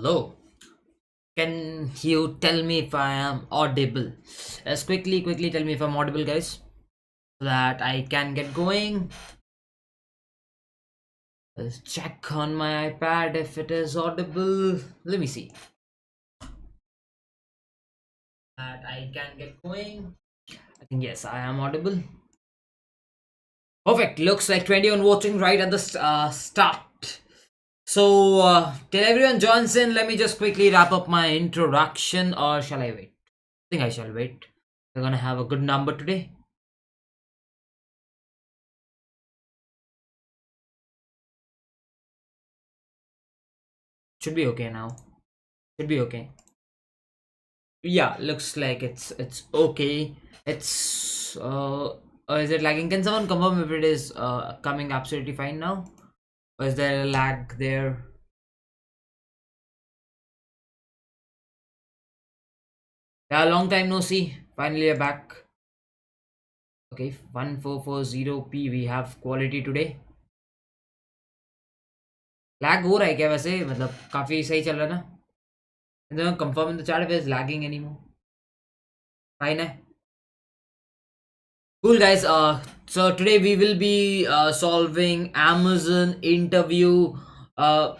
Hello. Can you tell me if I am audible? Let's quickly tell me if I'm audible, guys, so that I can get going. Let's check on my iPad if it is audible. Let me see. That I can get going. I think yes, I am audible. Perfect. Looks like 21 voting right at the start. So, till everyone joins in, let me just quickly wrap up my introduction, or shall I wait? I think I shall wait. We're gonna have a good number today. Should be okay now. Should be okay. Yeah, looks like it's okay. It's is it lagging? Can someone confirm if it is coming absolutely fine now? Or is there a lag there? Yeah, long time no see. Finally you're back. Okay, 1440p we have quality today. Lag हो रहा है क्या वैसे मतलब काफी सही चल रहा है ना confirm in the chat if is lagging anymore fine है cool guys so today we will be solving Amazon interview uh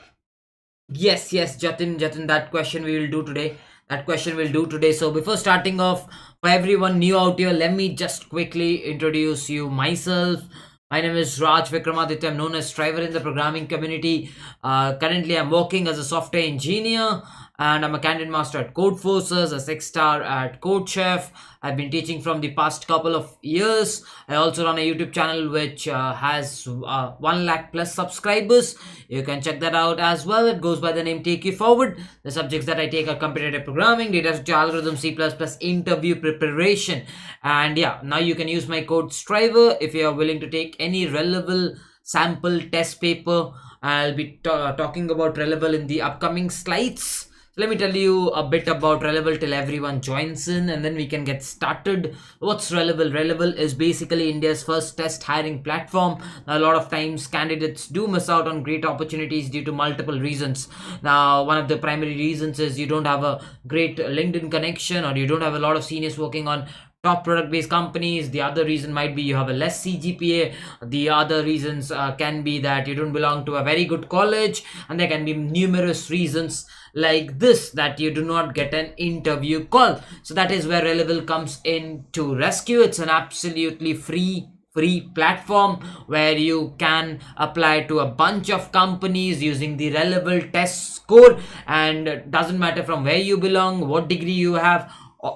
yes Jatin, that question we will do today. That question we'll do today. So before starting off, for everyone new out here, let me just quickly introduce you myself. My name is Raj Vikramaditya. I'm known as Striver in the programming community. Currently, I'm working as a software engineer and I'm a candidate master at Code Forces, a 6-star at Code Chef. I've been teaching from the past couple of years. I also run a YouTube channel which has 1 lakh plus subscribers. You can check that out as well. It goes by the name Take You Forward. The subjects that I take are competitive programming, data structure algorithm, C++, interview preparation. And yeah, now you can use my code Striver if you are willing to take any Relevel sample test paper. I'll be talking about Relevel in the upcoming slides. So let me tell you a bit about Relevel till everyone joins in and then we can get started. What's Relevel? Relevel is basically India's first test hiring platform. Now, a lot of times candidates do miss out on great opportunities due to multiple reasons. Now, one of the primary reasons is you don't have a great LinkedIn connection or you don't have a lot of seniors working on top product based companies. The other reason might be you have a less CGPA. The other reasons can be that you don't belong to a very good college, and there can be numerous reasons like this that you do not get an interview call. So that is where Relevel comes in to rescue. It's an absolutely free platform where you can apply to a bunch of companies using the Relevel test score, and doesn't matter from where you belong, what degree you have.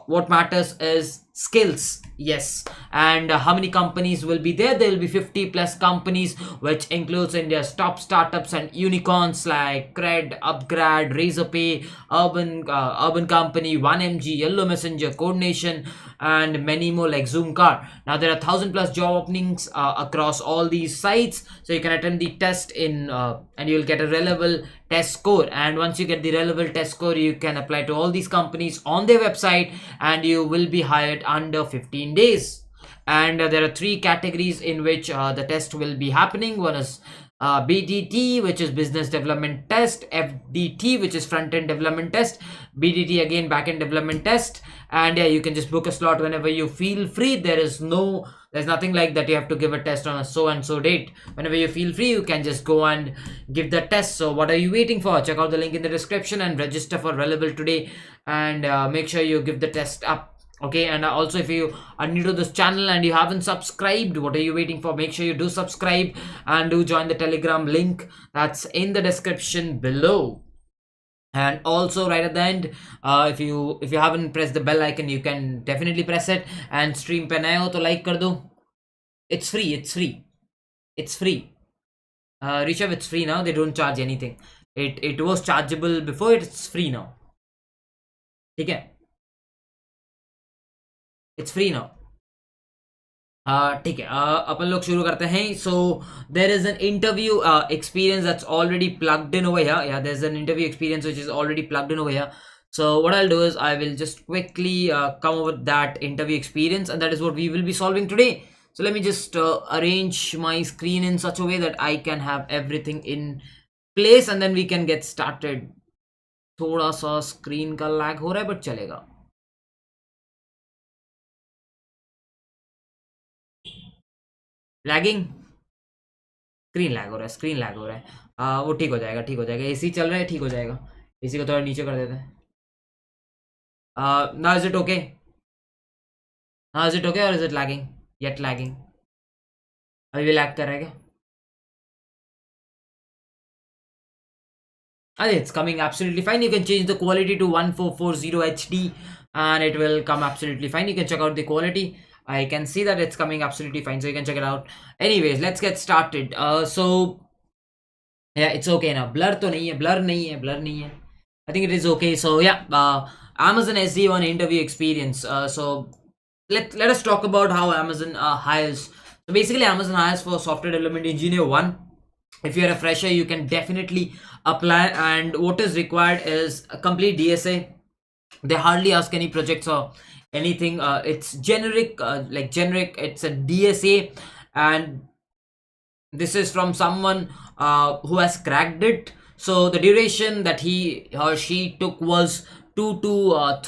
What matters is skills. Yes. And how many companies will be there? There will be 50 plus companies, which includes India's top startups and unicorns like Cred, Upgrad, Razorpay, Urban Company, 1MG, Yellow Messenger, Codenation, and many more like Zoomcar. Now there are 1,000 plus job openings across all these sites, so you can attend the test in and you'll get a Relevel test score. And once you get the Relevel test score, you can apply to all these companies on their website and you will be hired under 15 days. And there are 3 categories in which the test will be happening. One is BDT, which is business development test, FDT, which is front end development test, BDT again back end development test. And yeah, you can just book a slot whenever you feel free. There's nothing like that you have to give a test on a so and so date. Whenever you feel free, you can just go and give the test. So what are you waiting for? Check out the link in the description and register for Relevel today, and make sure you give the test up. Okay, and also if you are new to this channel and you haven't subscribed, what are you waiting for? Make sure you do subscribe and do join the Telegram link that's in the description below. And also right at the end, if you haven't pressed the bell icon, you can definitely press it. And stream pe naye ho to like kar do. It's free. It's free. Rishabh, it's free now. They don't charge anything. It was chargeable before. It's free now. Okay. It's free now. ठीक है, अपन लोग शुरू करते हैं. So there is an interview experience that's already plugged in over here. Yeah, there's an interview experience which is already plugged in over here. So what I'll do is I will just quickly come over that interview experience, and that is what we will be solving today. So let me just arrange my screen in such a way that I can have everything in place, and then we can get started. थोड़ा सा screen का lag हो रहा है but चलेगा. Lagging, screen lag हो रहा है, स्क्रीन लैग हो रहा है. वो ठीक हो जाएगा, ठीक हो जाएगा. एसी चल रहा है, ठीक हो जाएगा. एसी को थोड़ा नीचे कर देते हैं. Now is it okay? Now is it okay और is it lagging? Yet lagging? अभी भी लैग कर रहा है क्या? And it's coming absolutely fine. You can change the quality to 1440 HD and it will come absolutely fine. You can check out the quality. I can see that it's coming absolutely fine, so you can check it out. Anyways, let's get started. So yeah, it's okay now. Blur to nahi hai, blur nahi hai, blur nahi hai. I think it is okay. So yeah, Amazon SEO and interview experience. So let us talk about how Amazon hires. So basically, Amazon hires for software development engineer one. If you're a fresher, you can definitely apply, and what is required is a complete DSA. They hardly ask any projects or anything. It's generic, like generic. It's a DSA, and this is from someone who has cracked it. So the duration that he or she took was 2 to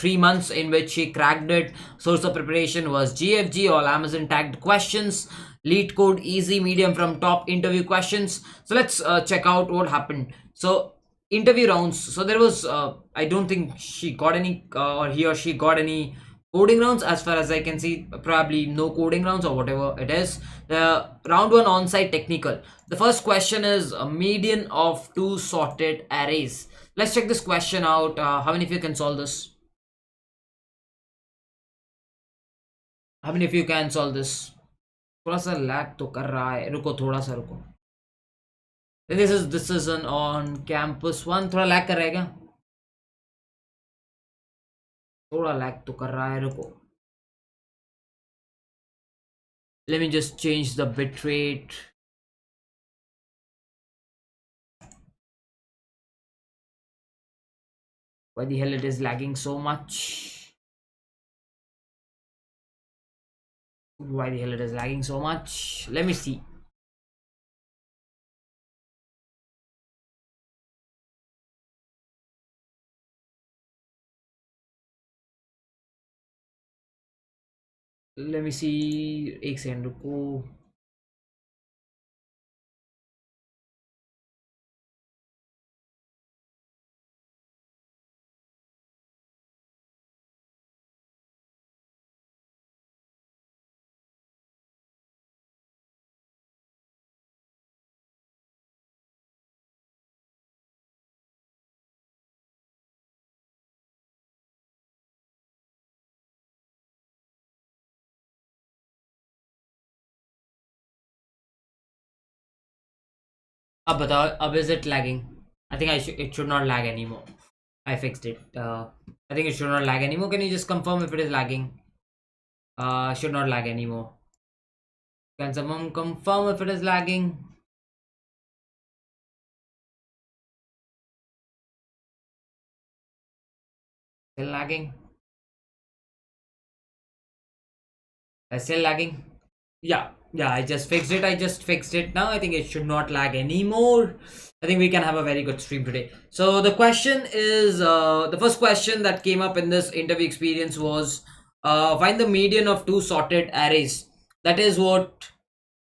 3 months, in which she cracked it. Source of preparation was GFG, all Amazon tagged questions. Lead code easy, medium from top interview questions. So let's check out what happened. So interview rounds. So there was I don't think she got any or he or she got any coding rounds. As far as I can see, probably no coding rounds or whatever it is. The round one on-site technical. The first question is a median of two sorted arrays. Let's check this question out. How many of you can solve this? How many of you can solve this? थोड़ा सा lag तो कर रहा है, रुको थोड़ा सा रुको. This is an on campus one. थोड़ा लैग कर रहा है क्या? थोड़ा लैग तो कर रहा है, रुको. Let me just change the bit rate. Why the hell it is lagging so much? Why the hell it is lagging so much? Let me see. Let me see. एक सेकंड रुको. अब बताओ, अब is it lagging? I think it should not lag anymore. I fixed it. I think it should not lag anymore. Can you just confirm if it is lagging? Should not lag anymore. Can someone confirm if it is lagging? Still lagging? Still lagging? Yeah, I just fixed it now. I think it should not lag anymore. I think we can have a very good stream today. So the question is, the first question that came up in this interview experience was, find the median of two sorted arrays. That is what,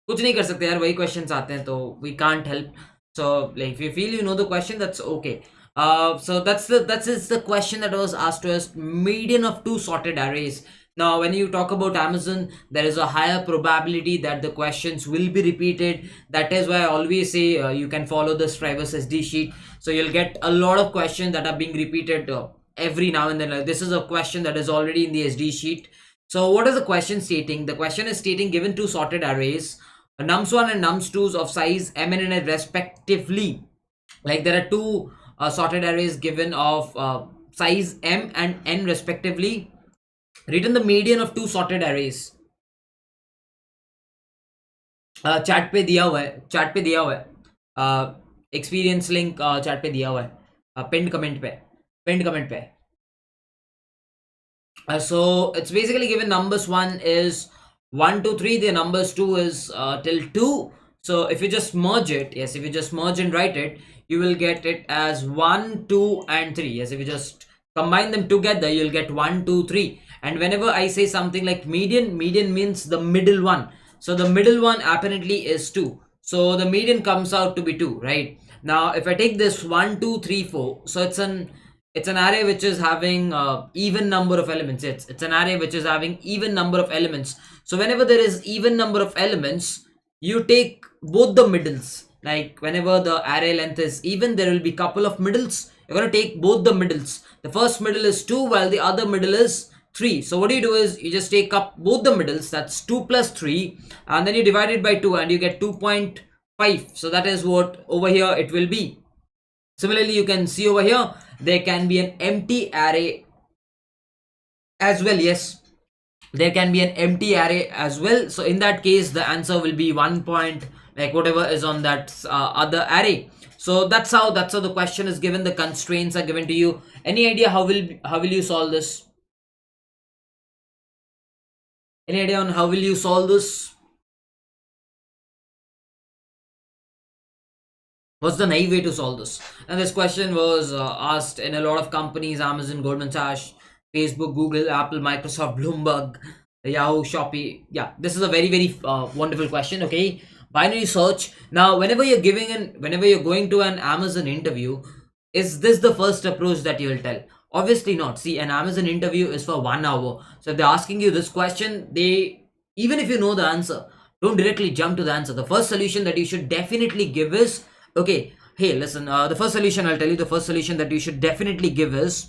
कुछ नहीं कर सकते यार, वही questions आते हैं तो we can't help. So like if you feel you know the question, that's okay. So that is the question that was asked to us, median of two sorted arrays. Now when you talk about Amazon, there is a higher probability that the questions will be repeated. That is why I always say you can follow this Traversal SD sheet, so you'll get a lot of questions that are being repeated every now and then. Like, this is a question that is already in the SD sheet. So what is the question stating? The question is stating, given two sorted arrays, nums1 and nums2s of size m and n respectively. Like there are two sorted arrays given of size m and n respectively. Return the median of two sorted arrays. Chat पे दिया हुआ है, chat पे दिया हुआ है. Experience link chat पे दिया हुआ है, पिंड कमेंट पे, पिंड कमेंट पे. So it's basically given numbers 1 is 1 2 3, the numbers 2 is till 2. So if you just merge it, yes, if you just merge and write it, you will get it as 1, 2 and 3. Yes, if you just combine them together, you'll get 1, 2, 3. And whenever I say something like median, median means the middle one. So the middle one apparently is 2. So the median comes out to be 2, right? Now if I take this 1, 2, 3, 4, so it's an array which is having even number of elements. It's an array which is having even number of elements. So whenever there is even number of elements, you take both the middles. Like whenever the array length is even, there will be couple of middles. You're going to take both the middles. The first middle is 2 while the other middle is 3. So what you do is you just take up both the middles, that's 2 plus 3, and then you divide it by 2 and you get 2.5. So that is what over here it will be. Similarly, you can see over here there can be an empty array as well. Yes, there can be an empty array as well. So in that case the answer will be 1 point, like whatever is on that other array. So that's how the question is given. The constraints are given to you. Any idea how will you solve this? Any idea on how will you solve this? What's the naive way to solve this? And this question was asked in a lot of companies: Amazon, Goldman Sachs, Facebook, Google, Apple, Microsoft, Bloomberg, Yahoo, Shopee. Yeah, this is a very wonderful question. Okay, binary search. Now whenever you're going to an Amazon interview, is this the first approach that you will tell? Obviously not. See, an Amazon interview is for 1 hour. So if they're asking you this question, even if you know the answer, don't directly jump to the answer. The first solution that you should definitely give is, okay, hey, listen, the first solution, I'll tell you, the first solution that you should definitely give is,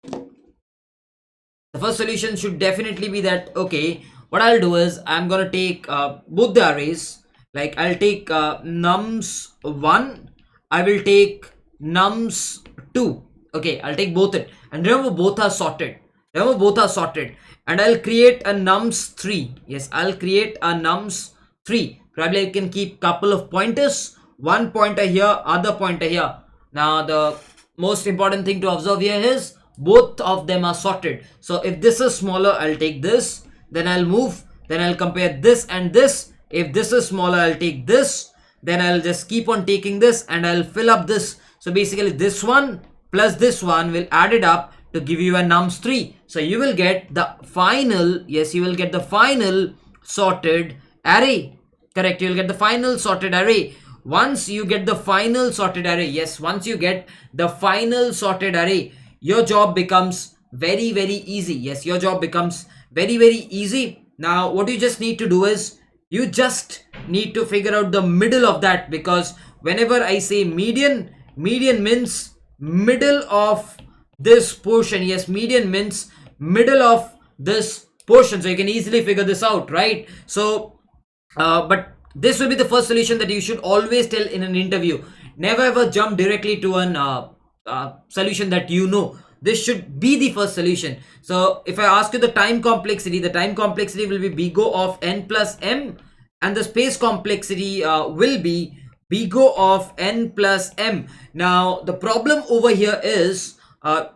the first solution should definitely be that, okay, what I'll do is I'm gonna take both the arrays. Like I'll take nums1, I will take nums2. Okay, I'll take both it, and remember both are sorted. And I'll create a nums3. Yes, I'll create a nums3. Probably I can keep couple of pointers, one pointer here, other pointer here. Now the most important thing to observe here is both of them are sorted. So if this is smaller, I'll take this, then I'll move, then I'll compare this and this. If this is smaller, I'll take this, then I'll just keep on taking this and I'll fill up this. So basically this one plus this one will add it up to give you a nums3. So you will get the final, yes, you will get the final sorted array. Correct, you will get the final sorted array. Once you get the final sorted array, yes, once you get the final sorted array, your job becomes very easy. Yes, your job becomes very easy. Now what you just need to do is you just need to figure out the middle of that, because whenever I say median means middle of this portion. Yes, median means middle of this portion. So you can easily figure this out, right? So but this will be the first solution that you should always tell in an interview. Never ever jump directly to an solution that you know. This should be the first solution. So if I ask you the time complexity will be big O of n plus m, and the space complexity will be big O of n plus m. Now the problem over here is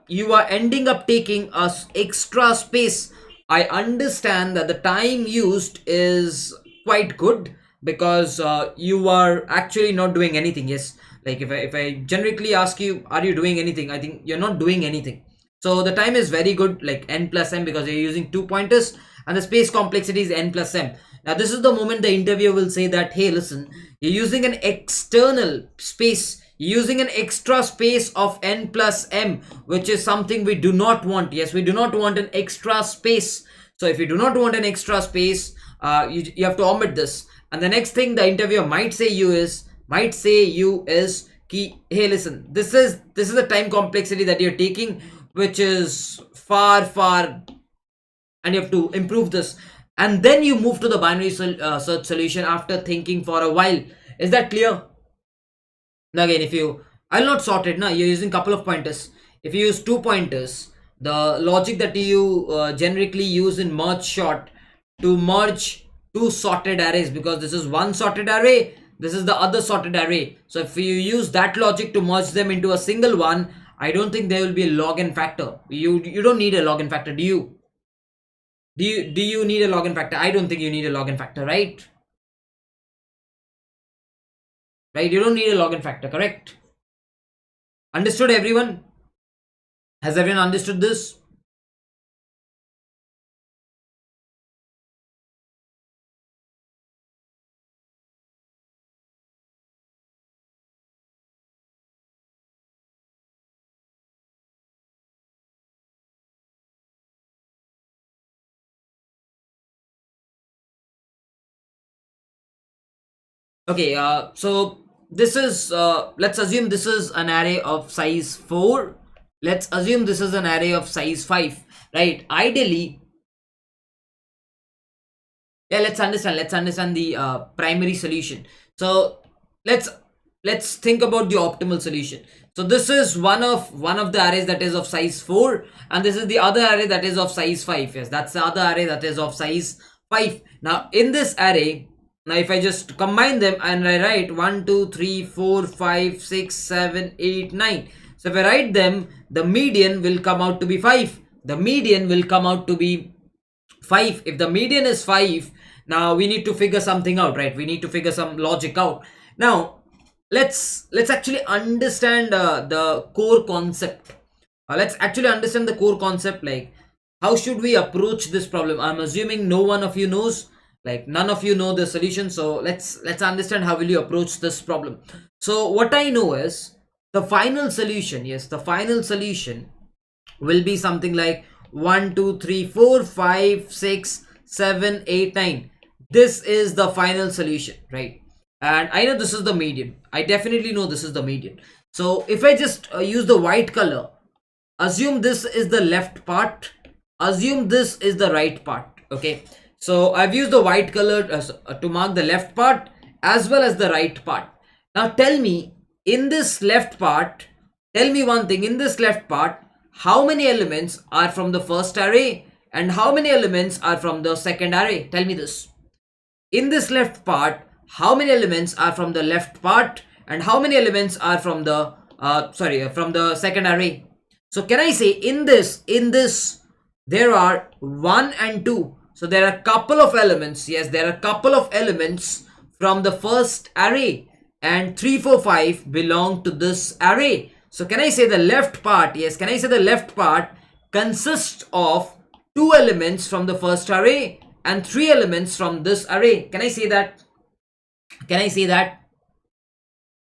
you are ending up taking extra space. I understand that the time used is quite good, because you are actually not doing anything. Yes, like if I generically ask you, are you doing anything, I think you're not doing anything. So the time is very good, like n plus m, because you're using 2 pointers, and the space complexity is n plus m. Now this is the moment the interviewer will say that, hey, listen, you're using an external space, you're using an extra space of n plus m, which is something we do not want. Yes, we do not want an extra space. So if you do not want an extra space, you have to omit this. And the next thing the interviewer might say you is hey, listen, this is the time complexity that you're taking, which is far, and you have to improve this. And then you move to the binary search solution after thinking for a while. Is that clear? Now again, if you, I'll not sort it now, you're using couple of pointers. If you use 2 pointers, the logic that you generically use in merge sort to merge 2 sorted arrays, because this is one sorted array, this is the other sorted array. So if you use that logic to merge them into a single one, I don't think there will be a log n factor. You don't need a log n factor, do you? Do you need a log n factor? I don't think you need a log n factor, right? Right, you don't need a log n factor, correct? Understood, everyone? Has everyone understood this? Okay, so this is, let's assume this is an array of size 4. Let's assume this is an array of size 5, right? Ideally, yeah, let's understand the primary solution. So let's let's think about the optimal solution. So this is one of the arrays that is of size 4, and this is the other array that is of size 5. Yes, that's the other array that is of size 5. Now in this array, now if I just combine them and I write 1 2 3 4 5 6 7 8 9, so if I write them, the median will come out to be 5. The median will come out to be 5. If the median is 5, now we need to figure something out, right? We need to figure some logic out. Now let's actually understand the core concept. Let's actually understand the core concept, like how should we approach this problem. I'm assuming no one of you knows, like none of you know the solution, so let's understand how will you approach this problem. So what I know is the final solution, yes, the final solution will be something like 1 2 3 4 5 6 7 8 9. This is the final solution, right? And I know this is the median. I definitely know this is the median. So if I just use the white color, assume this is the left part, assume this is the right part. Okay, so I've used the white color to mark the left part as well as the right part. Now tell me, in this left part, tell me one thing, in this left part, how many elements are from the first array and how many elements are from the second array? Tell me this. In this left part, how many elements are from the left part and how many elements are from the from the second array? So can I say in this there are 1 and 2, so there are a couple of elements. Yes, there are a couple of elements from the first array, and 3 4 5 belong to this array. So can I say the left part, yes, can I say the left part consists of 2 elements from the first array and 3 elements from this array? Can I say that? Can I say that?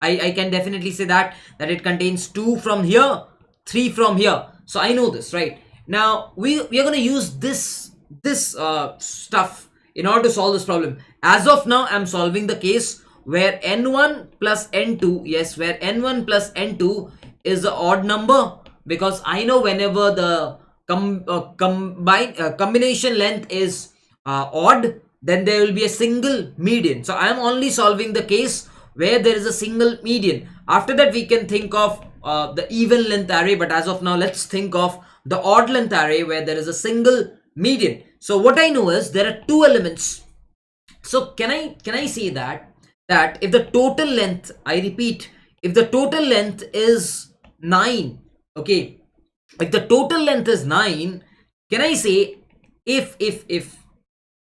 I can definitely say that it contains 2 from here, 3 from here. So I know this, right? Now we are going to use this stuff in order to solve this problem. As of now, I'm solving the case where n1 plus n2, yes, where n1 plus n2 is the odd number, because I know whenever the combination length is odd, then there will be a single median. So I am only solving the case where there is a single median. After that we can think of the even length array, but as of now let's think of the odd length array where there is a single median. So what I know is there are 2 elements. So can I say that if the total length, I repeat, if the total length is 9, okay, if the total length is 9, can I say if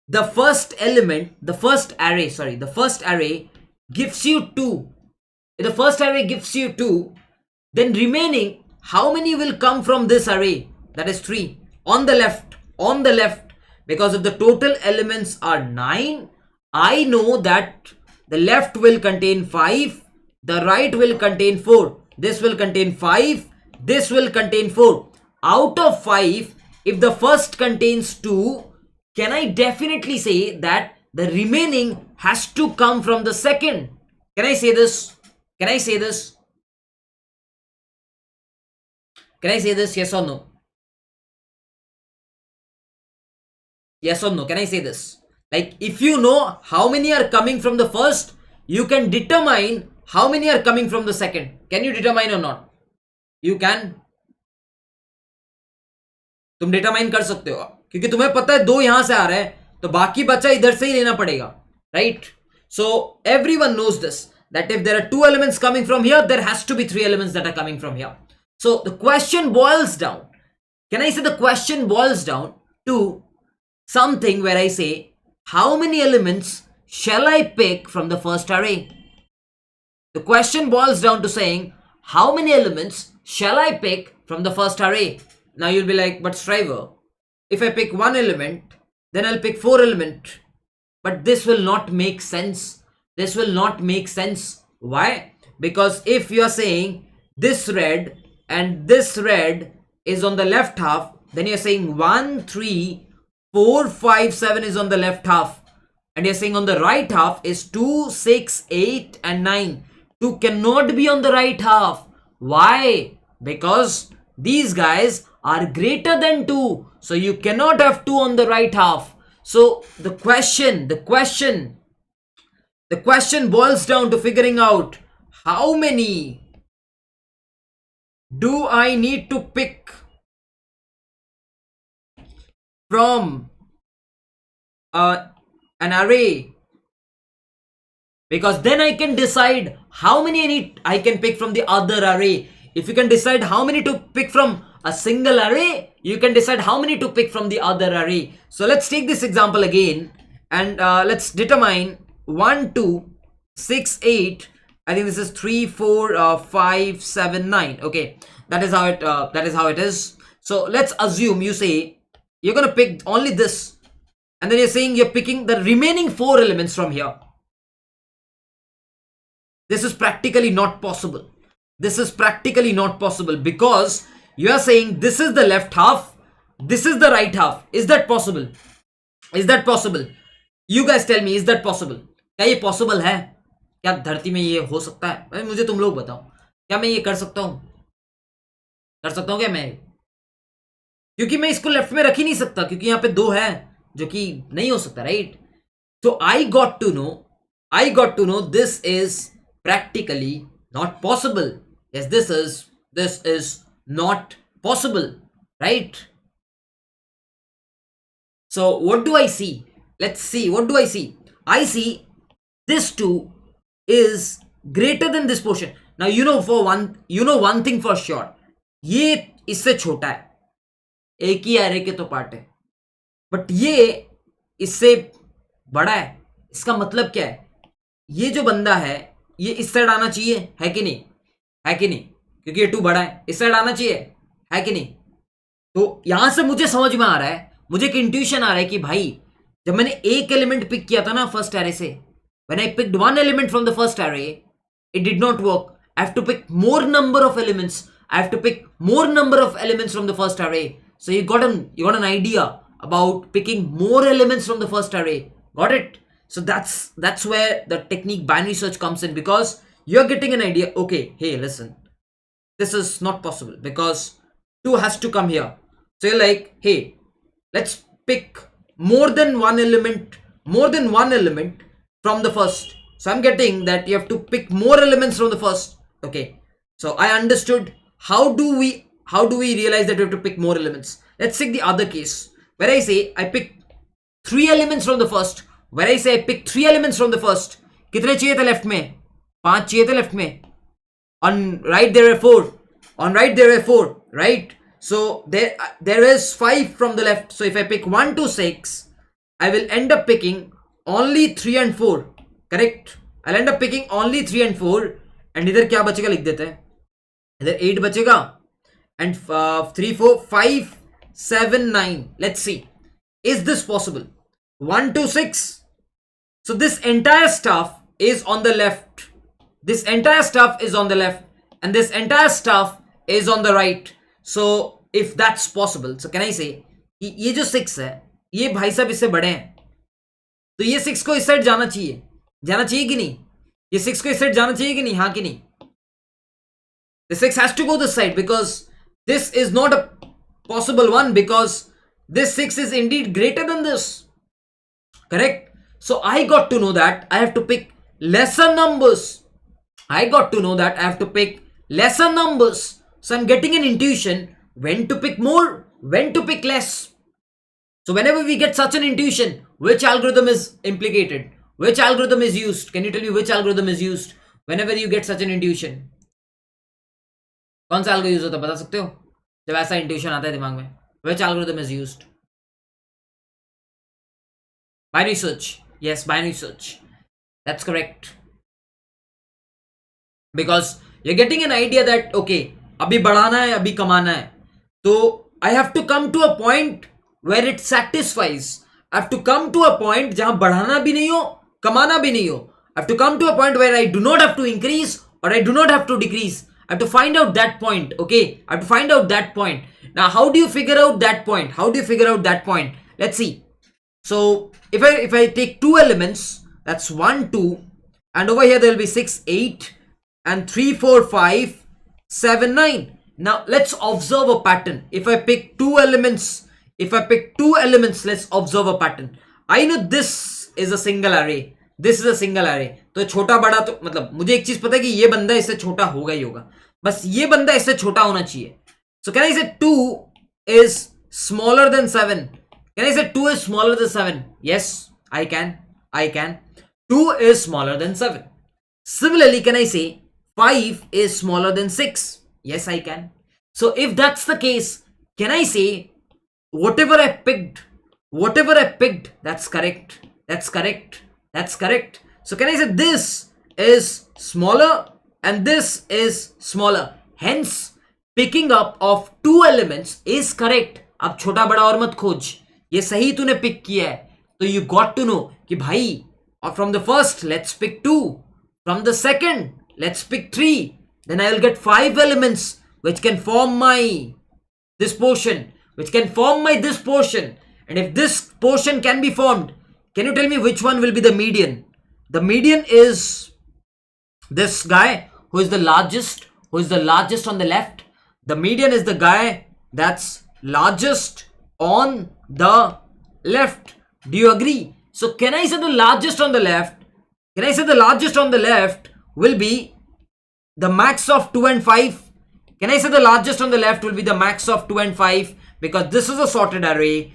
the first element, the first array gives you 2, if the first array gives you 2, then remaining, how many will come from this array? That is 3. On the left, because if the total elements are 9, I know that the left will contain 5, the right will contain 4, this will contain 5, this will contain 4. Out of 5, if the first contains 2, can I definitely say that the remaining has to come from the second? Can I say this? Can I say this? Can I say this? Yes or no? Yes or no? Can I say this? Like, if you know how many are coming from the first, you can determine how many are coming from the second. Can you determine or not? You can. तुम determine कर सकते हो, क्योंकि तुम्हें पता है 2 यहां से आ रहे हैं, तो बाकी बचा इधर से ही लेना पड़ेगा, right? So everyone knows this, that if there are 2 elements coming from here, there has to be 3 elements that are coming from here. So the question boils down, can I say the question boils down to something where I say, how many elements shall I pick from the first array? The question boils down to saying, how many elements shall I pick from the first array? Now you'll be like, but Striver, if I pick one element, then I'll pick 4 elements. But this will not make sense. This will not make sense. Why? Because if you're saying this red and this red is on the left half, then you're saying 1, 3, 4, 5, 7 is on the left half. And you're saying on the right half is 2, 6, 8 and 9. 2 cannot be on the right half. Why? Because these guys are greater than 2. So you cannot have 2 on the right half. So the question boils down to figuring out how many do I need to pick from an array, because then I can decide how many I can pick from the other array. If you can decide how many to pick from a single array, you can decide how many to pick from the other array. So let's take this example again, and let's determine 1, 2, 6, 8. I think this is 3, 4, 5, 7, 9. Okay, that is how it is. So let's assume you say you're gonna pick only this, and then you're saying you're picking the remaining 4 elements from here. This is practically not possible. This is practically not possible because you are saying this is the left half, this is the right half. Is that possible? Is that possible? You guys tell me, is that possible? क्या ये possible है? क्या धरती में ये हो सकता है? मुझे तुम लोग बताओ, क्या मैं ये कर सकता हूं? कर सकता हूं क्या मैं? क्योंकि मैं इसको लेफ्ट में रख ही नहीं सकता, क्योंकि यहाँ पे 2 है, जो कि नहीं हो सकता, right? So I got to know this is practically not possible. Yes, this is not possible, right? So what do I see? Let's see, what do I see? I see this 2 is greater than this portion. Now you know one thing for sure, ये इससे छोटा है, एक ही array के तो part है, but ये इससे बड़ा है. इसका मतलब क्या है? ये जो बंदा है ये इस साइड आना चाहिए, है कि नहीं? है कि नहीं? क्योंकि ये 2 बड़ा है, इस साइड आना चाहिए, है कि नहीं? तो यहां से मुझे समझ में आ रहा है, मुझे एक इंट्यूशन आ रहा है कि भाई जब मैंने एक एलिमेंट पिक किया था ना फर्स्ट एरे से, when I picked one element from the first array, it did not work. I have to pick more number of elements. I have to pick more number of elements from the first array. So you got an idea about picking more elements from the first array. Got it? So that's where the technique binary search comes in, because you're getting an idea. Okay, hey, listen, this is not possible because 2 has to come here. So you're like, hey, let's pick more than one element from the first. So I'm getting that you have to pick more elements from the first. Okay, so I understood. How do we realize that we have to pick more elements? Let's take the other case where I say I pick 3 elements from the first. Where I say I pick 3 elements from the first. कितने चाहिए थे left में? 5 चाहिए थे left में. On right there were 4. On right there were 4. Right? So there is 5 from the left. So if I pick 1 to 6, I will end up picking only 3 and 4. Correct? I'll end up picking only 3 and 4. And इधर क्या बचेगा लिख देते हैं. इधर 8 बचेगा, and 3, 4, 5, 7, 9. Let's see, is this possible? 1 to 6. So this entire stuff is on the left, this entire stuff is on the left, and this entire stuff is on the right. So if that's possible, so can I say कि ये जो 6 है ये भाई साहब इससे बड़े हैं, तो ये 6 को इस साइड जाना चाहिए कि नहीं? ये 6 को इस साइड जाना चाहिए कि नहीं? हाँ कि नहीं? The 6 has to go this side, because this is not a possible one, because this 6 is indeed greater than this. Correct? So I got to know that I have to pick lesser numbers. So I'm getting an intuition when to pick more, when to pick less. So whenever we get such an intuition, which algorithm is implicated? Which algorithm is used? Can you tell me which algorithm is used whenever you get such an intuition? कौन सा algorithm use होता है, बता सकते हो? जब ऐसा intuition आता है दिमाग में, which algorithm is used? Binary search. Yes, binary search. That's correct. Because you're getting an idea that okay, अभी बढ़ाना है, अभी कमाना है, तो I have to come to a point where it satisfies. I have to come to a point जहां बढ़ाना भी नहीं हो, कमाना भी नहीं हो. I have to come to a point where I do not have to increase or I do not have to decrease. I have to find out that point. Okay, I have to find out that point. Now how do you figure out that point? How do you figure out that point? Let's see. So if I take two elements, that's 1 2, and over here there will be 6 8 and 3 4 5 7 9. Now let's observe a pattern. If I pick two elements, let's observe a pattern. I know this is a single array, this is a single array. तो छोटा बड़ा तो मतलब मुझे एक चीज पता है कि ये बंदा इससे छोटा होगा ही होगा, बस ये बंदा इससे छोटा होना चाहिए. So can I say 2 is smaller than 7? Can I say 2 is smaller than 7? Yes, I can. 2 is smaller than 7. Similarly, can I say 5 is smaller than 6? Yes, I can. So if that's the case, can I say whatever I picked, that's correct. So can I say this is smaller and this is smaller? Hence, picking up of two elements is correct. अब छोटा बड़ा और मत खोज, ये सही तूने pick किया है. तो you got to know कि भाई, or from the first let's pick 2, from the second let's pick 3, then I will get 5 elements which can form my this portion, and if this portion can be formed, can you tell me which one will be the median? The median is this guy who is the largest on the left. The median is the guy that's largest on the left. Do you agree? So can I say the largest on the left? Will be the max of 2 and 5? Can I say the largest on the left will be the max of 2 and 5? Because this is a sorted array.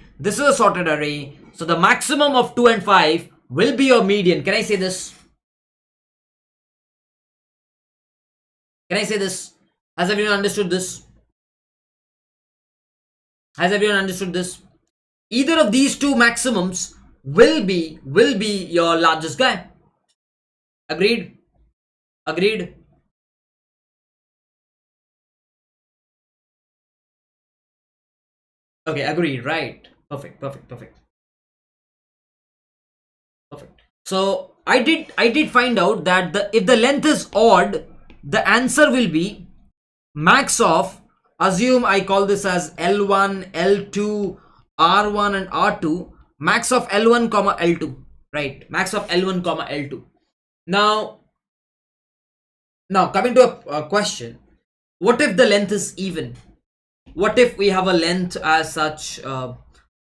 So the maximum of 2 and 5 will be your median. Can I say this? Has everyone understood this? Either of these two maximums will be your largest guy. Agreed? Okay, agreed, right? Perfect. So I did find out that if the length is odd, the answer will be max of, assume I call this as L1, L2, R1 and R2, max of L1 comma L2, right? Max of L1 comma L2. Now coming to a question, what if the length is even? What if we have a length as such,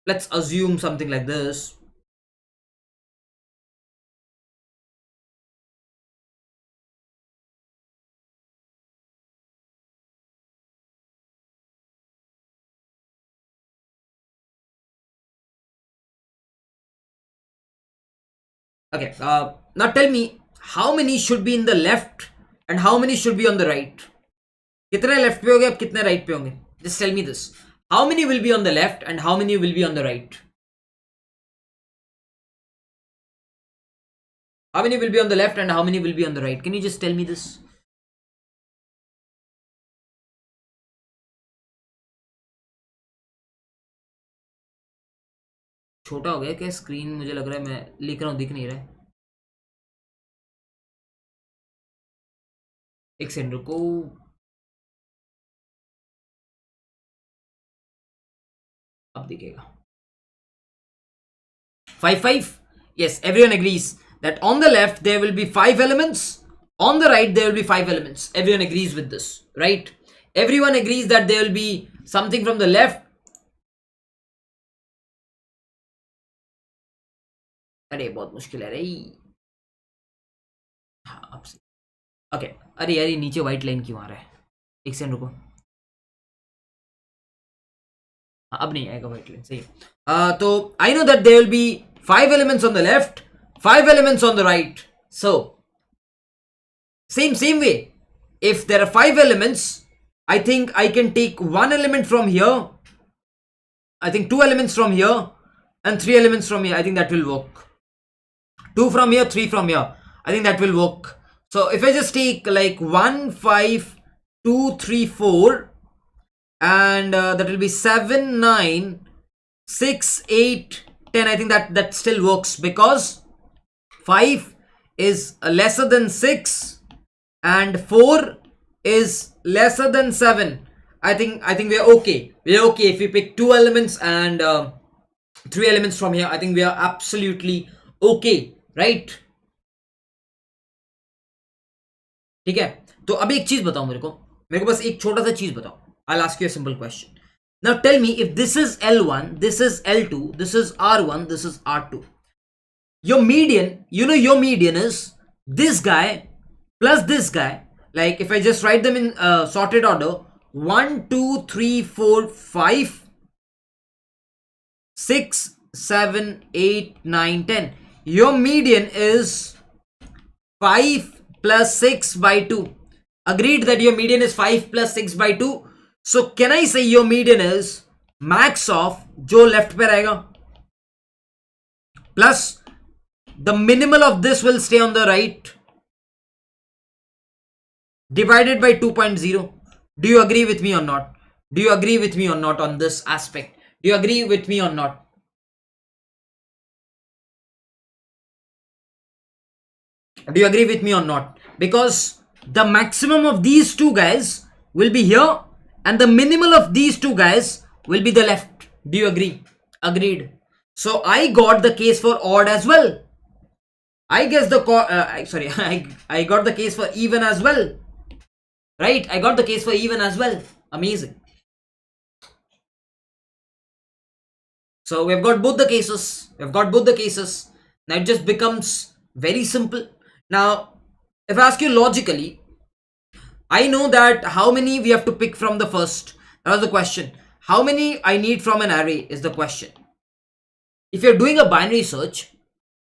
let's assume something like this. Okay, now tell me how many should be in the left and how many should be on the right. कितने left पे होंगे, अब कितने right पे होंगे? Just tell me this. How many will be on the left and how many will be on the right? How many will be on the left and how many will be on the right? Can you just tell me this? छोटा हो गया क्या screen? मुझे लग रहा है मैं लिख रहा हूँ, दिख नहीं रहा है. एक सेकंड रुको. अब दिखेगा. 5 5. Yes, everyone agrees that on the left there will be 5 elements, on the right there will be 5 elements. Everyone agrees with this, right? Everyone agrees that there will be something from the left. अरे बहुत मुश्किल है रे. हाँ अब से. Okay, अरे यार ये नीचे व्हाइट लाइन क्यों आ रहा है? एक सेकंड रुको. अब नहीं आएगा व्हाइट लाइन, सही. तो I know that there will be 5 elements on the left, 5 elements on the right. So same way, if there are 5 elements, I think I can take 1 element from here, I think 2 elements from here and 3 elements from here. I think that will work. 2 from here, 3 from here. I think that will work. So if I just take like 1, 5, 2, 3, 4, and that will be 7, 9, 6, 8, 10. I think that still works because 5 is lesser than 6 and 4 is lesser than 7. I think we're okay. We're okay if we pick 2 elements and 3 elements from here. I think we are absolutely okay, right? ठीक है, तो अभी एक चीज बताओ मेरे को बस एक छोटा सा चीज बताओ. I'll ask you a simple question. Now tell me, if this is L1, this is L2, this is R1, this is R2. Your median, your median is this guy plus this guy. Like if I just write them in sorted order, 1, 2, 3, 4, 5, 6, 7, 8, 9, 10. Your median is 5 plus 6 by 2. Agreed that your median is 5 plus 6 by 2. So can I say your median is max of जो left पे रहेगा plus the minimal of this will stay on the right divided by 2.0. Do you agree with me or not? Do you agree with me or not on this aspect? Do you agree with me or not? Do you agree with me or not? Because the maximum of these two guys will be here and the minimal of these two guys will be the left. Do you agree? Agreed. So I got the case for odd as well. I guess the I got the case for even as well. Right? I got the case for even as well. Amazing. So we've got both the cases. We've got both the cases. Now it just becomes very simple. Now, if I ask you logically, I know that how many we have to pick from the first. That was the question. How many I need from an array is the question. If you're doing a binary search,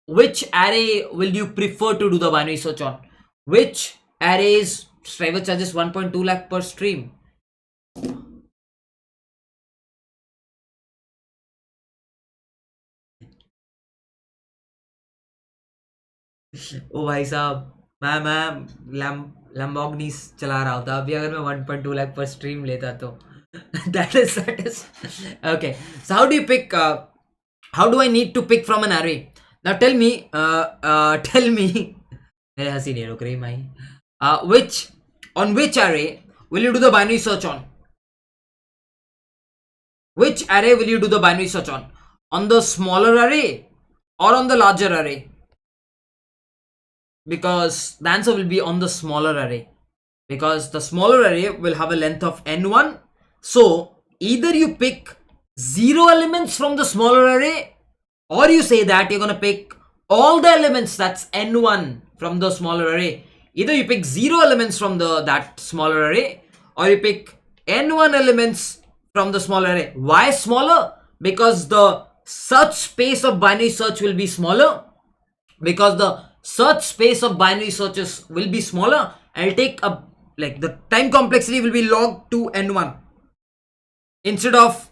which array will you prefer to do the binary search on? Which arrays driver charges 1.2 lakh per stream? ओ भाई साहब, मैं Lamborghini चला रहा होता अभी अगर मैं 1.2 लाख पर स्ट्रीम लेता तो that is okay. So how do you pick how do I need to pick from an array? Now tell me मेरे हंसी नहीं रुक रही माई. On which array will you do the binary search on? Which array will you do the binary search on? On the smaller array or on the larger array? Because the answer will be on the smaller array, because the smaller array will have a length of n1. So either you pick 0 elements from the smaller array, or you say that you're going to pick all the elements, that's n1, from the smaller array. Either you pick 0 elements from that smaller array, or you pick n1 elements from the smaller array. Why smaller? Because the search space of binary search will be smaller. Because the search space of binary searches will be smaller, and it'll take a, like, the time complexity will be log 2 n1 instead of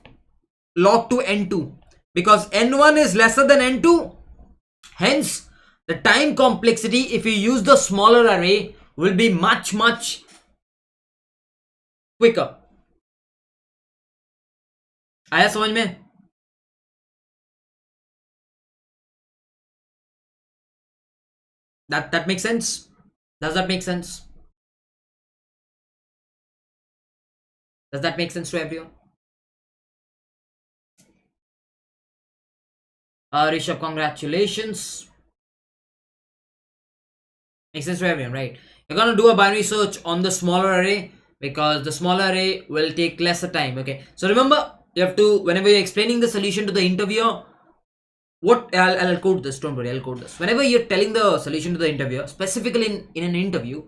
log 2 n2, because n1 is lesser than n2. Hence the time complexity, if you use the smaller array, will be much quicker. आया समझ में? That makes sense? Does that make sense? Does that make sense to everyone? Rishabh, congratulations. Makes sense to everyone, right? You're gonna do a binary search on the smaller array because the smaller array will take lesser time. Okay, so remember, you have to, whenever you're explaining the solution to the interviewer, I'll code this, don't worry, I'll code this. Whenever you're telling the solution to the interviewer, specifically in an interview,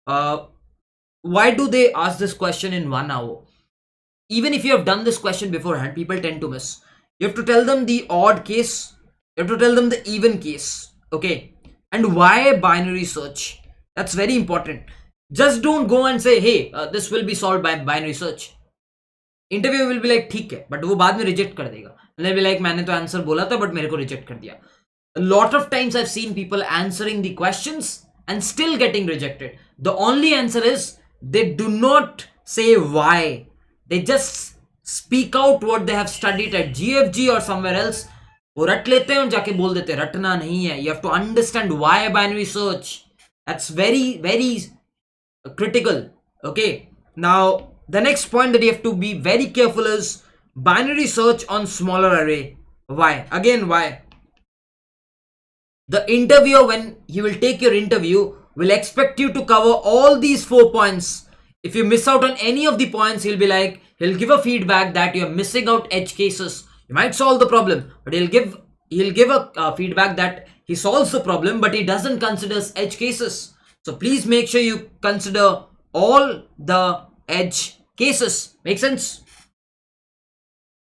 why do they ask this question in 1 hour? Even if you have done this question beforehand, people tend to miss. You have to tell them the odd case, you have to tell them the even case, okay? And why binary search? That's very important. Just don't go and say, hey, this will be solved by binary search. Interviewer will be like, ठीक है, but वो बाद में reject कर देगा. And they'll be like, मैंने तो answer बोला था, but मेरे को reject कर दिया. A lot of times I've seen people answering the questions and still getting rejected? The only answer is they do not say why. They just speak out what they have studied at GFG or somewhere else. वो रट लेते हैं और जाके बोल देते हैं. रटना नहीं है. You have to understand why binary search. That's very, very critical. Okay. Now, the next point that you have to be very careful is binary search on smaller array. Why? Again, why? The interviewer, when he will take your interview, will expect you to cover all these 4 points. If you miss out on any of the points, he'll be like, he'll give a feedback that you're missing out edge cases. You might solve the problem, but he'll give a feedback that he solves the problem, but he doesn't consider edge cases. So please make sure you consider all the edge cases. Make sense?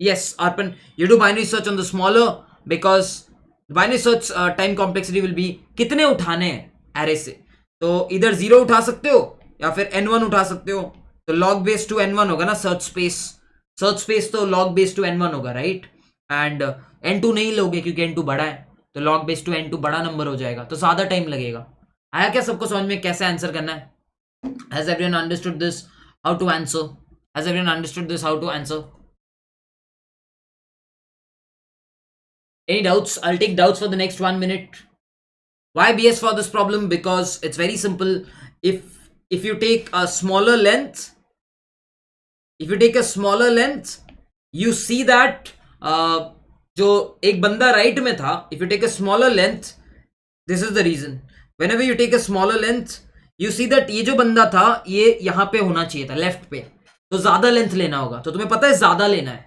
Yes, Arpan, you do binary search on the smaller because binary search time complexity will be कितने उठाने हैं array से. तो इधर 0 उठा सकते हो या फिर n1 उठा सकते हो. तो log base to n1 होगा ना. सर्च स्पेस तो log base to n1 होगा, राइट. एंड n2 नहीं लोगे क्योंकि n2 बड़ा है, तो log base to n2 बड़ा नंबर हो जाएगा, तो ज्यादा टाइम लगेगा. आया क्या सबको समझ में कैसे आंसर करना है? Has everyone understood this? How to answer? Has everyone understood this? How to answer? Any doubts? I'll take doubts for the next 1 minute. Why BS for this problem? Because it's very simple. If you take a smaller length, you see that जो एक बंदा right में था, if you take a smaller length, this is the reason. Whenever you take a smaller length, you see that ये जो बंदा था ये यहाँ पे होना चाहिए था, लेफ्ट पे, तो ज्यादा लेंथ लेना होगा. तो तुम्हें पता है ज्यादा लेना है,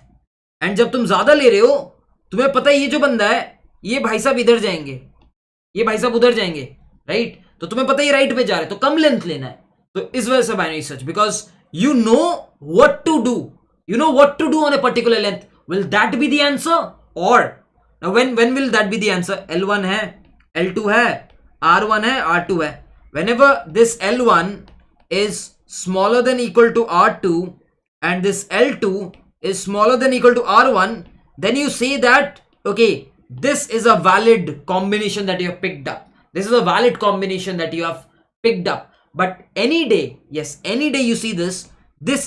एंड जब तुम ज्यादा ले रहे हो, तुम्हें पता है ये जो बंदा है ये भाई साहब इधर जाएंगे, ये भाई साहब उधर जाएंगे, राइट. तो तुम्हें पता है ये राइट पे जा रहे हैं, तो कम लेंथ लेना है. तो इस वजह से binary search, because you know what to do. You know what to do on a particular length. Will that be the answer? Or now when will that be the answer? L1 है, L2 है, R1 है, R2 है. Whenever this L1 is smaller than equal to R2 and this L2 is smaller than equal to R1, then you say that okay, this is a valid combination that you have picked up. This is a valid combination that you have picked up. But any day, yes, any day you see this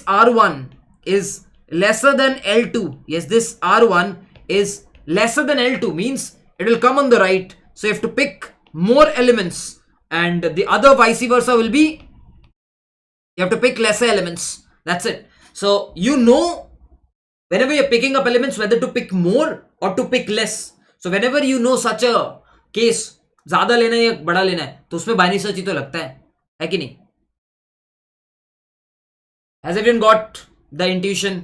R1 is lesser than L2. Yes, this R1 is lesser than L2 means it will come on the right. So you have to pick more elements, and the other vice versa will be you have to pick lesser elements. That's it. So you know whenever you're picking up elements whether to pick more or to pick less. So whenever you know such a case, ज्यादा लेना है या बड़ा लेना है, तो उसमें binary search ही तो लगता है कि नहीं? Has everyone got the intuition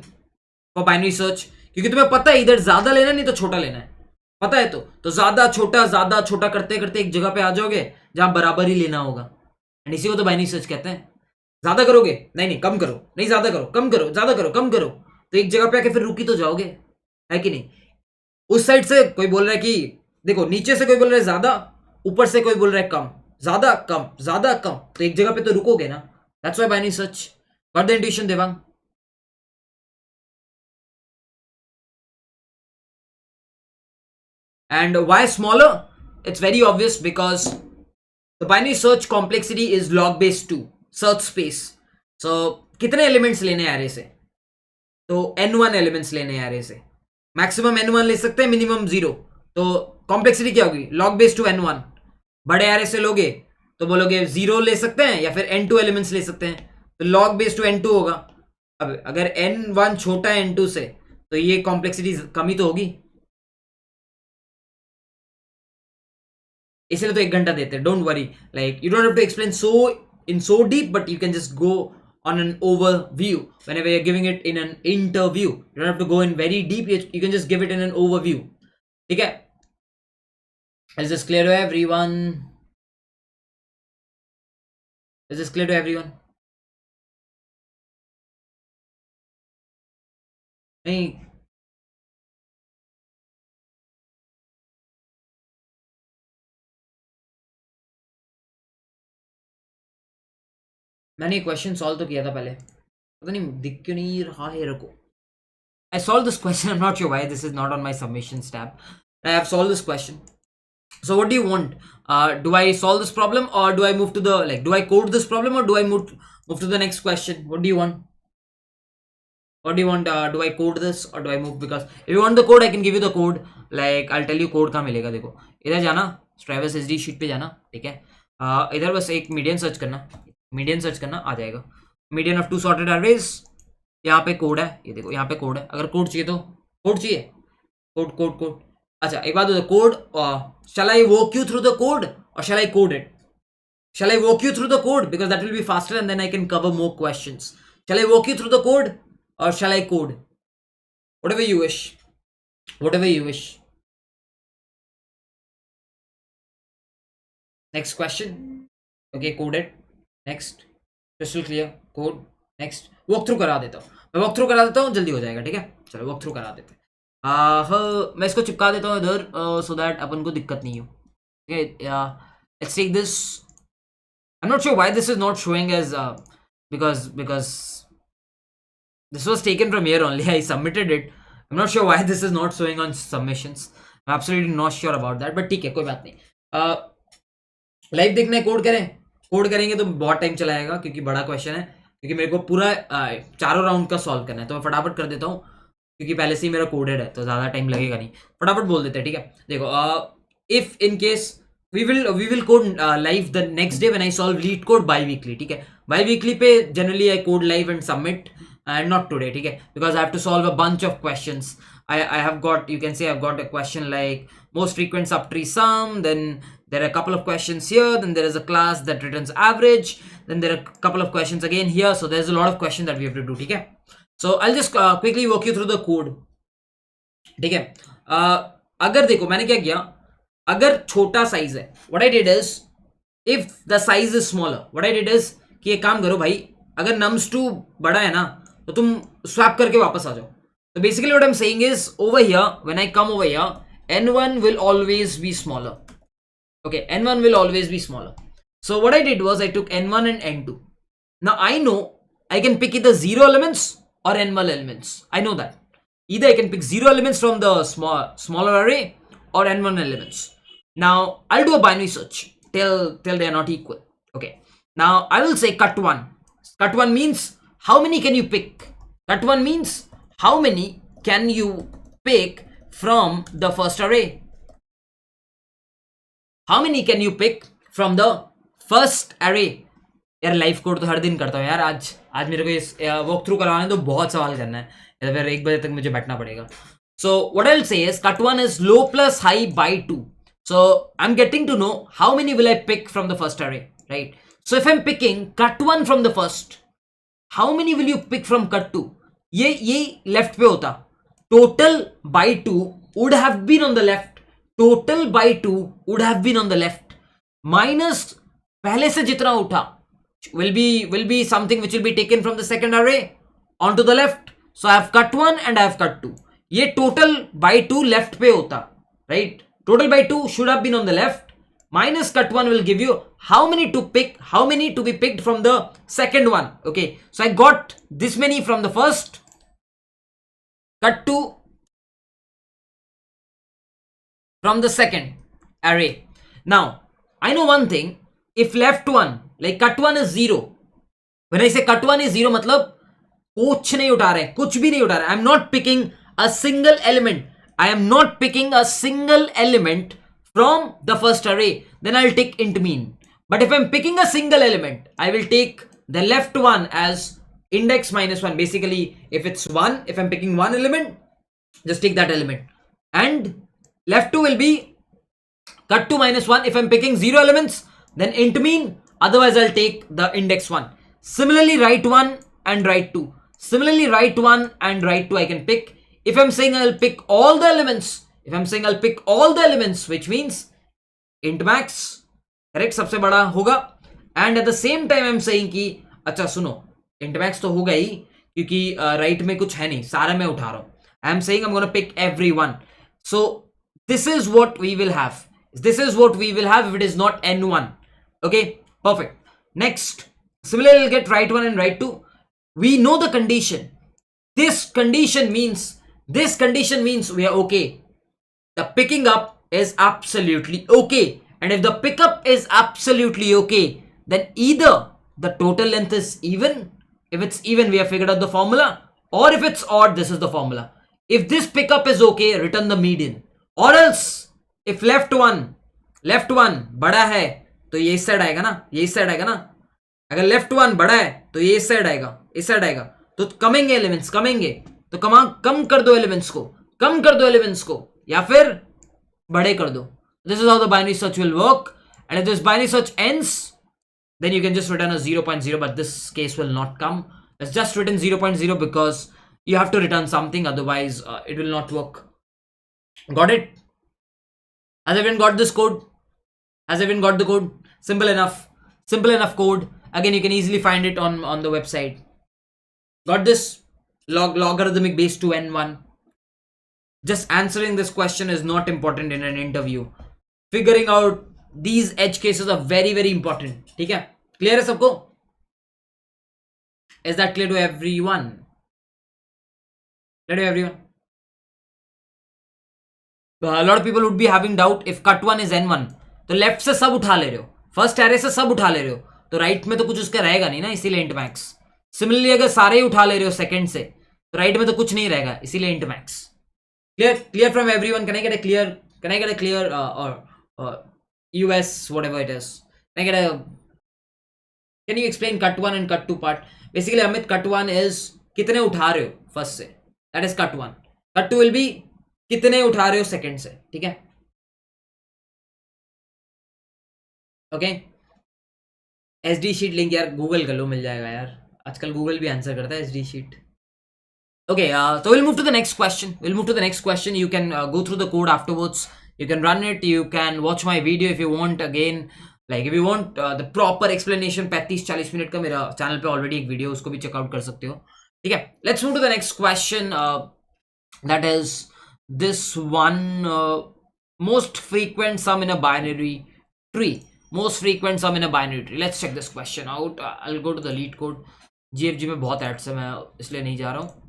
for binary search? क्योंकि तुम्हें पता है इधर ज्यादा लेना नहीं तो छोटा लेना है, पता है. तो ज्यादा छोटा करते करते एक जगह पे आ जाओगे जहां बराबर ही लेना होगा, एंड इसी को तो बाइनरी सर्च कहते हैं. ज्यादा करोगे, नहीं कम करो, नहीं ज्यादा करो, कम करो, ज्यादा करो, कम करो, तो एक जगह पे आके फिर रुकी तो जाओगे, है कि नहीं? उस साइड से कोई बोल रहा है कि देखो, नीचे से कोई बोल रहा है ज्यादा, ऊपर से कोई बोल रहा है कम, ज्यादा कम, ज्यादा कम, तो एक जगह पे तो रुकोगे ना. That's why binary search. Got the intuition Devang? And why smaller? It's very obvious because the binary search complexity is log base 2 search space. So कितने एलिमेंट्स लेने हैं array से? तो n1 एलिमेंट्स लेने हैं array से. मैक्सिमम n1 ले सकते हैं, मिनिमम 0. तो कॉम्प्लेक्सिटी क्या होगी? log base to n1. बड़े array से लोगे तो बोलोगे 0 ले सकते हैं या फिर n2 एलिमेंट्स ले सकते हैं, तो log base to n2 होगा. अब अगर n1 छोटा है n2 से, तो ये कॉम्प्लेक्सिटी कमी तो होगी. इसलिए तो 1 घंटा देते हैं. Don't worry, like you don't have to explain so deep, but you can just go on an overview whenever you're giving it in an interview. You don't have to go in very deep, you can just give it in an overview. ठीक है? Is this clear to everyone? Is this clear to everyone? नहीं, मैंने question solve तो किया था पहले, पता नहीं दिख क्यों नहीं रहा है. रखो, I solved this question. I'm not sure why this is not on my submissions tab. I have solved this question. So what do you want? Do I solve this problem, or do I move to the, like, do I code this problem, or do I move to the next question? What do you want? What do you want? Do I code this or do I move? Because if you want the code, I can give you the code. Like, I'll tell you code कहाँ मिलेगा. देखो, इधर जाना, traverse SD sheet पे जाना, ठीक है. इधर बस एक मीडियन सर्च करना, आ जाएगा. Median of two sorted arrays. यहाँ पे कोड है, ये देखो, यहाँ पे कोड है. अगर कोड चाहिए तो कोड चाहिए. कोड. अच्छा, एक बात बताओ, code, shall I walk you through the code or shall I code it? Shall I walk you through the code, because that will be faster and then I can cover more questions. Shall I walk you through the code or shall I code? Whatever you wish. Next question. Okay, code it. Next. Crystal clear. Code. Next. Walk through करा देता हूँ. मैं walk through करा देता हूँ, जल्दी हो जाएगा, ठीक है. चलो walk through करा देते हैं. मैं इसको चिपका देता हूँ इधर, so that अपन को दिक्कत नहीं हो. Okay. Let's take this. I'm not sure why this is not showing as because this was taken from here only. I submitted it. I'm not sure why this is not showing on submissions. I'm absolutely not sure about that. But ठीक है, कोई बात नहीं. Live देखना है, code करेंगे तो बहुत टाइम चला जाएगा, क्योंकि बड़ा क्वेश्चन है, क्योंकि मेरे को पूरा चारों राउंड का सॉल्व करना है. तो मैं फटाफट कर देता हूँ, क्योंकि पहले से ही मेरा कोडेड है, तो ज़्यादा टाइम लगेगा नहीं. फटाफट बोल देते हैं, ठीक है. देखो, if in case we will code live the next day when I solve lead code bi-weekly, ठीक है. Bi-weekly पे generally I code live and submit, and not today, ठीक है, because I have to solve a bunch of questions. I have got, you can say I've got a question like most frequent subtree sum, then there are a couple of questions here, then there is a class that returns average, then there are a couple of questions again here, so there's a lot of questions that we have to do, ठीक है. So I'll just quickly walk you through the code, ठीक है. अगर देखो मैंने क्या किया, अगर छोटा साइज है, what I did is, if the size is smaller, what I did is कि एक काम करो भाई, अगर nums2 बड़ा है ना, तो तुम स्वैप करके वापस आ जाओ. तो basically what I am saying is, over here when I come over here, n1 will always be smaller. Okay, n1 will always be smaller. So what I did was I took n1 and n2. Now I know I can pick either 0 elements or n1 elements. I know that. Either I can pick 0 elements from the smaller array or n1 elements. Now I'll do a binary search till they are not equal. Okay. Now I will say cut1. Cut1 means how many can you pick? Cut1 means how many can you pick from the first array? How many can you pick from the first array? यार live code तो हर दिन करता हूँ यार, आज मेरे को इस वॉक थ्रू करवाने तो बहुत सवाल करना है, या फिर 1 बजे तक मुझे बैठना पड़ेगा. So what I'll say is cut1 is low plus high by 2. So I'm getting to know how many will I pick from the first array, right? So if I'm picking cut1 from the first, how many will you pick from cut2? ये left पे होता. Total by 2 would have been on the left. Total by 2 would have been on the left. Minus पहले से जितना उठा will be something which will be taken from the second array onto the left. So I have cut1 and I have cut2. ये total by 2 left पे होता, right? Total by 2 should have been on the left. Minus cut1 will give you how many to pick, how many to be picked from the second one. Okay, so I got this many from the first, cut2 from the second array. Now I know one thing, if left one, like cut1 is 0, when I say cut1 is 0 मतलब कुछ नहीं उठा रहे, कुछ भी नहीं उठा रहे. I am not picking a single element. I am not picking a single element from the first array. Then I'll take int mean. But if I'm picking a single element, I will take the left one as index minus 1. Basically, if it's 1, if I'm picking one element, just take that element. And left 2 will be cut2 minus 1. If I'm picking 0 elements, then int mean. Otherwise, I'll take the index 1. Similarly, right 1 and right 2. Similarly, right 1 and right 2 I can pick. If I'm saying I'll pick all the elements, which means int max, correct, सबसे बड़ा होगा. And at the same time I'm saying कि अच्छा सुनो, int max तो होगा ही, क्योंकि right में कुछ है नहीं, सारा मैं उठा रहा हूँ. I'm saying I'm gonna pick everyone. So this is what we will have. This is what we will have if it is not n1. Okay, perfect. Next, similarly we'll get right 1 and right 2. We know the condition. This condition means we are okay. The picking up is absolutely okay, and if the pickup is absolutely okay, then either the total length is even. If it's even, we have figured out the formula, or if it's odd, this is the formula. If this pickup is okay, return the median, or else if left one बड़ा है तो ये इस side आएगा ना, ये इस side आएगा ना. अगर लेफ्ट वन बड़ा है तो ये इस साइड आएगा, इस साइड आएगा. तो कमेंगे एलिमेंट्स, कमेंगे तो कम कर दो एलिमेंट्स को, कम कर दो एलिमेंट्स को, या फिर बड़े कर दो. This is how the binary search will work. And if this binary search ends, then you can just return a 0.0, but this case will not come. It's just written 0.0 because you have to return something, otherwise it will not work. Got it? Has everyone got this code? Has everyone got the code? Simple enough. Simple enough code. Again, you can easily find it on the website. Got this? Logarithmic base 2n1. Just answering this question is not important in an interview. Figuring out these edge cases are very, very important. ठीक है? Clear है सबको? Is that clear to everyone? Clear to everyone? A lot of people would be having doubt if cut1 is n1. तो left से सब उठा ले रहे हो, फर्स्ट एरे से सब उठा ले रहे हो, तो राइट में तो कुछ उसका रहेगा नहीं ना, इसीलिए इंट मैक्स. सिमिलरली अगर सारे ही उठा ले रहे हो सेकंड से, तो राइट में तो कुछ नहीं रहेगा, इसीलिए int max. Clear from everyone? Can I get a clear? Can I get a clear or US whatever it is? Can I get a? Can you explain cut one and cut two part? Basically, Amit, cut one is कितने उठा रहे हो first से, that is cut one. Cut two will be कितने उठा रहे हो second से. ठीक है? ओके. SD शीट लिंक यार गूगल कर लो, मिल जाएगा यार, आजकल गूगल भी आंसर करता है SD sheet. Okay, so we'll move to the next question. You can go through the code afterwards. You can run it. You can watch my video if you want. Again, like if you want the proper explanation, 35-40 minute का मेरा channel पे already एक video, उसको भी checkout कर सकते हो. ठीक है? Let's move to the next question. That is this one. Most frequent sum in a binary tree. Most frequent sum in a binary tree. Let's check this question out. I'll go to the lead code. GFG में बहुत ads है, मैं इसलिए नहीं जा रहा हूँ.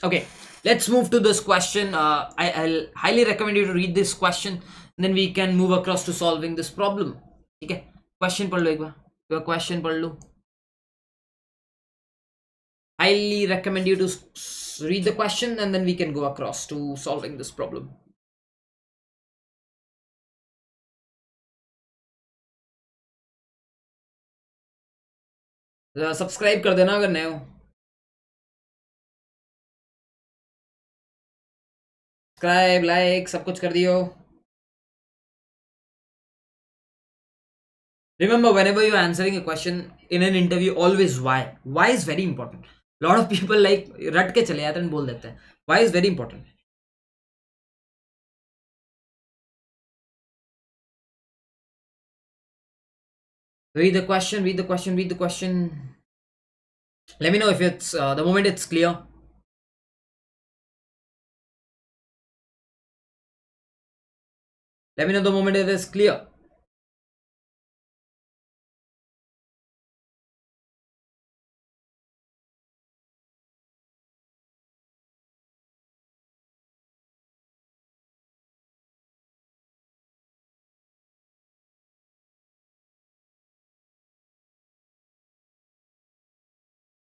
Okay, let's move to this question. I'll highly recommend you to read this question, and then we can move across to solving this problem. ठीक है? Question पढ़ लो एक बार. Question पढ़ लो. Highly recommend you to read the question, and then we can go across to solving this problem. Subscribe कर देना अगर नए हो. Subscribe, like, सब कुछ कर दियो. Remember, whenever you're answering a question in an interview, always why. Why is very important. A lot of people like रट के चले जाते हैं, बोल देते हैं. Why is very important. Read the question. Let me know if it's the moment it's clear. Let me know the moment it is clear.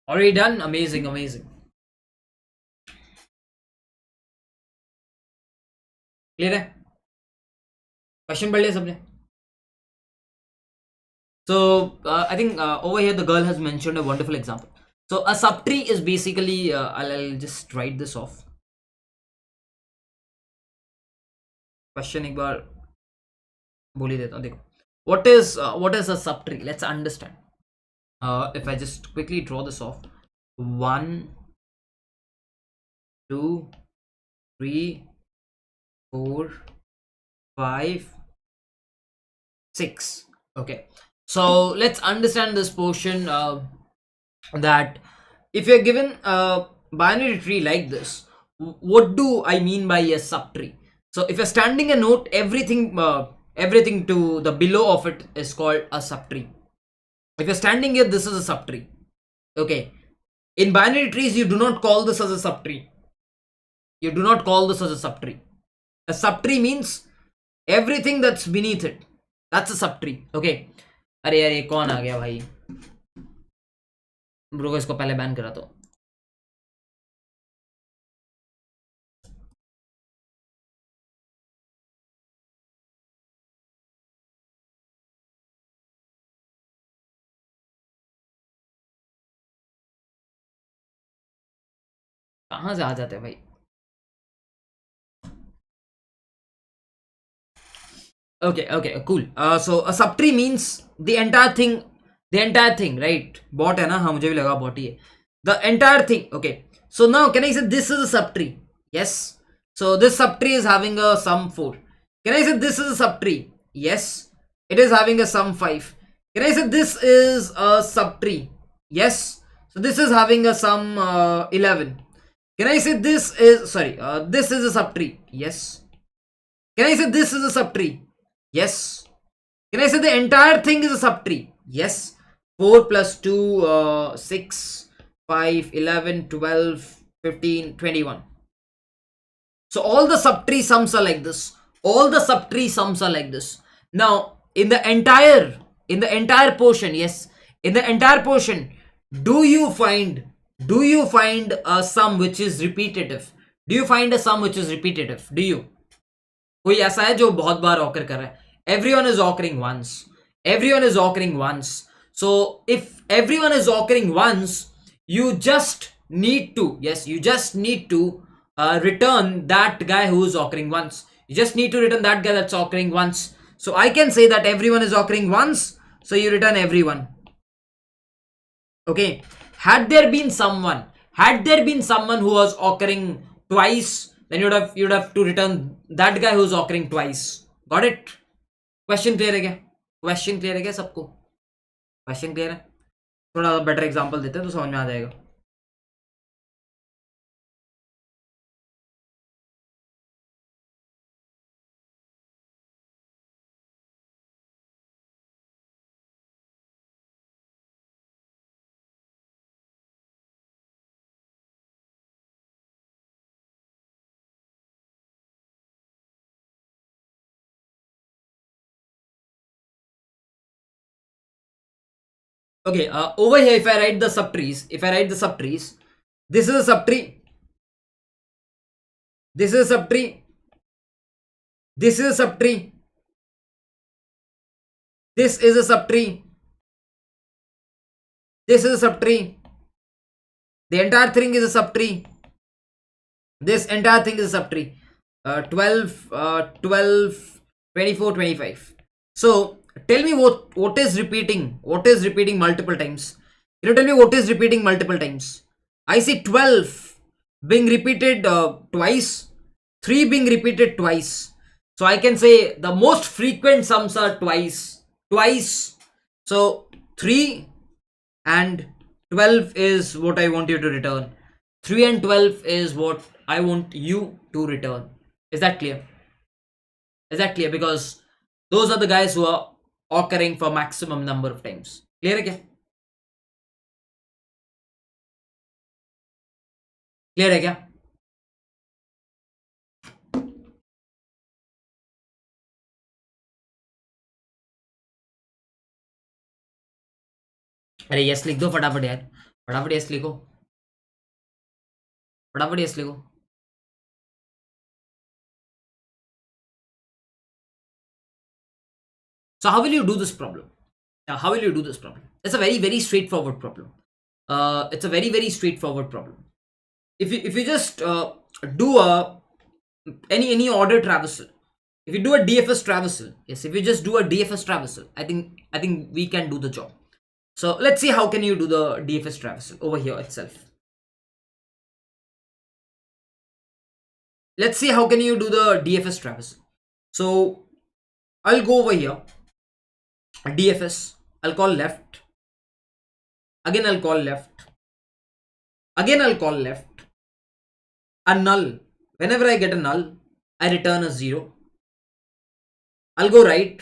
Already done? Amazing. Clear है? Question पढ़ लिया सबने? So I think over here the girl has mentioned a wonderful example. So a subtree is basically I'll just write this off. Question एक बार बोल ही देता हूँ. देखो, what is a subtree? Let's understand. If I just quickly draw this off, 1, 2, 3, 4, 5, 6. Okay, so let's understand this portion, that if you're given a binary tree like this, what do I mean by a subtree? So if you're standing a node, everything to the below of it is called a subtree. If you're standing here, this is a subtree. Okay, in binary trees you do not call this as a subtree. A subtree means everything that's beneath it. That's a subtree. Okay. अरे यार ये कौन आ गया भाई, bro को इसको पहले ban करा तो। कहाँ से आ जाते हैं भाई। Okay, cool. So a subtree means the entire thing, right? Bot है ना, हाँ मुझे भी लगा bot ही है। The entire thing. Okay. So now can I say this is a subtree? Yes. So this subtree is having a sum 4. Can I say this is a subtree? Yes. It is having a sum 5. Can I say this is a subtree? Yes. So this is having a sum 11. Can I say this is, sorry, this is a subtree? Yes. Can I say this is a subtree? Yes. Can I say the entire thing is a subtree? Yes. 4 plus 2, 6, 5, 11, 12, 15, 21. So all the subtree sums are like this. All the subtree sums are like this. Now, in the entire portion, yes, in the entire portion, do you find a sum which is repetitive? Do you find a sum which is repetitive? Do you? कोई ऐसा है जो बहुत बार occur कर रहा है? Everyone is occurring once. Everyone is occurring once. So if everyone is occurring once, you just need to, yes, you just need to return that guy who is occurring once. You just need to return that guy that's occurring once. So I can say that everyone is occurring once, so you return everyone. Okay. Had there been someone who was occurring twice, then you'd have to return that guy who's occurring twice. Got it? Question clear है क्या? Question clear है क्या सबको? Question clear है? थोड़ा better example देते हैं तो समझ में आ जाएगा। Okay, over here if I write the subtrees, this is a subtree, this is a subtree, this is a subtree, this is a subtree, this is a subtree, the entire thing is a subtree, this entire thing is a subtree. 12, 12, 24, 25. So tell me what is repeating multiple times. Can you tell me what is repeating multiple times? I see 12 being repeated twice, 3 being repeated twice. So I can say the most frequent sums are twice. So 3 and 12 is what I want you to return. 3 and 12 is what I want you to return. Is that clear? Is that clear? Because those are the guys who are occurring for maximum number of times. Clear again? Clear again? अरे yes लिख दो फटाफट यार, फटाफट yes लिखो, फटाफट yes लिखो। So how will you do this problem? How will you do this problem? It's a very straightforward problem. It's a very straightforward problem. If you just do a any order traversal, if you do a DFS traversal, yes, if you just do a DFS traversal, I think we can do the job. So let's see how can you do the DFS traversal over here itself. Let's see how can you do the DFS traversal. So I'll go over here, DFS, I'll call left, again I'll call left, again I'll call left, a null. Whenever I get a null, I return a 0. I'll go right,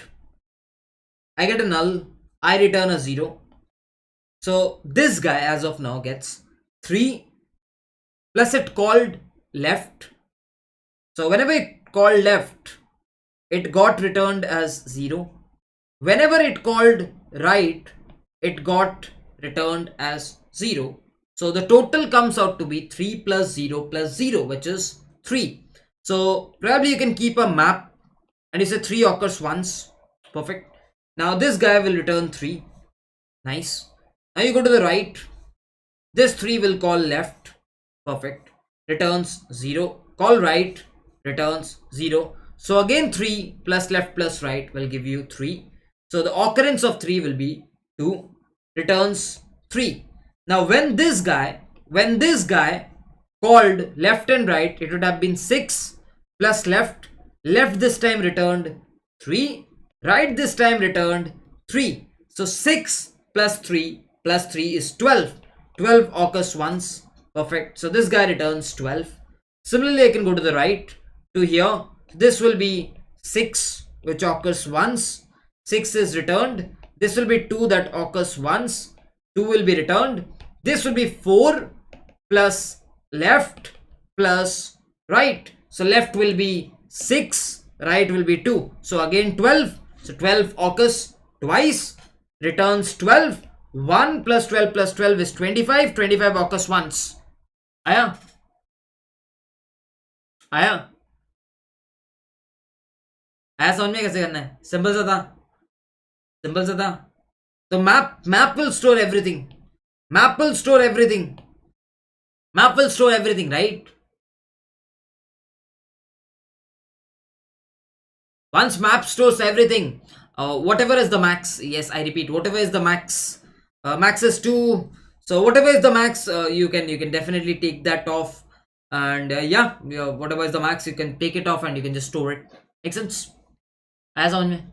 I get a null, I return a 0. So this guy as of now gets 3 plus it called left. So whenever I called left, it got returned as 0. Whenever it called right, it got returned as 0. So the total comes out to be 3 plus 0 plus 0, which is 3. So probably you can keep a map and you say 3 occurs once. Perfect. Now this guy will return 3. Nice. Now you go to the right. This 3 will call left. Perfect. Returns 0. Call right. Returns 0. So again 3 plus left plus right will give you 3. So the occurrence of 3 will be 2. Returns 3. Now when this guy called left and right, it would have been 6 plus left. Left this time returned 3. Right this time returned 3. So 6 plus 3 is 12. 12 occurs once. Perfect. So this guy returns 12. Similarly, I can go to the right to here. This will be 6, which occurs once. 6 is returned. This will be 2 that occurs once. 2 will be returned. This will be 4 plus left plus right. So left will be 6, right will be 2. So again 12. So 12 occurs twice. Returns 12. 1 plus 12 is 25. 25 occurs once. आया समझ में कैसे करना है? Simple सा था तो map will store everything. Map will store everything, right? Once map stores everything, whatever is the max, yes, I repeat, whatever is the max, max is 2. So whatever is the max, you can definitely take that off, and yeah, whatever is the max, you can take it off and you can just store it. Make sense? ऐसा समझ में?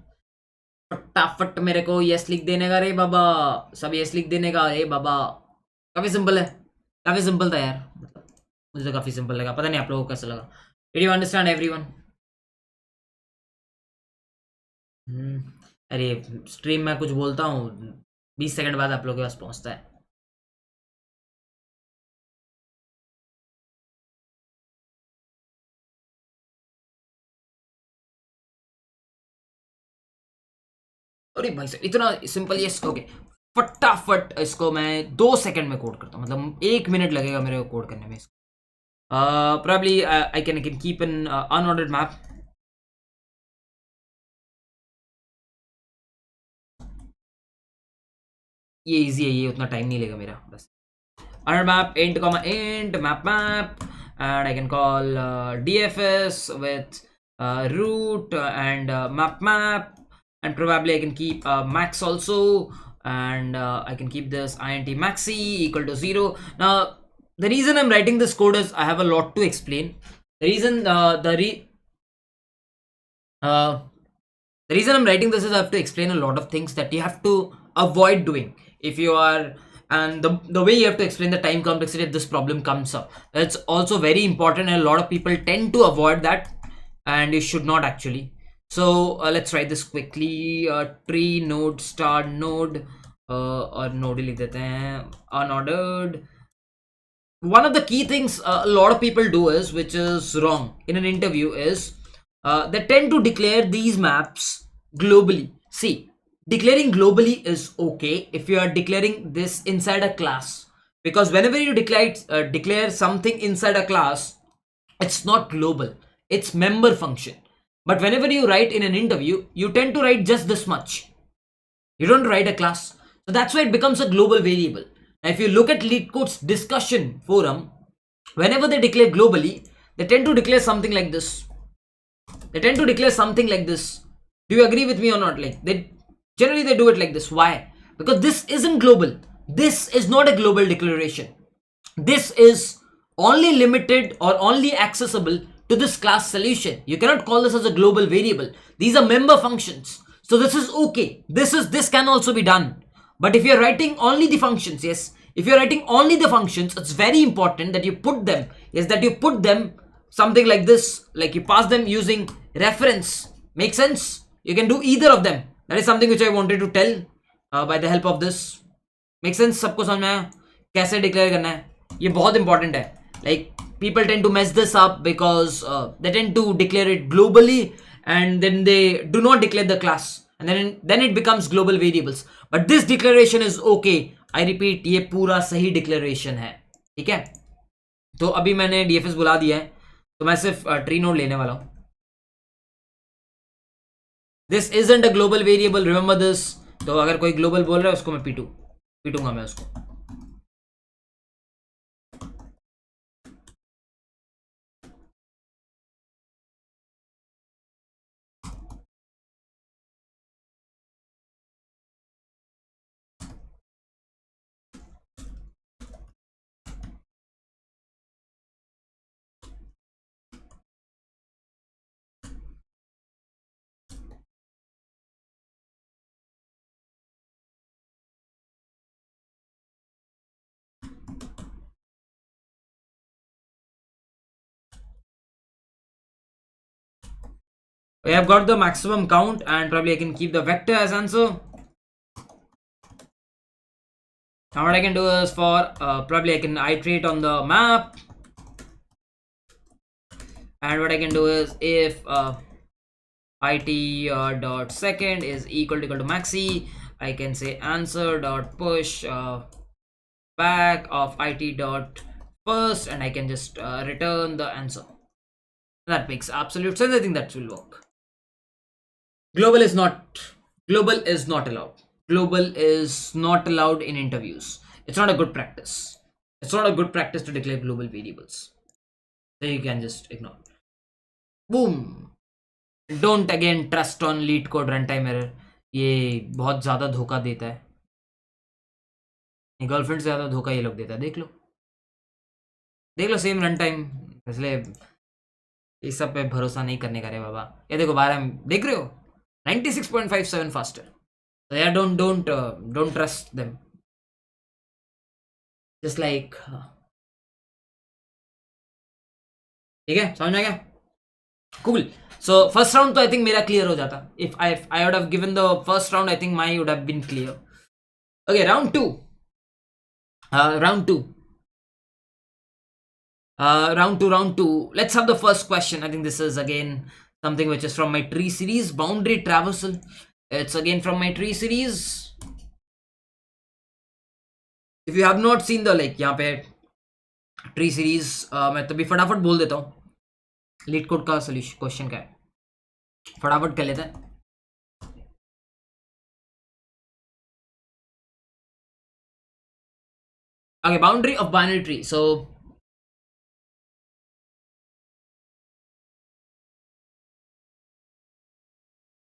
फटाफट मेरे को yes लिख देने का रे बाबा, सब यस लिख देने का रे बाबा. काफी सिंपल है, काफी सिंपल था यार, मुझे तो काफी सिंपल लगा. पता नहीं आप लोगों को कैसा लगा. Did you understand everyone? अरे स्ट्रीम में कुछ बोलता हूँ, 20 सेकंड बाद आप लोगों के पास पहुंचता है. अरे भाई साहब इतना सिंपल. यस ओके, फटाफट इसको मैं 2 सेकंड में कोड करता हूँ, मतलब 1 मिनट लगेगा मेरे को कोड करने में. probably I can keep an unordered map. ये इजी है, ये उतना टाइम नहीं लेगा मेरा. बस unordered map int comma int map and I can call dfs with root and map and probably I can keep max also, and I can keep this int maxi equal to 0. Now the reason I'm writing this code is I have a lot to explain. The reason I'm writing this is I have to explain a lot of things that you have to avoid doing if you are, and the way you have to explain the time complexity if this problem comes up. That's also very important, and a lot of people tend to avoid that, and you should not actually. So let's write this quickly. Tree node star node और node लिख देते हैं unordered. One of the key things a lot of people do is, which is wrong in an interview, is they tend to declare these maps globally. See, declaring globally is okay if you are declaring this inside a class, because whenever you declare something inside a class, it's not global, it's member function. But whenever you write in an interview, you tend to write just this much. You don't write a class. So that's why it becomes a global variable. Now, if you look at LeetCode's discussion forum, whenever they declare globally, they tend to declare something like this. Do you agree with me or not? Like they generally do it like this. Why? Because this isn't global. This is not a global declaration. This is only limited or only accessible to this class solution. You cannot call this as a global variable. These are member functions. So this is okay. This can also be done. But if you're writing only the functions, yes, if you're writing only the functions, it's very important that you put them, something like this, like you pass them using reference. Make sense? You can do either of them. That is something which I wanted to tell by the help of this. Make sense? सबको समझ में आया कैसे declare करना है? ये बहुत important है. Like people tend to mess this up because they tend to declare it globally, and then they do not declare the class, and then it becomes global variables. But this declaration is okay. I repeat, ये पूरा सही declaration है, ठीक है. तो अभी मैंने DFS बुला दिया है, तो मैं सिर्फ ट्री नोड लेने वाला हूं. This isn't a global variable, remember this. तो अगर कोई ग्लोबल बोल रहा है उसको मैं पीटूंगा मैं उसको. I have got the maximum count, and probably I can keep the vector as answer. Now what I can do is for probably I can iterate on the map, and what I can do is if it dot second is equal to maxi, I can say answer dot push back of it dot first, and I can just return the answer. That makes absolute sense. I think that will work. Global is not allowed. Global is not allowed in interviews. It's not a good practice. It's not a good practice to declare global variables. So you can just ignore. Boom. Don't again trust on lead code runtime error. ये बहुत ज्यादा धोखा देता है. Girlfriend से ज्यादा धोखा ये लोग देता है. देख लो सेम रन टाइम. इसलिए इस सब पे भरोसा नहीं करने का रे बाबा. ये देखो 12 देख रहे हो, 96.57 faster. So yeah, don't trust them. Just like ठीक है, समझ में आ गया? Cool. So first round तो I think मेरा clear हो जाता. If I would have given the first round, I think mine would have been clear. Okay, round two. Round two. Let's have the first question. I think this is again something which is from my tree series, boundary traversal. It's again from my tree series. If you have not seen the यहाँ पे tree series, मैं तभी फटाफट बोल देता हूँ leet code का solution question क्या है. फटाफट कर लेते हैं. Okay, boundary of binary tree. So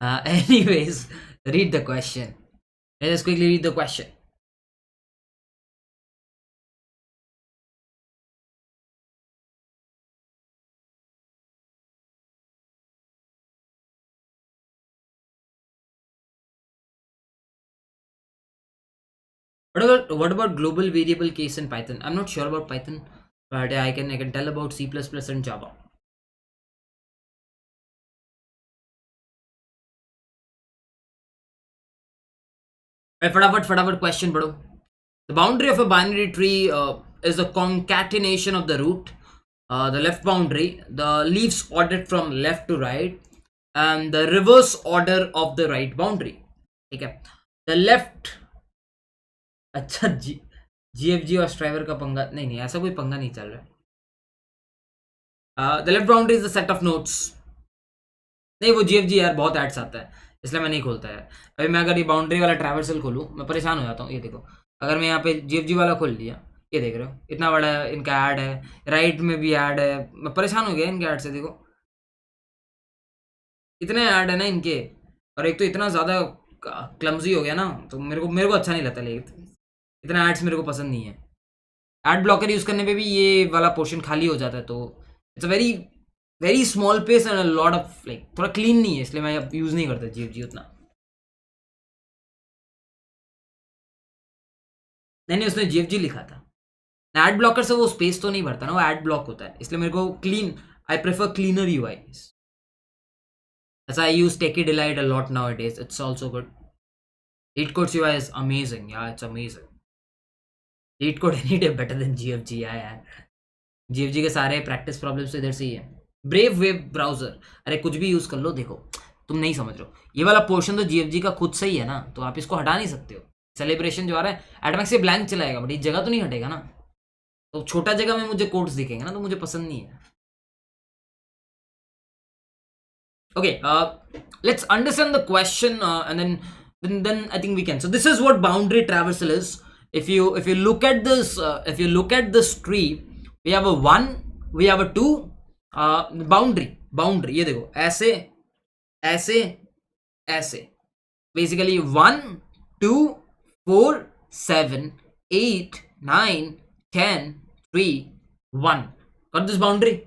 anyways, read the question. Let's quickly read the question. What about global variable case in Python? I'm not sure about Python, but I can tell about C++ and Java. फटाफट question पढ़ो. The boundary of a binary tree is the concatenation of the root, the left boundary, the leaves ordered from left to right, and the reverse order of the right boundary. ठीक है. The left, अच्छा GFG और striver का पंगा नहीं, ऐसा कोई पंगा नहीं चल रहा है. The left boundary is the set of nodes. नहीं, वो GFG यार बहुत एड्स आता है, इसलिए मैं नहीं खोलता है. अभी मैं अगर ये बाउंड्री वाला ट्रैवर्सल खोलूँ मैं परेशान हो जाता हूँ. ये देखो, अगर मैं यहाँ पे GFG वाला खोल दिया, ये देख रहे हो इतना बड़ा इनका ऐड है, राइट में भी ऐड है. मैं परेशान हो गया इनके ऐड से. देखो इतने ऐड है ना इनके, और एक तो इतना ज़्यादा क्लमजी हो गया ना, तो मेरे को अच्छा नहीं लगता. लेकिन इतना एड्स मेरे को पसंद नहीं है. एड ब्लॉकर यूज़ करने पे भी ये वाला पोर्शन खाली हो जाता है, तो it's a very small pace and lot of थोड़ा क्लीन नहीं है, इसलिए मैं अब यूज़ नहीं करता GFG उतना. नहीं, उसने GFG लिखा था. एड ब्लॉकर से वो स्पेस तो नहीं भरता ना, वो एड ब्लॉक होता है, इसलिए मेरे को clean, I prefer cleaner UI. As I use Techie Delight a lot nowadays. It's also good. LeetCode's UI is amazing. Yeah, it's amazing. LeetCode any day better than GFG. Yeah. GFG के सारे practice problems तो इधर से ही है। Brave web browser, अरे कुछ भी use कर लो, देखो तुम नहीं समझ रहे हो, ये वाला पोर्शन तो जीएफजी का खुद से ही है ना, तो आप इसको हटा नहीं सकते हो। सेलिब्रेशन जो आ रहा है एटमैक्स से ब्लैंक चलाएगा, बट ये जगह तो नहीं हटेगा ना, तो छोटा जगह में मुझे कोड्स दिखेंगे ना, तो मुझे पसंद नहीं है। Okay, let's understand the question, and then I think we can. So this is what boundary traversal is. If you look at this, if you look at this tree, we have a one, we have a two, boundary ये देखो ऐसे ऐसे ऐसे, basically 1 2 4 7 8 9 10 3 1, got this boundary.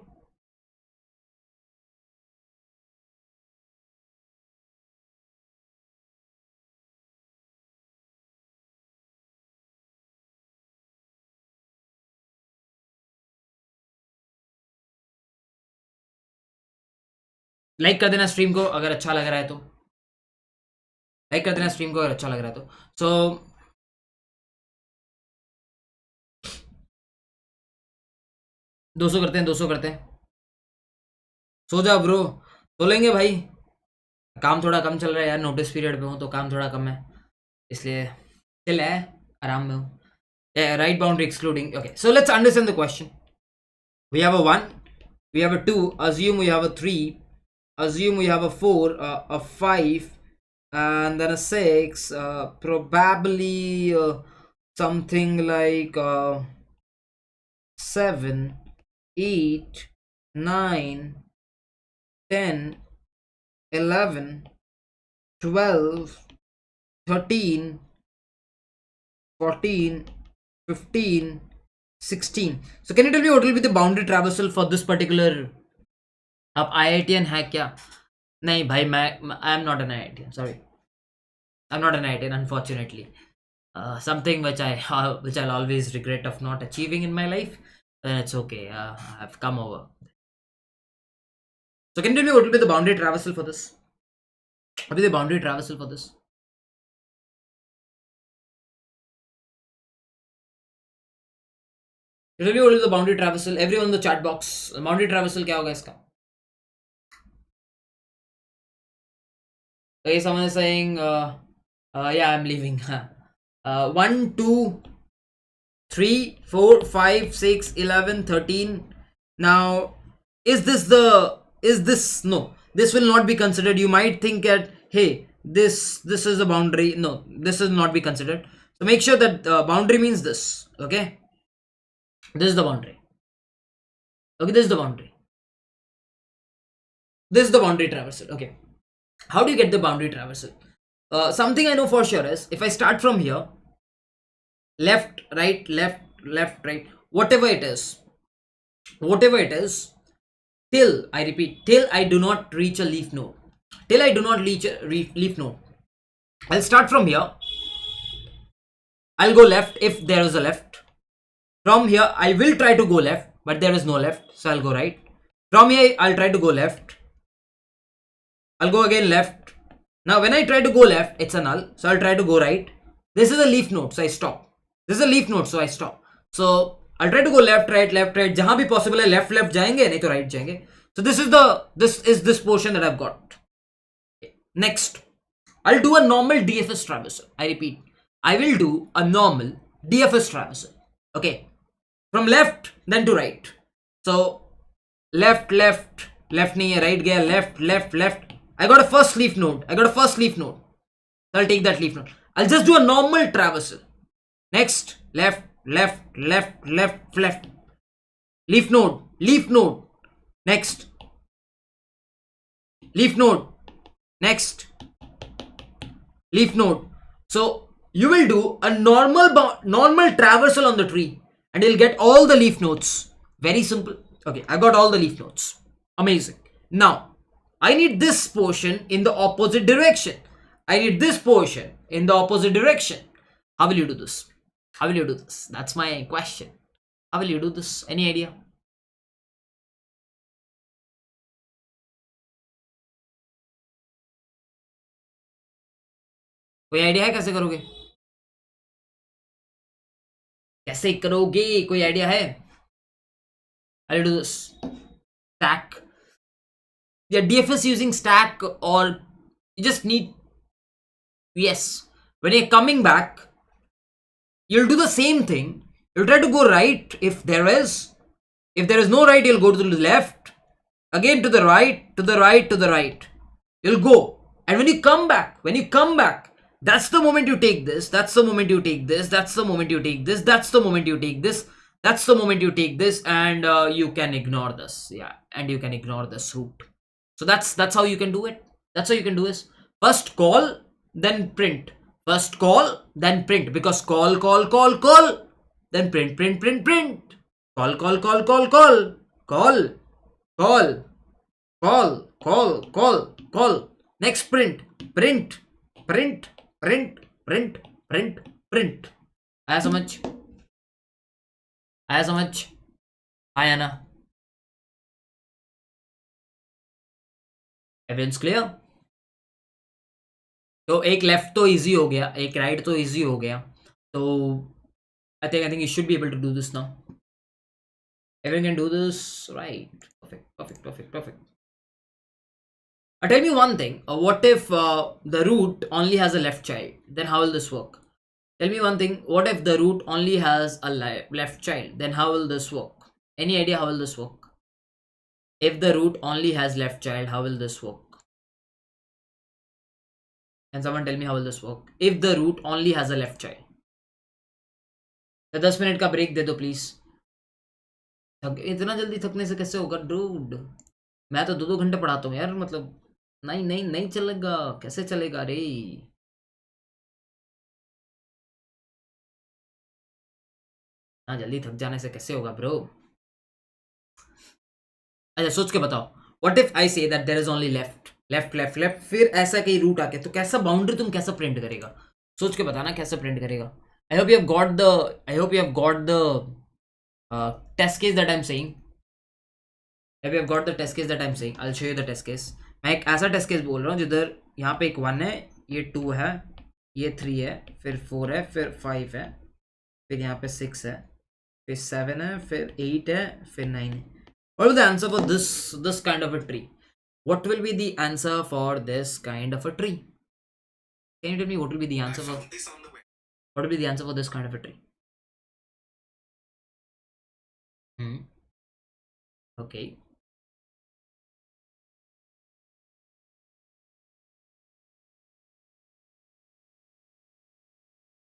Like कर देना stream को अगर अच्छा लग रहा है तो, लाइक कर देना स्ट्रीम को अगर अच्छा लग रहा है तो। सो 200 करते हैं, 200 करते हैं। सो जा ब्रो, सो लेंगे भाई, काम थोड़ा कम चल रहा है यार, नोटिस पीरियड पे हूँ तो काम थोड़ा कम है, इसलिए चिल है, आराम में हूँ। Right boundary excluding, okay so let's understand the question. We have a 1, we have a 2, assume we have a 3, assume we have a 4, a 5, and then a 6, probably something like 7, 8, 9, 10, 11, 12, 13, 14, 15, 16. So can you tell me what will be the boundary traversal for this particular? आप IITian है क्या? नहीं भाई, मैं I am not an IITian, sorry, I'm not an IITian unfortunately. Something which I'll always regret of not achieving in my life, and it's okay, I've come over. So can you tell me what will be the boundary traversal for this? What will be the boundary traversal for this? Tell me what is the boundary traversal, everyone in the chat box, boundary traversal क्या होगा इसका? Okay, someone is saying yeah, I'm leaving. 1 2 3 4 5 6 11 13. Now is this no, this will not be considered. You might think that, hey, this is a boundary. No, this is not be considered. So make sure that boundary means this. Okay, this is the boundary. Okay, this is the boundary, this is the boundary traversal. Okay, how do you get the boundary traversal? Something I know for sure is, if I start from here, left right left left right, whatever it is, till, I repeat, till I do not reach a leaf node, till I do not reach a leaf node, I'll start from here, I'll go left if there is a left. From here I will try to go left, but there is no left, so I'll go right. From here I'll try to go left, I'll go again left. Now when I try to go left, it's a null, so I'll try to go right. This is a leaf node, so I stop. This is a leaf node, so I stop. So I'll try to go left right left right, जहां भी possible है left left जाएंगे, नहीं तो right जाएंगे. So this is this portion that I've got. Next, I'll do a normal DFS traversal. I repeat, I will do a normal DFS traversal. Okay, from left then to right. So left left left नहीं है, right गया, left left left. I got a first leaf node. I'll take that leaf node. I'll just do a normal traversal. Next, left left left left left, leaf node. Next, leaf node. Next, leaf node. So you will do a normal traversal on the tree, and you'll get all the leaf nodes. Very simple. Okay, I got all the leaf nodes. Amazing. Now I need this portion in the opposite direction. I need this portion in the opposite direction. How will you do this? How will you do this? That's my question. How will you do this? Any idea? कोई idea है कैसे करोगे? कैसे करोगे? कोई idea है? I'll do this. Stack. Yeah, DFS using stack, or you just need, yes. When you're coming back, you'll do the same thing. You'll try to go right if there is. If there is no right, you'll go to the left. Again to the right, to the right, to the right. You'll go. And when you come back, that's the moment you take this, that's the moment you take this, that's the moment you take this, that's the moment you take this, that's the moment you take this, and you can ignore this. Yeah, and you can ignore this route. So that's how you can do it. That's how you can do is first call, then print. First call, then print, because call, then print. Call, call, call. Next print, print, print, print, print, print, print. आया समझ? आया समझ? आया ना? एवरेंस clear? तो एक left तो easy हो गया, एक राइट तो इजी हो गया. तो I think you should be able to do this now. Everyone can do this, right? Perfect. Tell me one thing. What if the root only has a left child? Then how will this work? Tell me one thing. What if the root only has a left child? Then how will this work? Any idea how will this work? If the root only has left child, how will this work? Can someone tell me how will this work? If the root only has a left child. तो 10 minute का break दे दो please. इतना जल्दी थकने से कैसे होगा dude? मैं तो 2-2 घंटे पढ़ाता हूँ यार. मतलब नहीं चलेगा. कैसे चलेगा रे? हाँ, जल्दी थक जाने से कैसे होगा ब्रो? अच्छा सोच के बताओ. What if I say that there is only left, फिर ऐसा कहीं रूट आके, तो कैसा बाउंड्री तुम कैसा प्रिंट करेगा? सोच के बताना कैसे प्रिंट करेगा. I hope you have got the test case that I am saying. Have you got the test case that I'm saying? I'll show you the test case. मैं एक ऐसा टेस्ट केस बोल रहा हूँ जिधर यहाँ पे एक 1 है, ये 2 है, ये 3 है, फिर 4 है, फिर 5 है, फिर यहाँ पे 6 है, फिर 7 है, फिर 8 है, फिर 9 है. What will the answer for this kind of a tree? What will be the answer for this kind of a tree? Can you tell me what will be the answer for? What will be the answer for this kind of a tree? Okay.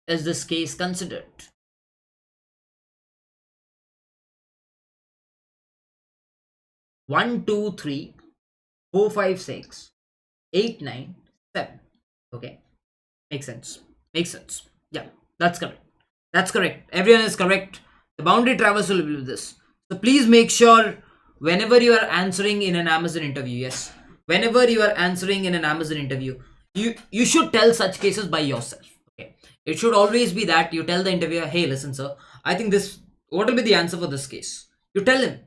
Is this case considered? 1, 2, 3, 4, 5, 6, 8, 9, 7. Okay, makes sense. Yeah, that's correct. Everyone is correct. The boundary traversal will be this. So please make sure whenever you are answering in an Amazon interview, yes, whenever you are answering in an Amazon interview, you should tell such cases by yourself. Okay, it should always be that you tell the interviewer, hey, listen sir, I think this, what will be the answer for this case? You tell him,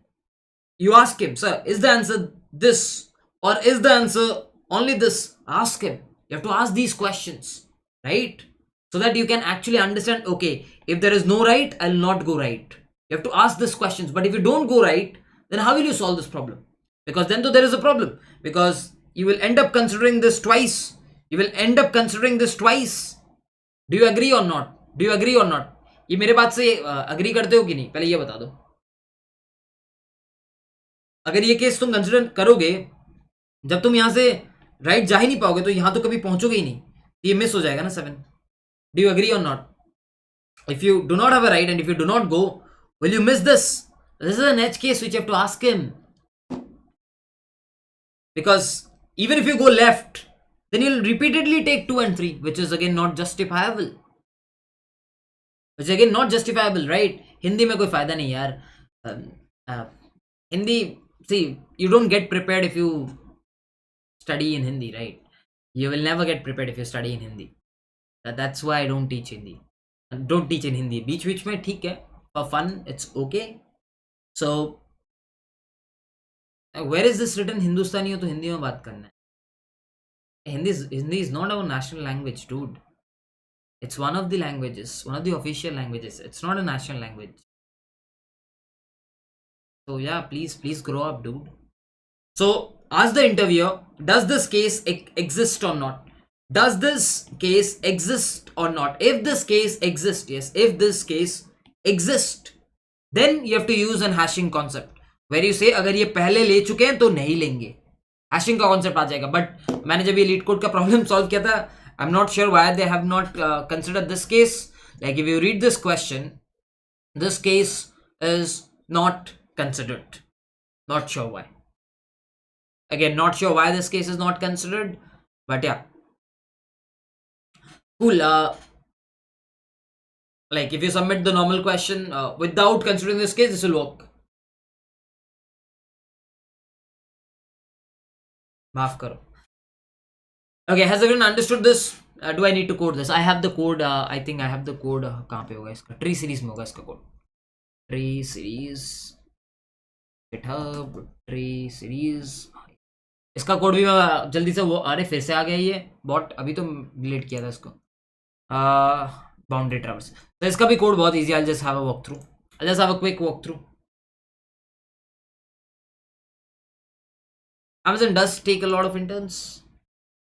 you ask him, sir, is the answer this, or is the answer only this? Ask him. You have to ask these questions, right? So that you can actually understand, okay, if there is no right, I'll not go right. You have to ask these questions. But if you don't go right, then how will you solve this problem? Because then there is a problem. Because you will end up considering this twice. Do you agree or not? ये मेरे बात से agree करते हो कि नहीं? पहले ये बता दो. अगर ये केस तुम कंसिडर करोगे, जब तुम यहां से राइट जा ही नहीं पाओगे, तो यहां तो कभी पहुंचोगे ही नहीं. ये मिस हो जाएगा ना 7. Do you agree or not? If you do not have a right and if you do not go, will you miss this? This is an edge case which you have to ask him. Because even if you go left, then you'll repeatedly take 2 and 3, which is again not justifiable. Right? Hindi में कोई फायदा नहीं यार. Hindi, see, you don't get prepared if you study in Hindi, right? You will never get prepared if you study in Hindi. That's why I don't teach Hindi. Don't teach in Hindi. बीच में ठीक है, for fun, it's okay. So where is this written? हिंदुस्तानी हो तो हिंदी में बात करना है. Hindi is not our national language, dude. It's one of the languages, one of the official languages. It's not a national language. So yeah, please grow up, dude. So ask the interviewer, does this case exist or not? Does this case exist or not? If this case exists, yes. If this case exists, then you have to use an hashing concept where you say अगर ये पहले ले चुके हैं तो नहीं लेंगे. Hashing का कॉन्सेप्ट आ जाएगा. बट मैंने जब ये लीड कोड का प्रॉब्लम सॉल्व किया था, I am not sure why they have not considered this case. Like if you read this question, this case is not considered. Not sure why. Again, not sure why this case is not considered, but yeah, cool. Like if you submit the normal question without considering this case, this will work. Maaf karo. Okay, has everyone understood this? Do I need to code this? I have the code. I think I have the code. कहाँ पे होगा इसका? Tree series में होगा इसका code. Tree series. GitHub. Tree series. इसका code भी मैं जल्दी से वो, अरे फिर से आ गया ये बॉट. अभी तो डिलीट किया था इसको. Boundary traverse. तो इसका भी कोड बहुत easy. I just have a walk through. I just have a quick walk through. Amazon does take a lot of interns.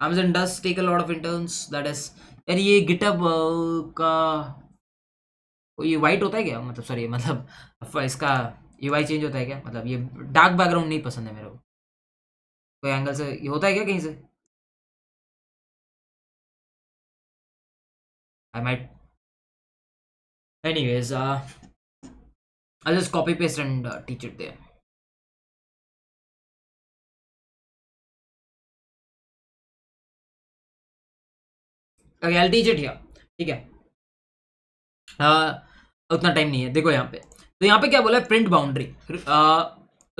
Amazon does take a lot of interns. That is, यार ये GitHub का ये white होता है क्या? मतलब sorry, मतलब इसका UI चेंज होता है क्या? मतलब ये डार्क बैकग्राउंड नहीं पसंद है मेरे को. कोई एंगल से ये होता है क्या कहीं से? I might. Anyways, I'll just copy paste and teach it there. Okay, I'll teach it here. ठीक है. उतना टाइम नहीं है. देखो यहाँ पे, तो यहाँ पे क्या बोला है? Print boundary.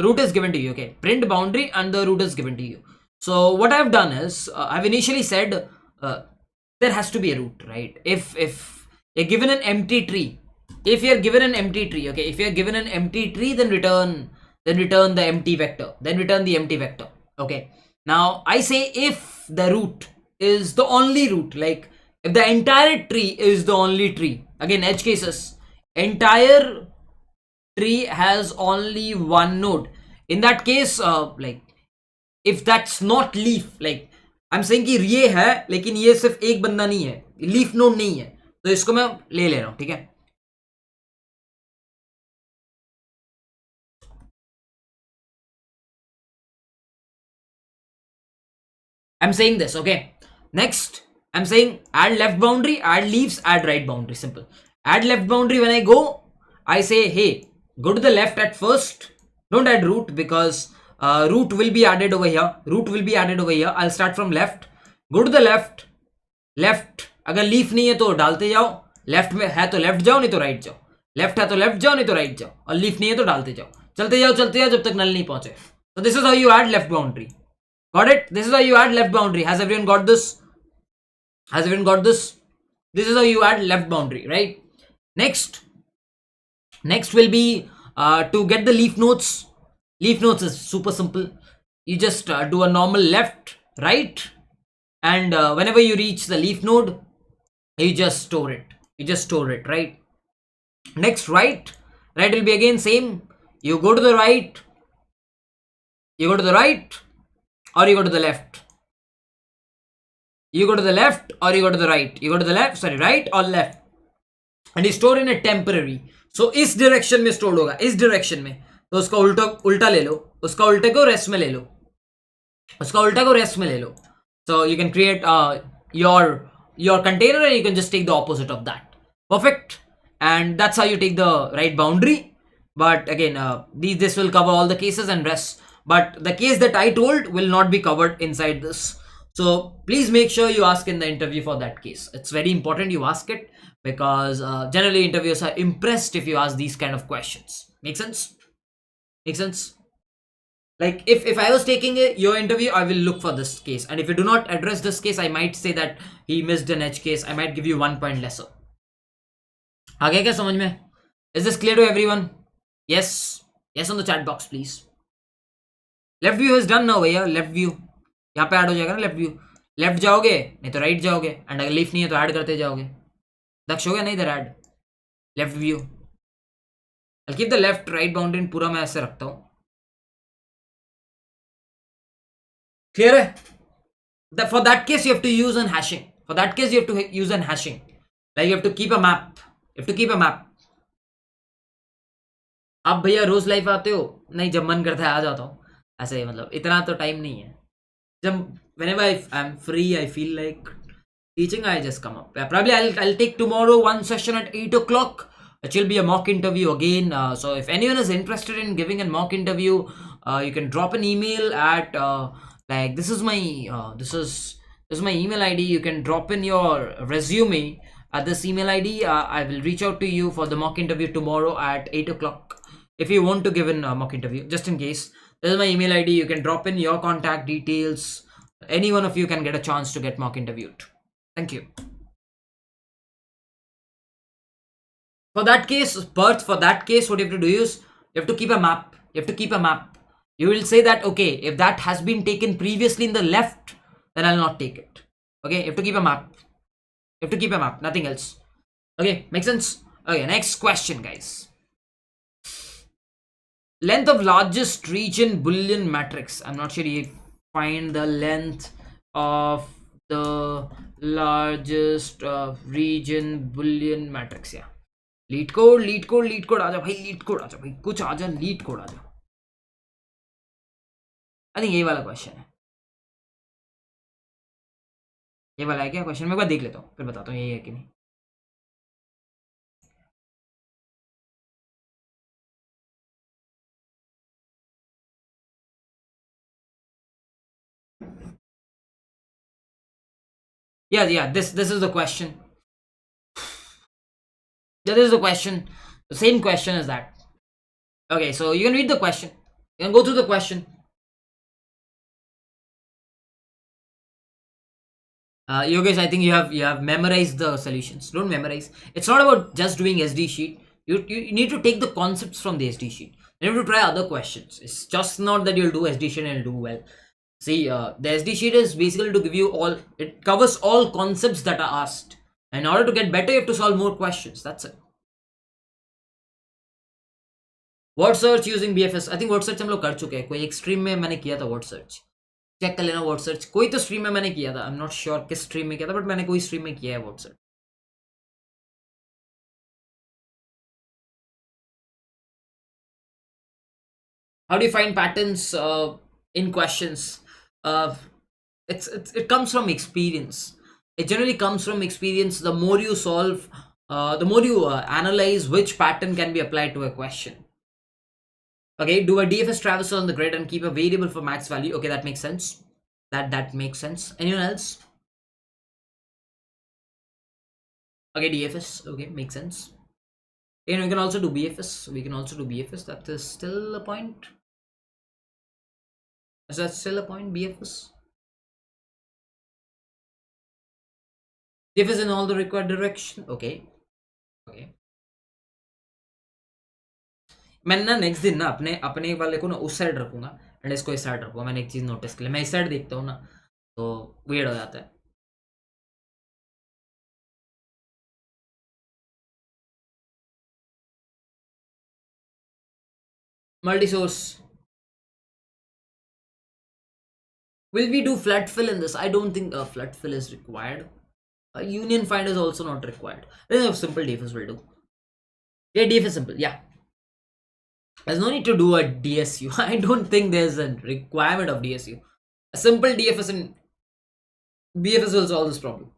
root is given to you. Okay, print boundary and the root is given to you. So what I've done is I've initially said there has to be a root, right? If you're given an empty tree, if you're given an empty tree, okay, if you're given an empty tree, then return the empty vector, then return the empty vector. Okay, now I say if the root is the only root, like if the entire tree is the only tree, again edge cases, entire tree has only one node. In that case, like if that's not leaf, like I'm saying कि ये है लेकिन ये सिर्फ एक बंदा नहीं है, लीफ नोड नहीं है, तो इसको मैं ले रहा हूं. ठीक है, I'm saying this. Okay, next I'm saying add left boundary, add leaves, add right boundary. Simple. Add left boundary. When I go, I say hey, go to the left at first. Don't add root because root will be added over here. Root will be added over here. I'll start from left. Go to the left. Left. अगर leaf नहीं है तो डालते जाओ. Left में है तो left जाओ, नहीं तो राइट जाओ. लेफ्ट है तो लेफ्ट जाओ, नहीं तो राइट जाओ. और लीफ नहीं है तो डालते जाओ. चलते जाओ जब तक नल नहीं पहुंचे. So this is how you add left boundary. Got it? This is how you add left boundary. Has everyone got this? Has everyone got this? This is how you add left boundary, right? Next will be to get the leaf nodes. Leaf nodes is super simple. You just do a normal left, right, and whenever you reach the leaf node, you just store it. Right? Next, right will be again same. You go to the right, or you go to the left. You go to the left or you go to the right. You go to the left, sorry, right or left. And you store in a temporary. So इस direction में stored होगा, इस direction में. तो उसका उल्टा ले लो, उसका उल्टे को रेस्ट में ले लो, उसका उल्टा को रेस्ट में ले लो. So you can create your container and you can just take the opposite of that. Perfect. And that's how you take the right boundary. But again, this will cover all the cases and rest. But the case that I told will not be covered inside this. So please make sure you ask in the interview for that case. It's very important you ask it because generally interviewers are impressed if you ask these kind of questions. Make sense? Like if I was taking your interview, I will look for this case. And if you do not address this case, I might say that he missed an edge case. I might give you 1 point lesser. आ गया क्या समझ में? Is this clear to everyone? Yes on the chat box please. Left view is done ना भैया. Left view यहाँ पे add हो जाएगा ना. लेफ्ट व्यू, लेफ्ट जाओगे नहीं तो राइट जाओगे. एंड अगर लीफ नहीं है तो ऐड करते जाओगे. दक्ष हो गया नहीं इधर add. Left view I'll keep the left right boundary पूरा मैं ऐसे रखता हूँ. Clear है? For that case you have to use an hashing. For that case you have to use an hashing. Like you have to keep a map. You have to keep a map. आप भैया रोज life आते हो? नहीं, जब मन करता है आ जाता हूँ. ऐसे ही, मतलब इतना तो टाइम नहीं है. जब whenever I'm free, I feel like teaching, I just come up. Probably I'll take tomorrow one session at 8 o'clock. It will be a mock interview again. So if anyone is interested in giving a mock interview, you can drop an email at like this is my email ID. You can drop in your resume at this email ID. I will reach out to you for the mock interview tomorrow at 8 o'clock. If you want to give in a mock interview, just in case, this is my email ID. You can drop in your contact details. Any one of you can get a chance to get mock interviewed. Thank you. For that case, Perth, for that case, what you have to do is you have to keep a map. You have to keep a map. You will say that, okay, if that has been taken previously in the left, then I'll not take it. Okay, you have to keep a map. You have to keep a map, nothing else. Okay, make sense? Okay, next question, guys. Length of largest region Boolean matrix. I'm not sure you find the length of the largest region Boolean matrix. Yeah. Leet code आजा भाई, leet code आजा भाई, कुछ आजा, leet code आजा. I think ये वाला question है. ये वाला है क्या क्वेश्चन? मैं एक बार देख लेता हूँ, फिर बताता हूँ ये है कि नहीं. Yeah, this is the question. Yeah, this is the question. The same question as that. Okay, so you can read the question. You can go through the question. Yogesh, I think you have memorized the solutions. Don't memorize. It's not about just doing SD sheet. You need to take the concepts from the SD sheet. You have to try other questions. It's just not that you'll do SD sheet and you'll do well. See, the SD sheet is basically to give you all. It covers all concepts that are asked. In order to get better, you have to solve more questions. That's it. Word search using BFS. I think word search हम लोग कर चुके हैं. कोई एक stream में मैंने किया था word search. चेक कर लेना word search. कोई तो स्ट्रीम में मैंने किया था. I'm not sure किस स्ट्रीम में किया था, but मैंने कोई स्ट्रीम में किया है word search. How do you find patterns in questions? It comes from experience. It generally comes from experience. The more you solve, the more you analyze which pattern can be applied to a question. Okay, do a DFS traversal on the grid and keep a variable for max value. Okay, that makes sense. That makes sense. Anyone else? Okay, DFS. Okay, makes sense. And we can also do BFS. We can also do BFS. That is still a point. Is that still a point? BFS. BFS in all the required direction. Okay. Okay. मैंने ना next दिन ना अपने वाले को ना उस side रखूंगा एंड इसको इस साइड रखूंगा. मैंने एक चीज नोटिस की, मैं इस साइड देखता हूँ ना तो वियर्ड हो जाता है. Multi source. Will we do flood fill in this? I don't think a flood fill is required. A union find is also not required. I think a simple DFS will do. Yeah, DFS simple. Yeah. There's no need to do a DSU. I don't think there's a requirement of DSU. A simple DFS and BFS will solve this problem.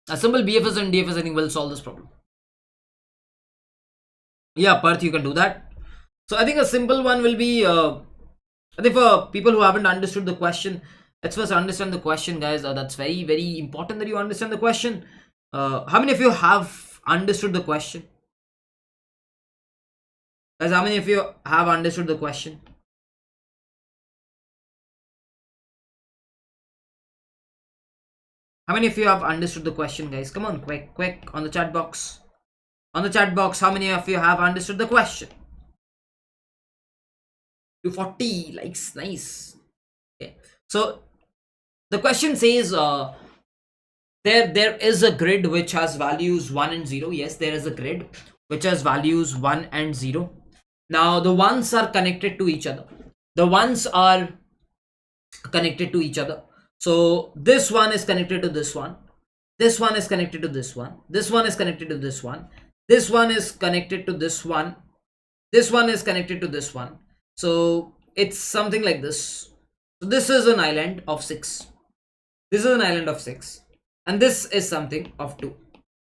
A simple BFS and DFS I think will solve this problem. Yeah, Perth, you can do that. So I think a simple one will be, I think for people who haven't understood the question, let's first understand the question, guys. That's very, very important that you understand the question. How many of you have understood the question? Guys, how many of you have understood the question? How many of you have understood the question, guys? Come on, quick on the chat box. On the chat box, how many of you have understood the question? 240 likes, nice. Okay, so the question says there is a grid which has values 1 and 0. Yes, there is a grid. which has values 1 and 0. Now the ones are connected to each other. The ones are connected to each other. So this one is connected to this one. This one is connected to this one. This one is connected to this one. This one is connected to this one. This one is connected to this one. So it's something like this. So this is an island of 6. This is an island of 6. And this is something of 2.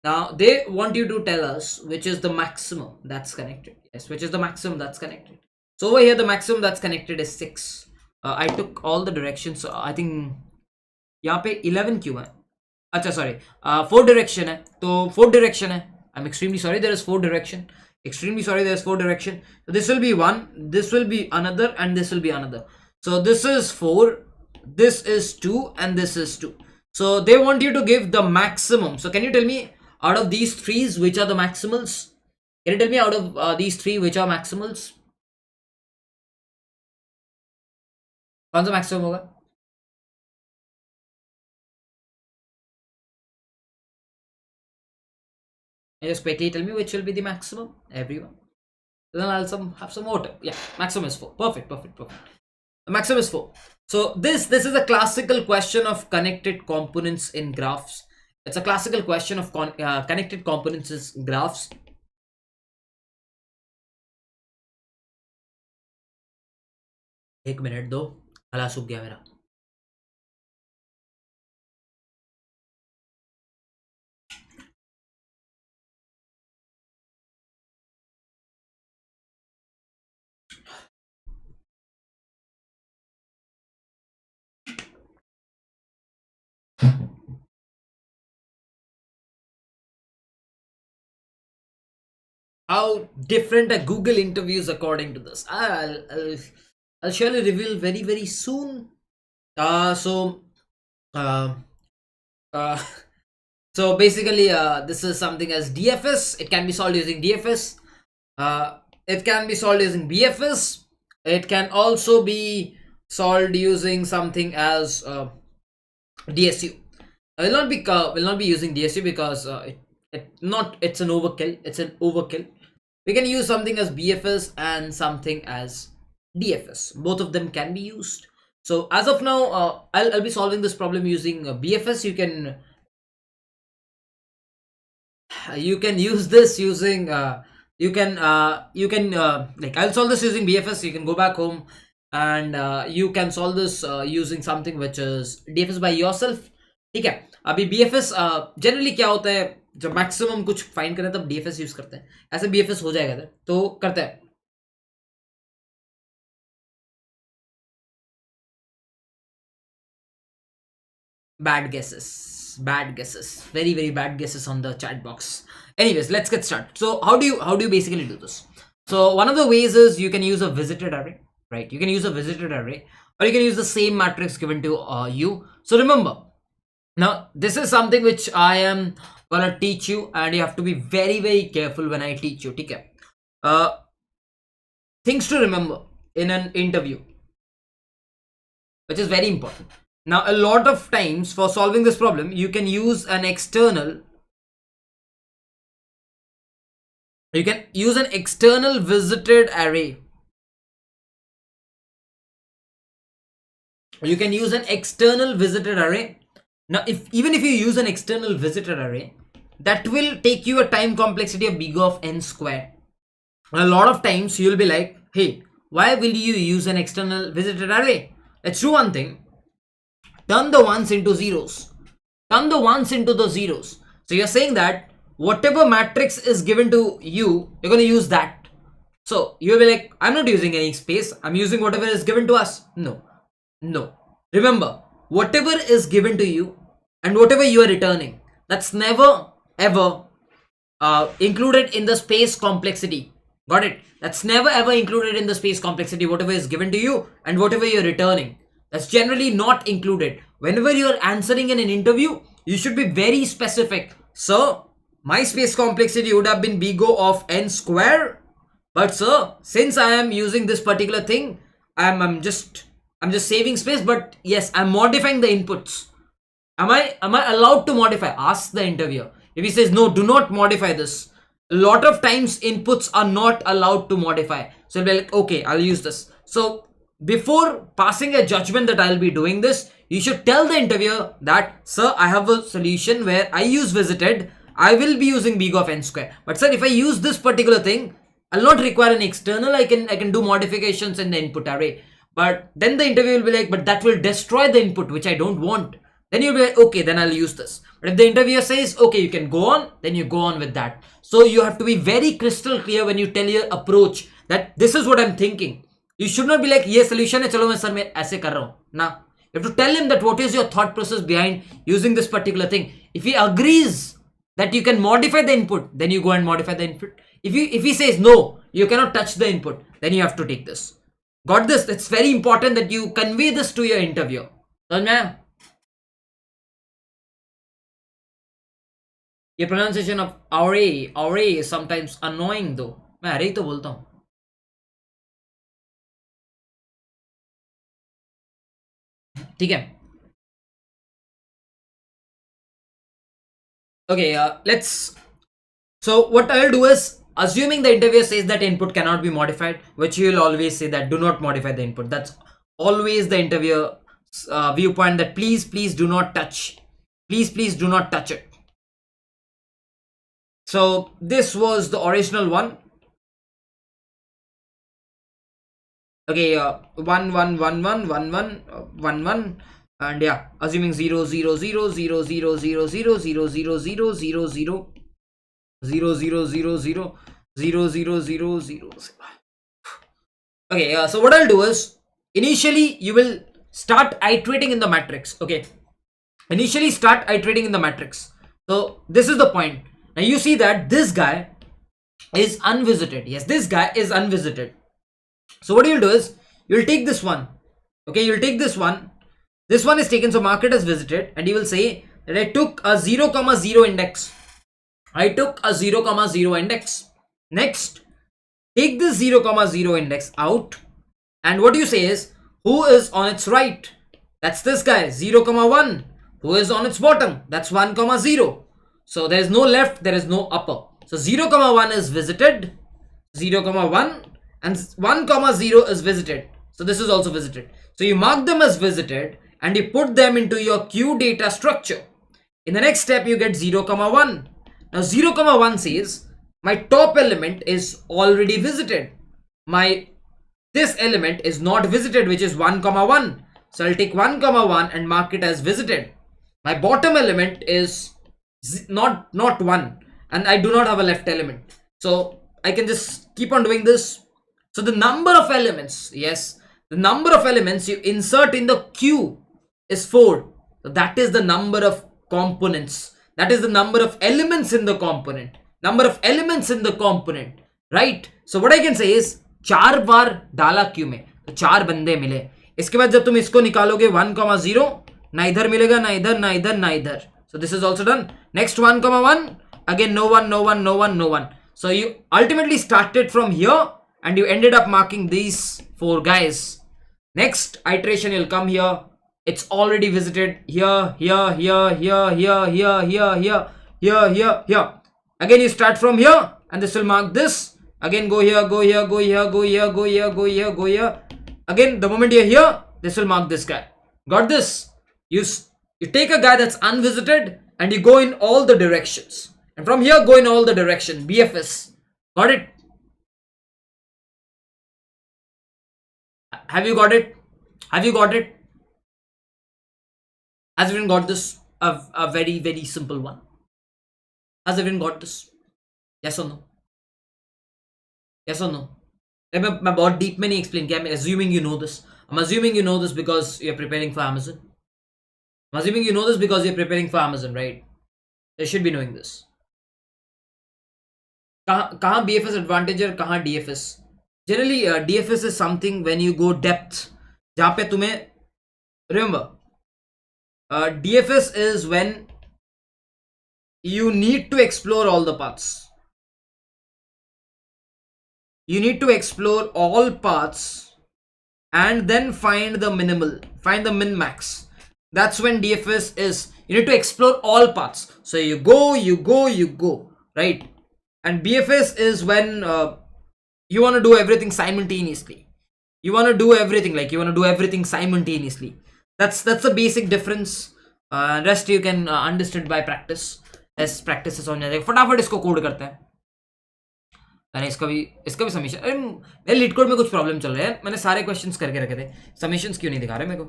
Now they want you to tell us which is the maximum that's connected. Yes, which is the maximum that's connected. So over here the maximum that's connected is 6. I took all the directions. So I think यहाँ पे 11 क्यों है? अच्छा sorry, 4 direction है. तो 4 direction है. I'm extremely sorry. There is 4 direction. Extremely sorry. There is 4 direction. So this will be 1. This will be another, and this will be another. So this is 4. This is 2, and this is 2. So they want you to give the maximum. So can you tell me out of these 3s which are the maximals? Can you tell me out of these 3 which are maximals? कौन सा maximum होगा? And just quickly tell me which will be the maximum, everyone. Then I'll have some water. Yeah, maximum is 4. Perfect. The maximum is 4. So this is a classical question of connected components in graphs. It's a classical question of connected components in graphs. एक minute दो, गला सूख गया मेरा. How different are Google interviews according to this? I'll surely reveal very soon. So basically this is something as DFS. It can be solved using DFS. It can be solved using BFS. It can also be solved using something as DSU. I will not be using DSU because it's an overkill. It's an overkill. We can use something as BFS and something as DFS. Both of them can be used. So as of now, I'll be solving this problem using BFS. You can use this using like I'll solve this using BFS. You can go back home and you can solve this using something which is DFS by yourself. ठीक है. अभी BFS generally क्या होता है, जब maximum कुछ find करें तब DFS यूज करते हैं. ऐसे BFS हो जाएगा तो करते हैं. Bad guesses, very bad guesses on the chat box. Anyways, let's get started. So how do you basically do this? So one of the ways is you can use a visited array, right? You can use a visited array, or you can use the same matrix given to you. So remember, now this is something which I am gonna teach you, and you have to be very careful when I teach you. Okay? Things to remember in an interview, which is very important. Now, a lot of times for solving this problem, you can use an external. You can use an external visited array. You can use an external visited array. Now, even if you use an external visited array, that will take you a time complexity of big of n square. A lot of times you'll be like, hey, why will you use an external visited array? Let's do one thing. Turn the ones into zeros. Turn the ones into the zeros. So you're saying that whatever matrix is given to you, you're going to use that. So you'll be like, I'm not using any space. I'm using whatever is given to us. No. Remember, whatever is given to you and whatever you are returning, that's never ever included in the space complexity. Got it? That's never ever included in the space complexity. Whatever is given to you and whatever you're returning, that's generally not included. Whenever you're answering in an interview, you should be very specific. Sir, my space complexity would have been big O of n square. But sir, since I am using this particular thing, I'm just saving space. But yes, I'm modifying the inputs. Am I allowed to modify? Ask the interviewer. If he says no, do not modify this, A lot of times inputs are not allowed to modify. So you'll be like, okay, I'll use this. So before passing a judgment that I'll be doing this, you should tell the interviewer that, sir, I have a solution where I use visited. I will be using big of n square. But sir, if I use this particular thing, I'll not require an external. I can do modifications in the input array. But then the interviewer will be like, but that will destroy the input, which I don't want. Then you'll be like, okay, then I'll use this. But if the interviewer says, okay, you can go on, then you go on with that. So you have to be very crystal clear when you tell your approach that this is what I'm thinking. You should not be like, ये solution है, चलो मैं sir मैं ऐसे कर रहा हूँ. Nah. You have to tell him that what is your thought process behind using this particular thing. If he agrees that you can modify the input, then you go and modify the input. If he says no, you cannot touch the input, then you have to take this. Got this? It's very important that you convey this to your interviewer. समझ में आया? ये pronunciation of array is sometimes annoying though. मैं array तो बोलता हूँ. ठीक है. Okay, let's. So what I'll do is, assuming the interviewer says that input cannot be modified, which you will always say that do not modify the input. That's always the interviewer viewpoint, that please do not touch. Please do not touch it. So this was the original one. Okay, 1 1 1 1 1 1 1 1, and yeah, assuming 0 0 0 0 0 0 0 0 0 0 0 0 0 0 0 0 0 0 0. Okay, so what I'll do is, initially you will start iterating in the matrix. Okay, initially start iterating in the matrix. So this is the point. Now you see that this guy is unvisited. Yes, this guy is unvisited. So what you'll do is, you'll take this one. Okay, you'll take this one. This one is taken, so mark it as visited, and you will say that I took a 0, 0 index. I took a 0, 0 index. Next, take this 0, 0 index out, and what you say is, who is on its right? That's this guy, 0, 1. Who is on its bottom? That's 1, 0. So there is no left, there is no upper. So 0, 1 is visited, 0, 1, and 1, 0 is visited. So this is also visited. So you mark them as visited and you put them into your queue data structure. In the next step, you get 0, 1. Now 0, 1 says my top element is already visited. This element is not visited, which is 1, 1. So I'll take 1, 1 and mark it as visited. My bottom element is not 1, and I do not have a left element. So I can just keep on doing this. So the number of elements, yes, the number of elements you insert in the queue is 4. So that is the number of components. That is the number of elements in the component. Number of elements in the component, right? So what I can say is 4 बार डाला Q में, तो 4 बंदे मिले. इसके बाद जब तुम इसको निकालोगे 1, 0, ना इधर मिलेगा, ना इधर, ना इधर, ना इधर. So this is also done. Next 1, 1, again no one, no one, no one, no one. So you ultimately started from here and you ended up marking these 4 guys. Next iteration, you'll come here. It's already visited here, here, here, here, here, here, here, here, here, here, here. Again, you start from here and this will mark this. Again, go here, go here, go here, go here, go here, go here, go here. Again, the moment you're here, this will mark this guy. Got this? You take a guy that's unvisited and you go in all the directions. And from here, go in all the direction. BFS. Got it? Have you got it? Have you got it? Has everyone got this? A very, very simple one. Has everyone got this? Yes or no? Yes or no? मैं बहुत deep में नहीं explain किया. I'm assuming you know this. I'm assuming you know this because you're preparing for Amazon. I'm assuming you know this because you're preparing for Amazon, right? You should be knowing this. कहाँ BFS advantage और कहाँ DFS? Generally, DFS is something when you go depth. जहाँ पे तुम्हें, remember, DFS is when you need to explore all the paths. You need to explore all paths and then find the min max. That's when DFS is, you need to explore all paths. So you go, right? And BFS is when you want to do everything simultaneously. You want to do everything, like you want to do everything simultaneously. That's the basic difference. Rest you can understand by practice. As practice is on जाएगा, फटाफट इसको code करते हैं. अरे इसका भी summation. अरे मेरे लीड कोड में कुछ प्रॉब्लम चल रहा है. मैंने सारे क्वेश्चंस करके रखे थे. समीशंस क्यों नहीं दिखा रहे मेरे को?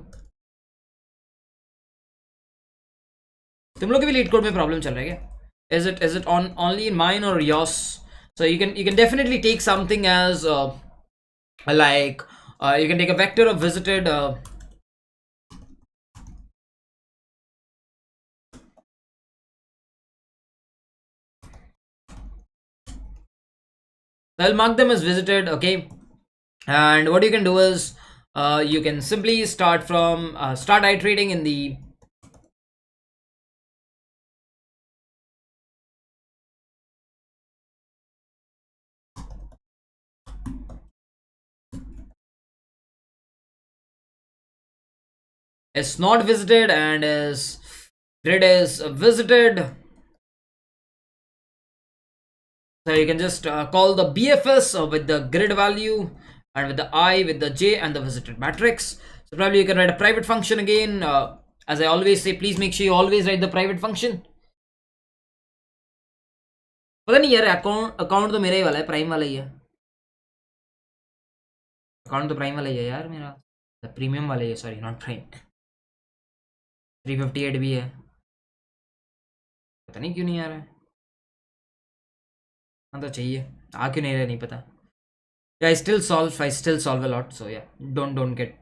तुम लोग के भी लीड कोड में प्रॉब्लम चल रहा है क्या? Is it on only in mine or yours? So you can definitely take something as like you can take a vector of visited I'll mark them as visited, okay? And what you can do is you can simply start from start iterating in the is not visited and is grid is visited. So you can just call the BFS with the grid value and with the I, with the J and the visited matrix. So probably you can write a private function again. As I always say, please make sure you always write the private function. पता नहीं यार, account तो मेरा ही वाला है, prime वाला ही है. Account तो प्राइम वाला ही है यार मेरा, प्रीमियम वाला ही है, सॉरी नॉट प्राइम. 358 भी है, पता नहीं क्यों नहीं आ रहा है. हाँ तो चाहिए, आ क्यों नहीं रहा नहीं पता. I still solve a lot, so yeah, don't get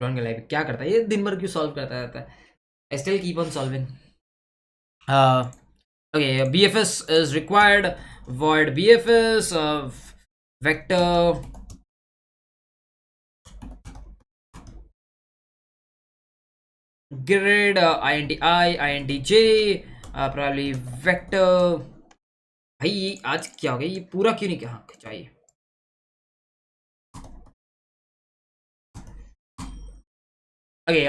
like क्या करता है ये, दिन भर क्यों सॉल्व करता रहता है. I still keep on solving. Okay, BFS is required. Void BFS of vector grid int I int j probably vector. भाई आज क्या हो गया, ये पूरा क्यों नहीं कहा चाहिए. Okay,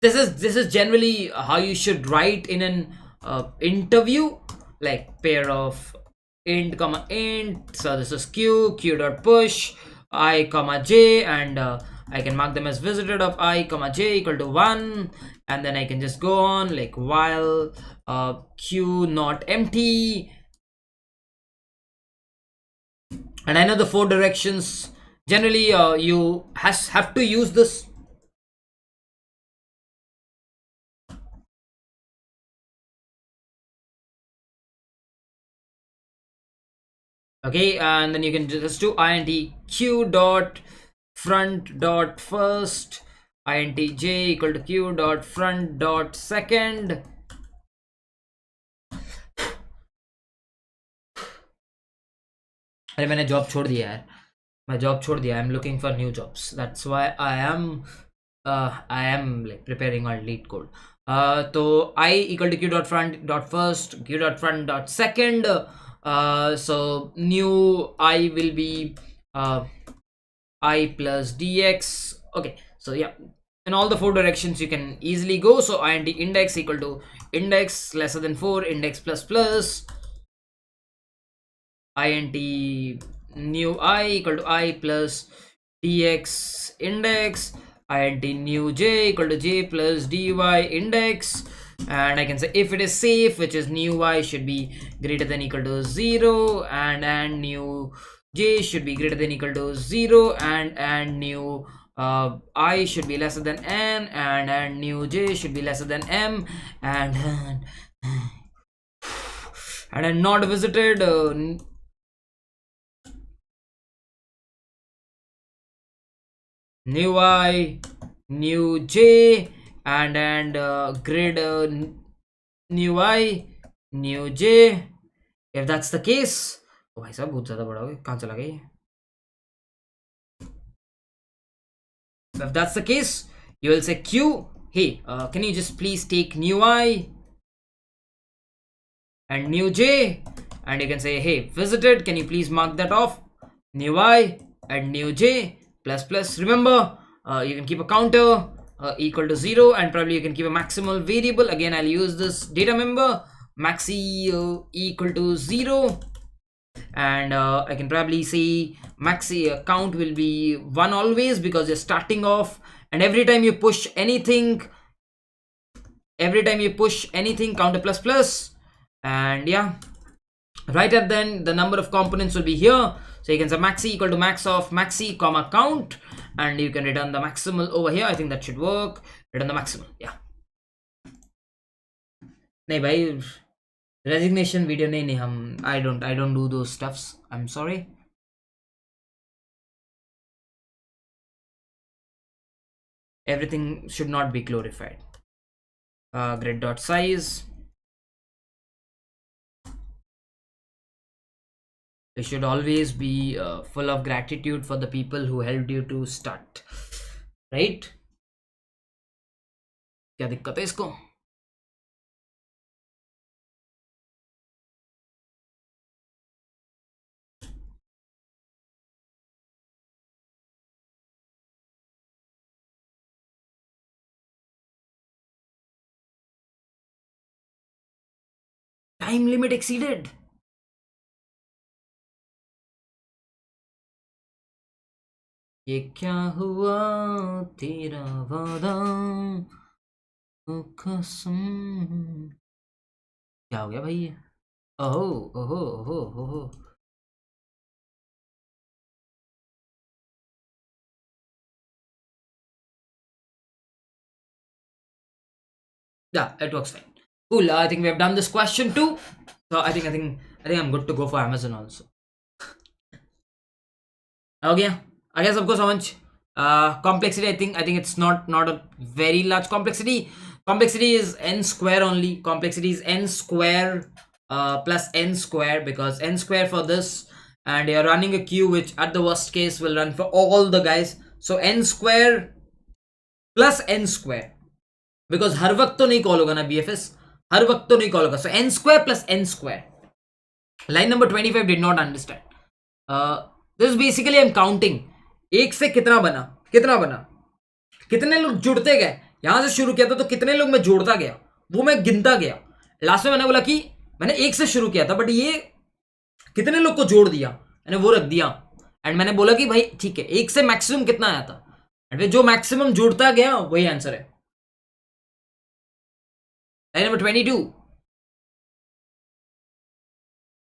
this is generally how you should write in an interview, like pair of int comma int. So this is q dot push I comma j, and I can mark them as visited of I comma j equal to 1, and then I can just go on like while q not empty. And I know the 4 directions. Generally you have to use this. Okay, and then you can just do int q dot front dot first, int j equal to q dot front dot second. अरे मैंने job छोड़ दिया यार, मैं job छोड़ दिया. I am looking for new jobs, that's why I am like preparing our lead code. तो I equal to q dot front dot first, q dot front dot second. So new I will be I plus dx. Okay, so yeah, in all the 4 directions you can easily go. So int index equal to index lesser than 4, index plus plus, int new I equal to I plus dx index, int new j equal to j plus dy index. And I can say if it is safe, which is new y should be greater than equal to 0, and new j should be greater than equal to 0, and new I should be lesser than n, and new j should be lesser than m, and then not visited new I, new j, and grid new I, new j. If that's the case, oh भाई साहब बहुत ज़्यादा बड़ा हो गया, कहाँ चला गया ये? If that's the case, you will say q, hey, can you just please take new I and new j, and you can say, hey, visited, can you please mark that off, new I and new j plus plus. Remember, you can keep a counter equal to 0, and probably you can keep a maximal variable. Again, I'll use this data member maxi equal to 0. and I can probably see maxi count will be 1 always, because you're starting off, and every time you push anything, count a plus plus. And yeah, right at then the number of components will be here, so you can say maxi equal to max of maxi comma count, and you can return the maximal over here. I think that should work. Return the maximal. Yeah, nahi bhai, resignation video nahi hum, I don't do those stuffs, I'm sorry. Everything should not be glorified. Grid dot size, you should always be full of gratitude for the people who helped you to start, right? क्या दिक्कत है इसको? Time limit exceeded. ये क्या हुआ तेरा वादा कसम, क्या हो गया भाई ये? ओहो ओहो ओहो ओहो, yeah, it works fine. Cool. I think we have done this question too, so I think I'm good to go for Amazon also. हो गया, आ गया सबको समझ? Complexity, I think it's not a very large complexity. Complexity is n square only. Complexity is n square plus n square, because n square for this, and you're running a queue which at the worst case will run for all the guys, so n square plus n square, because हर वक्त तो नहीं call होगा ना BFS, हर वक्त तो नहीं call होगा, so n square plus n square. Line number 25 did not understand. This is basically I'm counting. एक से कितना बना, कितने लोग जुड़ते गए. यहां से शुरू किया था तो कितने लोग मैं जोड़ता गया, वो मैं गिनता गया. लास्ट में मैंने बोला कि मैंने एक से शुरू किया था, बट ये कितने लोग को जोड़ दिया, मैंने वो रख दिया. एंड मैंने बोला कि भाई ठीक है, एक से मैक्सिमम कितना आया था, एंड जो मैक्सिमम जुड़ता गया वही आंसर है. Line number 22.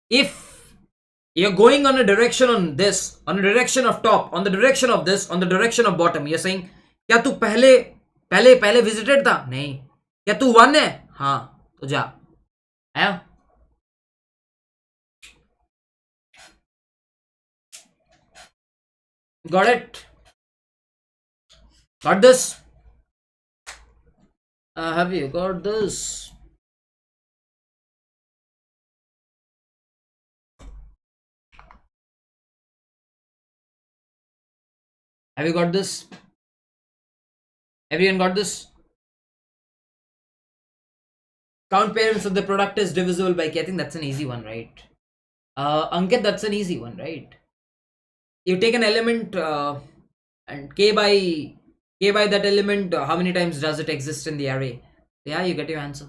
If you're going on a direction on this, on a direction of top, on the direction of this, on the direction of bottom, you're saying क्या तू पहले विजिटेड था? नहीं. क्या तू 1 है? हाँ, तो जा. आया? Got it? Got this? Have you got this? Have you got this? Everyone got this? Count parents of the product is divisible by k. I think that's an easy one, right? Ankit, that's an easy one, right? You take an element and k by that element, how many times does it exist in the array? Yeah, you get your answer.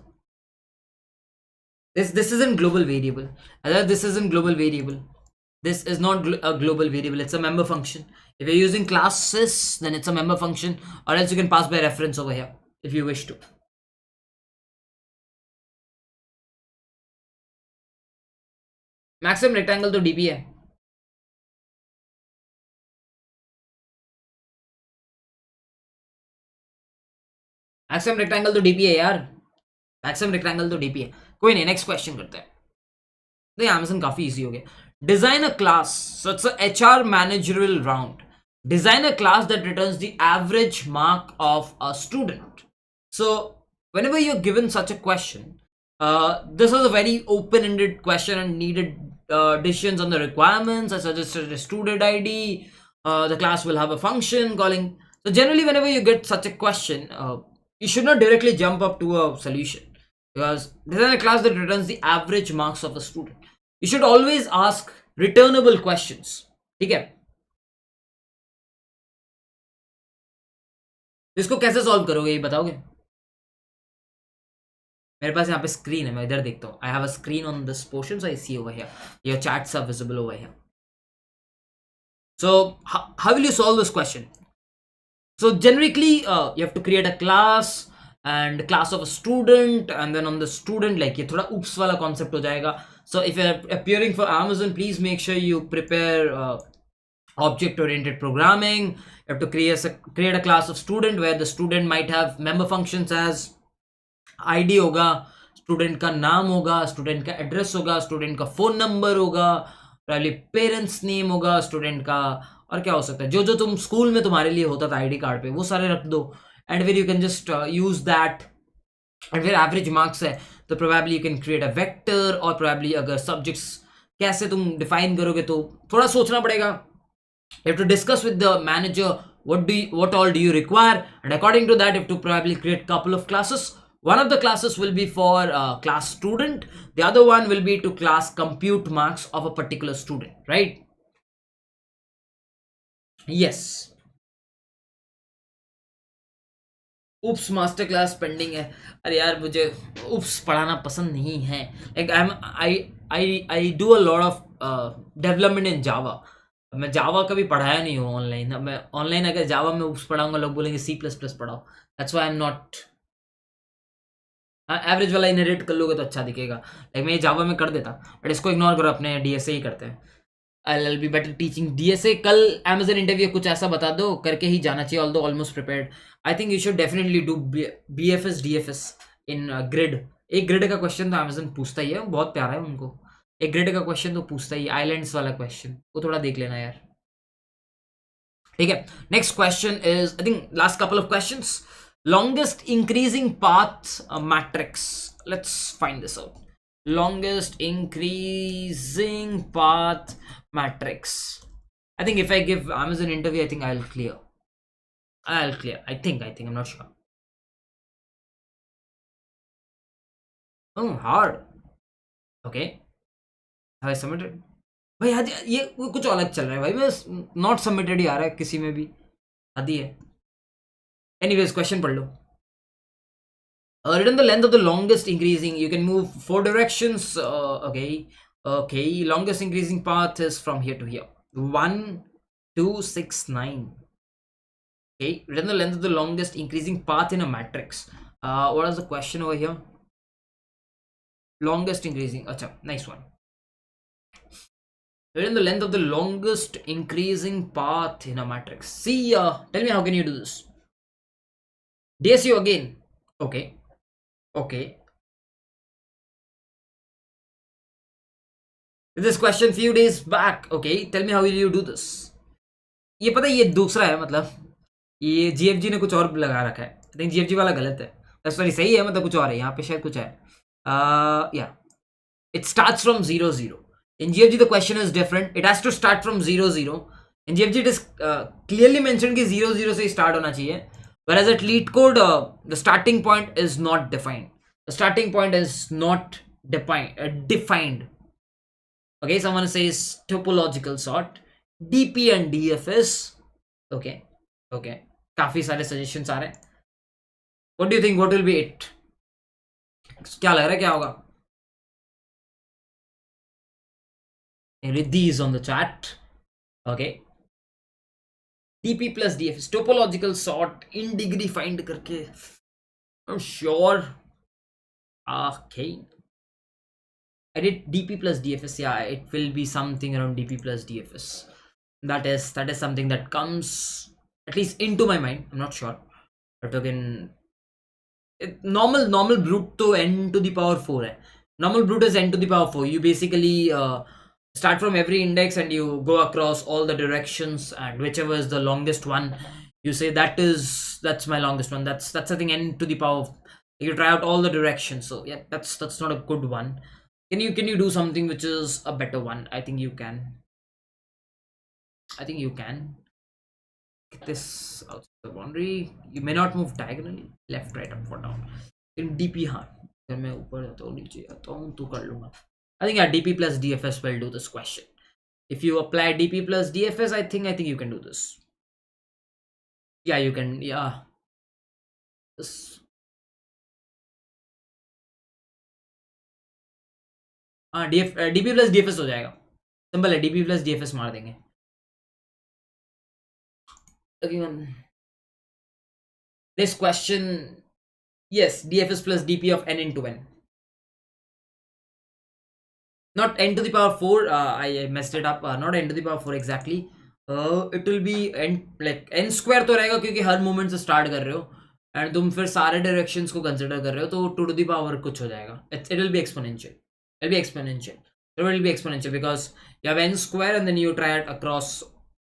This isn't global variable. This isn't global variable. This is not a global variable. It's a member function. If you're using classes, then it's a member function, or else you can pass by reference over here if you wish to. Maximum rectangle to DP है. Maximum rectangle तो DP है यार, maximum rectangle तो DP है. कोई नहीं, next question करते हैं. नहीं, Amazon काफी इजी हो गया. Design a class, so it's a HR managerial round. Design a class that returns the average mark of a student. So whenever you're given such a question, this was a very open-ended question and needed decisions on the requirements. I suggested a student ID. The class will have a function calling. So generally, whenever you get such a question, you should not directly jump up to a solution, because design a class that returns the average marks of a student. You should always ask returnable questions. ठीक है? इसको कैसे solve करोगे ये बताओगे? मेरे पास यहाँ पे स्क्रीन है, मैं इधर देखता हूँ. I have a screen on this portion, so I see over here. Your chats are visible over here. So how will you solve this question? So generically, you have to create a class and class of a student, and then on the student, like ये थोड़ा oops वाला concept हो जाएगा. So if you're appearing for Amazon, please make sure you prepare object oriented programming. You have to create a class of student where the student might have member functions as ID होगा, student का नाम होगा, student का address होगा, student का phone number होगा, पहले parents name होगा स्टूडेंट का, और क्या हो सकता है जो जो तुम स्कूल में तुम्हारे लिए होता था आईडी कार्ड पे, वो सारे रख दो. एंड फिर you can just use that. And फिर एवरेज मार्क्स है तो probably you can create a vector, और प्रोबेबली अगर सब्जेक्ट्स कैसे तुम डिफाइन करोगे तो थोड़ा सोचना पड़ेगा. You have to discuss with the manager what all do you require, and according to that you have to probably create couple of classes. One of the classes will be for class student, the other one will be to class compute marks of a particular student, right? Yes. OOPs master class pending है. अरे यार मुझे OOPs पढ़ाना पसंद नहीं है. Like I do a lot of development in Java. मैं Java कभी पढ़ाया नहीं हूँ ऑनलाइन. मैं ऑनलाइन अगर जावा में उप्स पढ़ाऊंगा लोग बोलेंगे सी प्लस प्लस पढ़ाओ. That's why I am not. Average वाला इनहेरिट कर लोगे तो अच्छा दिखेगा. लाइक मैं ये जावा में कर देता, बट इसको इग्नोर करो, अपने डीएसए ही करते हैं. I'll be better teaching DSA. कल Amazon इंटरव्यू कुछ ऐसा बता दो, करके ही जाना चाहिए. Although almost prepared. I think you should definitely do BFS DFS in grid. एक ग्रिड का क्वेश्चन तो Amazon पूछता ही है, बहुत प्यारा है उनको. एक ग्रिड का क्वेश्चन तो पूछता ही, आइलैंड्स वाला क्वेश्चन, वो थोड़ा देख लेना यार. ठीक है. Next question is, I think last couple of questions. Longest increasing path matrix. Let's find this out. Longest increasing path matrix. I think if I give Amazon interview, I think I'll clear. I think I'm not sure. Oh, hard. Okay. Have I submitted? भाई आज ये कुछ अलग चल रहा है भाई. मैं नॉट सबमिटेड ही आ रहा है किसी में भी. आदि है. एनीवेज क्वेश्चन पढ़ लो. Written the length of the longest increasing, you can move 4 directions. Okay, longest increasing path is from here to here. 1 2 6 9. Okay, written the length of the longest increasing path in a matrix. What is the question over here? Longest increasing. Acha, nice one. Written the length of the longest increasing path in a matrix. See, tell me how can you do this? DSU again. Okay. This question few days back. Okay, tell me how will you do this? ये पता है ये दूसरा है, मतलब ये GFG ने कुछ और लगा रखा है. आई थिंक GFG वाला गलत है. सॉरी, सही है, मतलब कुछ और है यहाँ पे, शायद कुछ है. Yeah, it starts from 0 0. In GFG the question is different. It has to start from 0 0. In GFG it is clearly mentioned कि 0 0 से start होना चाहिए. Whereas at LeetCode the starting point is not defined. The starting point is not defined. Okay, someone says topological sort, DP and DFS. Okay. काफी सारे suggestions आ रहे हैं. What do you think? What will be it? क्या लग रहा है क्या होगा? Riddhi is on the chat. Okay. DP plus DFS, topological sort, in degree find करके. I'm sure. Okay. I did DP plus DFS. Yeah, it will be something around DP plus DFS. That is something that comes at least into my mind. I'm not sure, but again, normal brute to n to the power 4 है. Normal brute is n to the power 4. You basically start from every index and you go across all the directions, and whichever is the longest one, you say that's my longest one. That's I think n to the power. You try out all the directions. So yeah, that's not a good one. Can you do something which is a better one? I think you can. Get this out the boundary. You may not move diagonally, left, right, up, or down. In DP, हाँ. अगर मैं ऊपर जाता हूँ नीचे जाता हूँ तो कर लूँगा. I think yeah, DP plus DFS will do this question. If you apply DP plus DFS, I think you can do this. Yeah, you can. Yeah. This. हाँ डीपी प्लस डीएफएस हो जाएगा, सिंपल है, DP plus DFS मार देंगे। This question, yes, dfs plus dp of n into n, not n to the power 4, I messed it up, not n to the power 4 exactly, it will be n, like n square तो रहेगा क्योंकि हर moment से start कर रहे हो and तुम फिर सारे डायरेक्शंस को कंसिडर कर रहे हो, तो 2 to the power कुछ हो जाएगा, it will be exponential, it will be exponential, it will be exponential because you have n square and then you try it across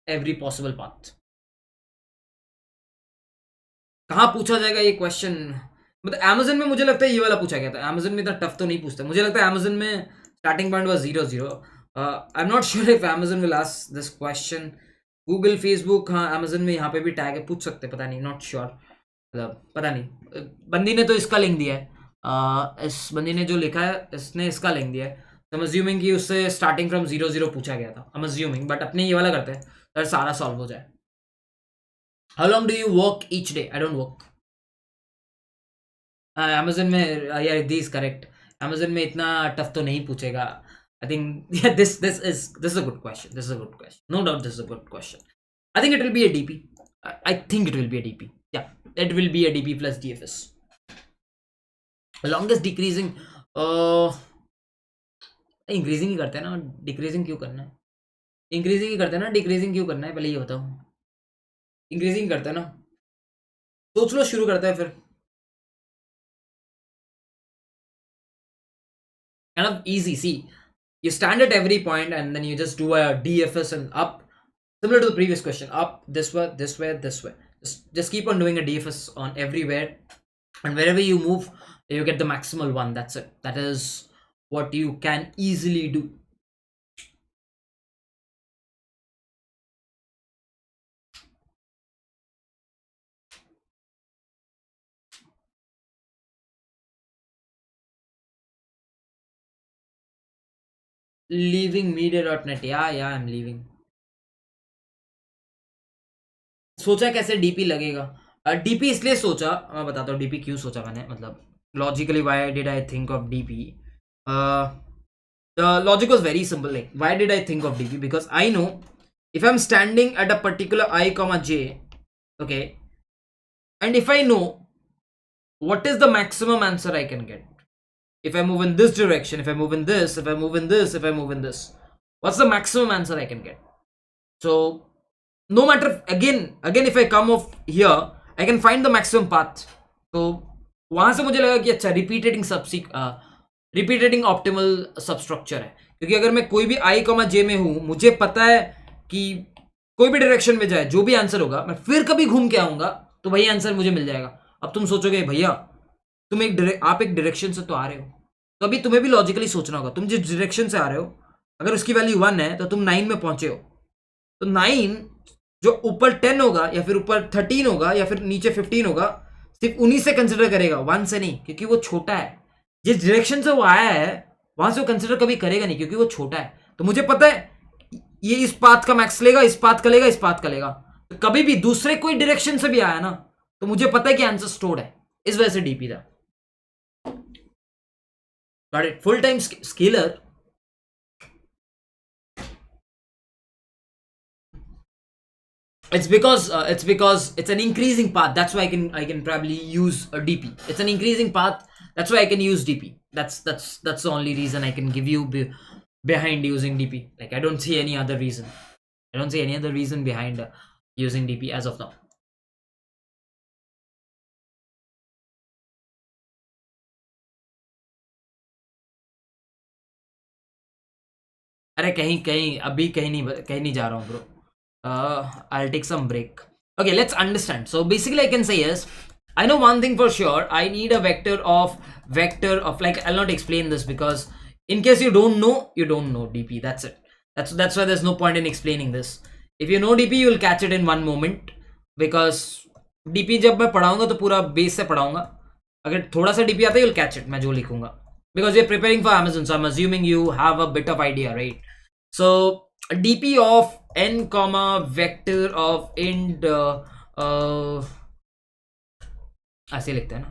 every possible path. कहाँ पूछा जाएगा ये क्वेश्चन, मतलब अमेजन में मुझे लगता है ये वाला पूछा गया था, अमेजन में इतना टफ तो नहीं पूछता, मुझे लगता है अमेजन में starting point was 0 0, I am not sure if Amazon will ask this question, Google Facebook, हाँ अमेजन में यहाँ पे भी टैग है, पूछ सकते, पता नहीं, नॉट श्योर, मतलब पता नहीं, बंदी ने तो इसका लिंक दिया है, इस बंदी ने जो लिखा है इसने इसका लिंक दिया है, तो आई एम अज्यूमिंग कि उससे स्टार्टिंग फ्रॉम 0 0 पूछा गया था, आई एम अज्यूमिंग, बट अपने ये वाला करते हैं तो सारा सॉल्व हो जाए। How long do you work each day? I don't work. Amazon में यार दिस करेक्ट, अमेजन में इतना टफ तो नहीं पूछेगा, I think this is a good question, this is a good question, no doubt this is a good question, I think it will be a DP, I think it will be a DP, या it will be a DP plus DFS. Longest decreasing, increasing ही करते हैं ना, decreasing क्यों करना है, increasing ही करते हैं ना, डिक्रीजिंग क्यों करना है, पहले ये बताओ, इंक्रीजिंग करते हैं ना, सोच लो, शुरू करते हैं फिर, kind of easy. See, you stand at every point and then you just do a DFS and up, similar to the previous question, up this way, this way, this way. Just keep on doing a DFS on everywhere, and wherever you move, you get the maximal one. That's it. That is what you can easily do. Leaving media.net. Yeah, I'm leaving. सोचा कैसे DP लगेगा, DP इसलिए सोचा, मैं बताता हूँ DP क्यों सोचा मैंने, मतलब logically why did I think of DP, the logic was very simple, like why did I think of dp, because I know if I'm standing at a particular I comma j, okay, and if I know what is the maximum answer I can get, if I move in this direction, if I move in this, if I move in this, if I move in this, what's the maximum answer I can get, so no matter, again if I come off here I can find the maximum path, तो वहां से मुझे लगा कि अच्छा repeating optimal substructure है, क्योंकि अगर मैं कोई भी आई कॉमा जे में हूं, मुझे पता है कि कोई भी डायरेक्शन में जाए जो भी आंसर होगा मैं फिर कभी घूम के आऊंगा तो वही आंसर मुझे मिल जाएगा। अब तुम सोचोगे भैया आप एक डायरेक्शन से तो आ रहे हो, तो अभी तुम्हें भी लॉजिकली सोचना होगा, तुम जिस डायरेक्शन से आ रहे हो अगर उसकी वैल्यू 1 है तो तुम 9 में पहुंचे हो, तो 9 जो ऊपर 10 होगा या फिर ऊपर 13 होगा या फिर नीचे 15 होगा, सिर्फ उन्हीं से कंसिडर करेगा, 1 से नहीं, क्योंकि वो छोटा है, जिस डायरेक्शन से वो आया है वहां से वो कंसिडर कभी करेगा नहीं क्योंकि वो छोटा है, तो मुझे पता है ये इस पाथ का मैक्स लेगा, इस पाथ का लेगा, इस पाथ का लेगा, तो कभी भी दूसरे कोई डायरेक्शन से भी आया ना तो मुझे पता है कि आंसर स्टोर्ड है, इस वजह से डीपी था। Got it? Full time scalar, it's because it's an increasing path, that's why I can probably use a dp, it's an increasing path, that's why I can use dp, that's the only reason I can give you behind using dp, like I don't see any other reason behind using dp as of now। अरे कहीं अभी कहीं नहीं जा रहा हूँ bro, I'll take some break। Okay, let's understand, so basically I can say is I know one thing for sure, I need a vector of like, I'll not explain this because in case you don't know dp, that's it, that's why there's no point in explaining this, if you know dp you will catch it in one moment, because dp जब मैं पढ़ाऊंगा तो पूरा base से पढ़ाऊंगा, अगर थोड़ा सा dp आता है you'll catch it मैं जो लिखूंगा, because you're preparing for Amazon, so I'm assuming you have a bit of idea, right? So dp of n comma vector of int ऐसे लिखते हैं ना,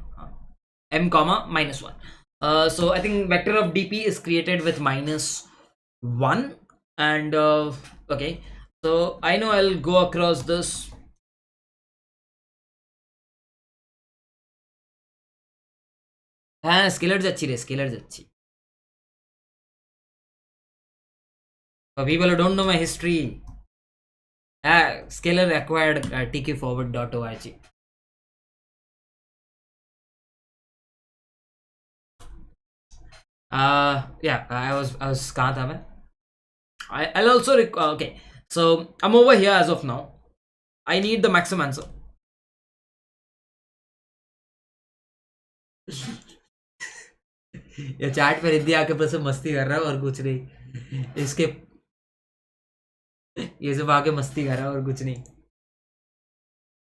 m comma -1, So I think vector of dp is created with -1, and okay, so I know I'll go across this. Scalar যাচ্ছি রে, scalar যাচ্ছি. For people who don't know my history, scalar acquired tkforward.org. Yeah, I was कहाँ था मैं? I'll also okay, so I'm over here as of now. I need the maximum answer. ये chat पे रिद्धि आके बस मस्ती कर रहा है और कुछ नहीं. इसके ये सब आके मस्ती कर रहा है और कुछ नहीं.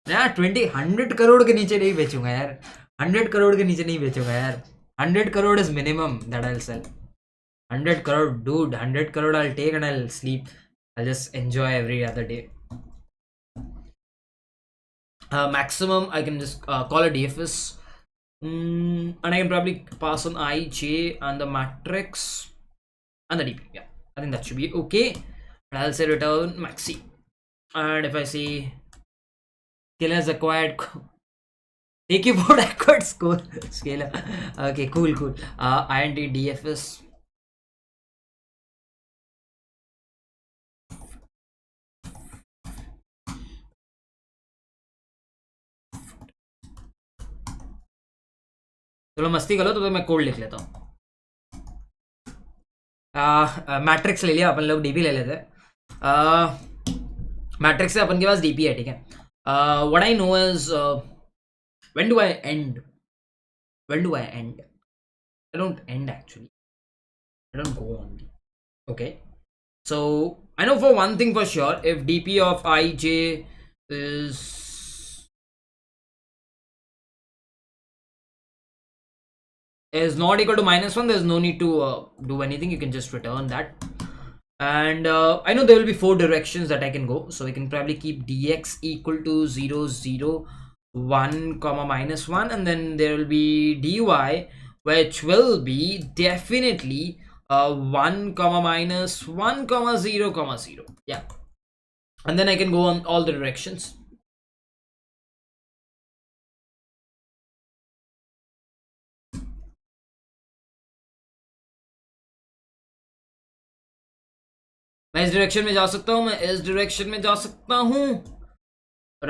यार 100 करोड़ के नीचे नहीं बेचूंगा यार. 100 करोड़ के नीचे नहीं बेचूंगा यार. 100 crore is minimum that I'll sell. 100 crore, dude. 100 crore I'll take and I'll sleep. I'll just enjoy every other day. Maximum I can just call a DFS. And I can probably pass on I, J, and the matrix and the DP. Yeah, I think that should be okay. And I'll say return maxi. And if I say scalars acquired, take you for acquired score scalar. Okay, cool. INT DFS. चलो मस्ती करो तो मैं code लिख लेता हूँ. Matrix ले लिया अपन लोग, डीपी ले लेते हैं. मैट्रिक्स से अपन के पास डीपी है, ठीक है. What I know is when do I and. I don't end actually. I don't go on. Okay, so I know for one thing for sure, if dp of ij is not equal to -1, there's no need to do anything. You can just return that. And I know there will be 4 directions that I can go, so we can probably keep dx equal to 0 0 1 comma -1, and then there will be dy, which will be definitely 1 comma -1 comma 0 comma 0. Yeah, and then I can go on all the directions. मैं इस direction में जा सकता हूँ, मैं इस direction में जा सकता हूँ,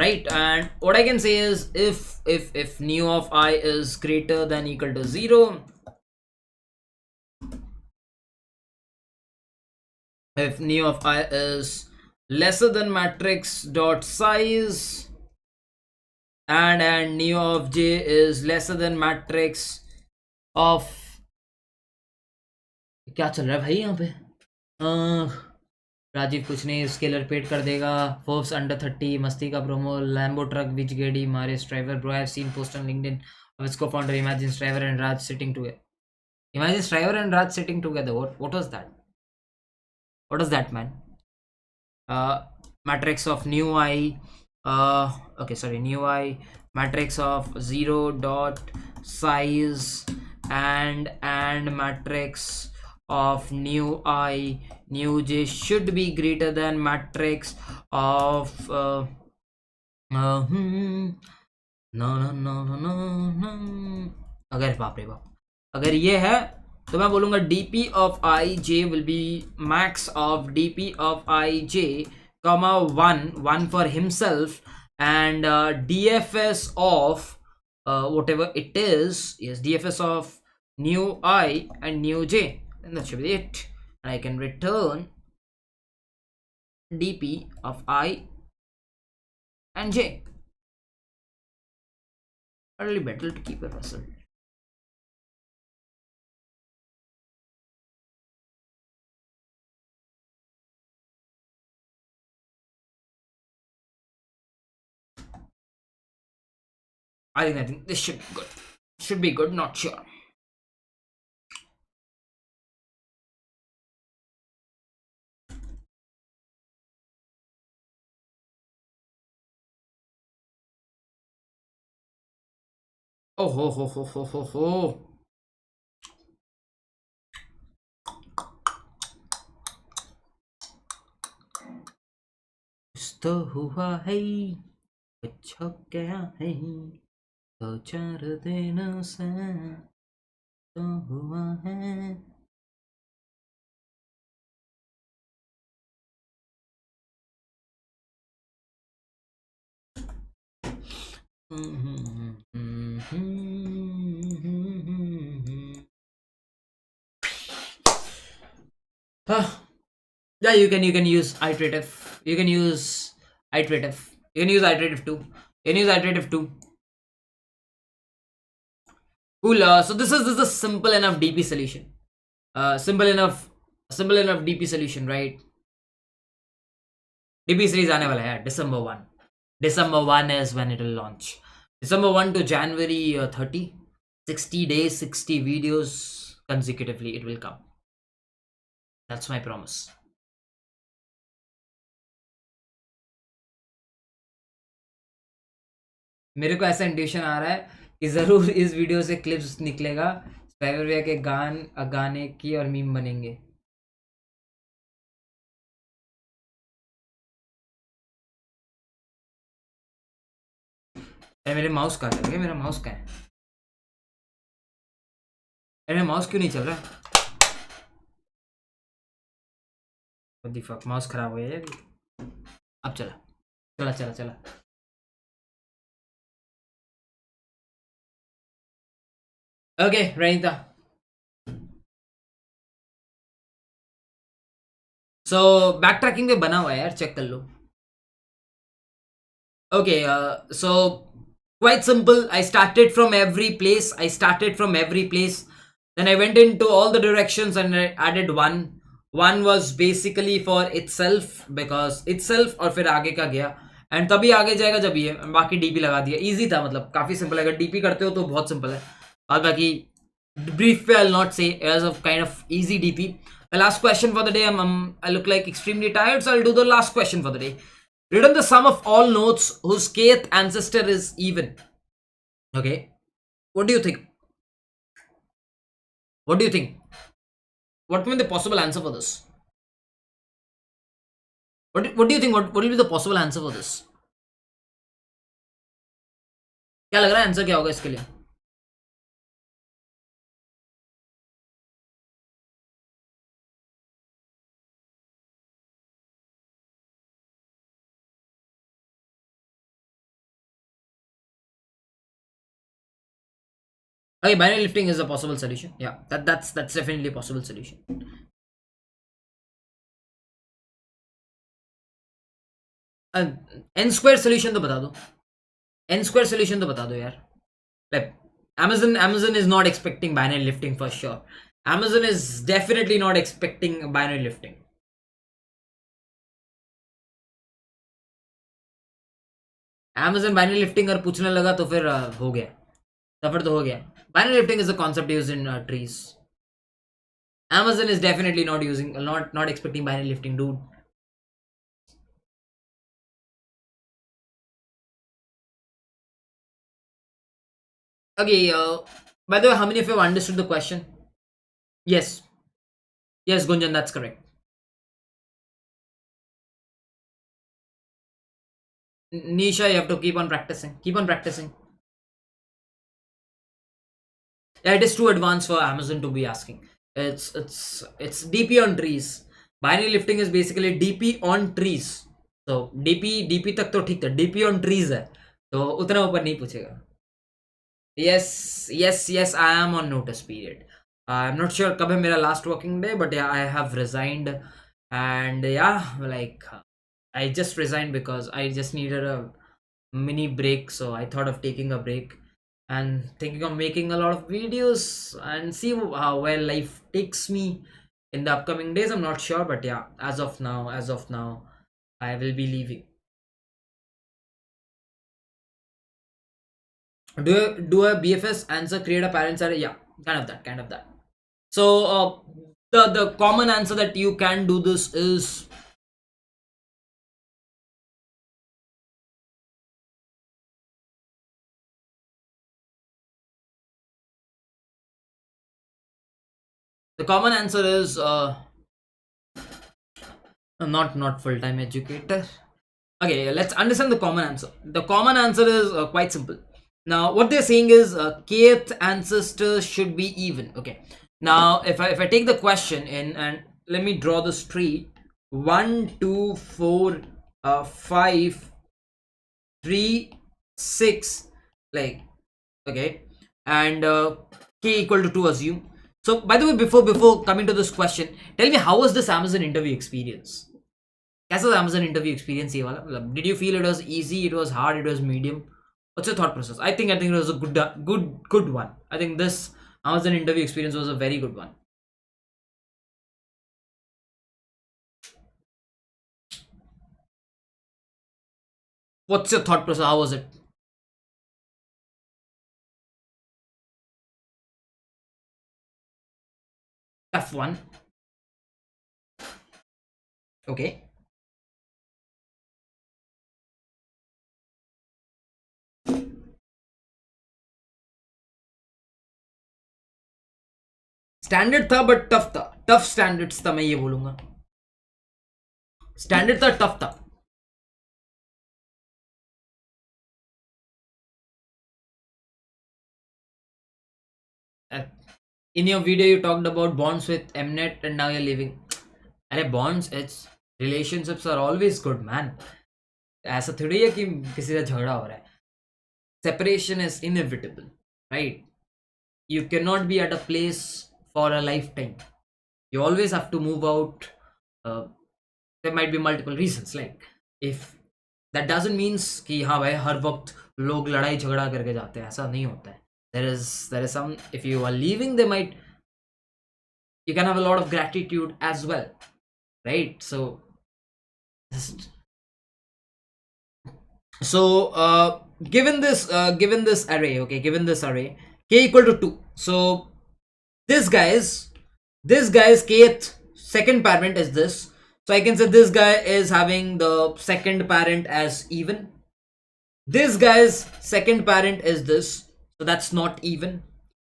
right? And what I can say is if nu of I is greater than equal to 0, if nu of I is lesser than matrix dot size, and nu of j is lesser than matrix of, क्या चल रहा है भाई यहाँ पे? राजीव कुछ नहीं, scalar paid कर देगा. फोर्ब्स अंडर 30, मस्ती का प्रोमो, लैम्बो ट्रक विच गेडी मारे driver. Bro, I have seen post on LinkedIn of its co-founder Imagine Striver and Raj sitting together. Imagine Striver and Raj sitting together. What was that? What was that, man? Matrix of new I. Okay, sorry, new I. Matrix of 0 dot size and matrix of new I, new j should be greater than matrix of no. अगर बाप रे बाप, अगर ये है तो मैं बोलूंगा dp of ij will be max of dp of ij comma 1 for himself, and dfs of whatever it is dfs of new I and new j, and that should be it. And I can return dp of I and j. Probably better to keep a result. I think this should be good. Should be good, not sure. Oh ho. कुछ तो हुआ है, कुछ हो गया है, दो चार दिन से तो हुआ है. Huh. Yeah, you can use iterative. You can use iterative. You can use iterative too. You can use iterative too. Cool. So this is a simple enough DP solution. Simple enough DP solution, right? DP series आने वाला है यार, December 1. December 1 is when it will launch. December 1 to January 30. 60 days, 60 videos consecutively it will come. That's my promise. मेरे को ऐसा intuition आ रहा है कि जरूर इस वीडियो से क्लिप्स निकलेगा स्पाइवरवेयर के गाने की और मीम बनेंगे. अरे मेरे माउस कहाँ चल गया, मेरा माउस कहाँ है, अरे माउस क्यों नहीं चल रहा. What the fuck, माउस खराब हो गया यार. अब चला चला चला चला. Okay Ranita. So back tracking पे बना हुआ है यार, चेक कर लो. Okay, so quite simple. I started from every place. Then I went into all the directions and I added one. One was basically for itself because itself और फिर आगे का गया एंड तभी आगे जाएगा जब ये बाकी डीपी लगा दिया. इजी था, मतलब काफी सिंपल है. अगर डीपी करते हो तो बहुत सिंपल है. और बाकी brief पे I'll not say as of kind of easy DP. The last question for the day. I look like extremely tired, so I'll do the last question for the day. Return the sum of all nodes whose kth ancestor is even. Okay. What do you think? What do you think? What will be the possible answer for this? What do you think? What will be the possible answer for this? क्या लग रहा है answer क्या होगा इसके लिए? Okay, binary lifting is a possible solution. Yeah, that's definitely a possible solution. n square solution तो बता दो. n square solution तो बता दो यार. Like Amazon is not expecting binary lifting for sure. Amazon is definitely not expecting binary lifting. Amazon binary lifting अगर पूछने लगा तो फिर हो गया, सफर तो हो गया. Binary lifting is a concept used in trees. Amazon is definitely not using, not expecting binary lifting, dude. Okay, by the way, how many of you have understood the question? Yes. Yes, Gunjan, that's correct. Nisha, you have to keep on practicing. Keep on practicing. Yeah, it is too advanced for Amazon to be asking. It's DP on trees. Binary lifting is basically DP on trees. So DP तक तो ठीक था. DP on trees है, तो उतना ऊपर नहीं पूछेगा. Yes, I am on notice period. I'm not sure कब है मेरा last working day, but yeah, I have resigned, and yeah, like I just resigned because I just needed a mini break, so I thought of taking a break and thinking of making a lot of videos and see how where life takes me in the upcoming days. I'm not sure, but yeah, as of now, I will be leaving. Do a BFS answer create a parent side? Yeah, kind of that. So the common answer that you can do this is the common answer is not full-time educator. Okay, let's understand the common answer. The common answer is quite simple. Now, what they're saying is kth ancestors should be even. Okay. Now, if I take the question in and let me draw this tree, 1, 2, 4, 5, 3, 6, like, okay, and k equal to 2 assume. So, by the way, before coming to this question, tell me, how was this Amazon interview experience? कैसा था Amazon interview experience ये वाला? मतलब, did you feel it was easy, it was hard, it was medium? What's your thought process? I think it was a good one. I think this Amazon interview experience was a very good one. What's your thought process? How was it? Tough one. Okay. Standard था but tough था. Tough standards था, मैं ये बोलूंगा. Standard था, tough था. Uh, in your video you talked about bonds with Mnet and now you're leaving. अरे bonds, it's relationships are always good, man. ऐसा थोड़ी है कि किसी से झगड़ा हो रहा है. Separation is inevitable, right? You cannot be at a place for a lifetime. You always have to move out. uh, there might be multiple reasons, like, if that doesn't means कि हाँ भाई हर वक्त लोग लड़ाई झगड़ा करके जाते हैं, ऐसा नहीं होता है. There is some, if you are leaving, they might, you can have a lot of gratitude as well, right? So just, so given this array, okay, given this array k equal to 2, so this guy's kth second parent is this, so I can say this guy is having the second parent as even. This guy's second parent is this, so that's not even.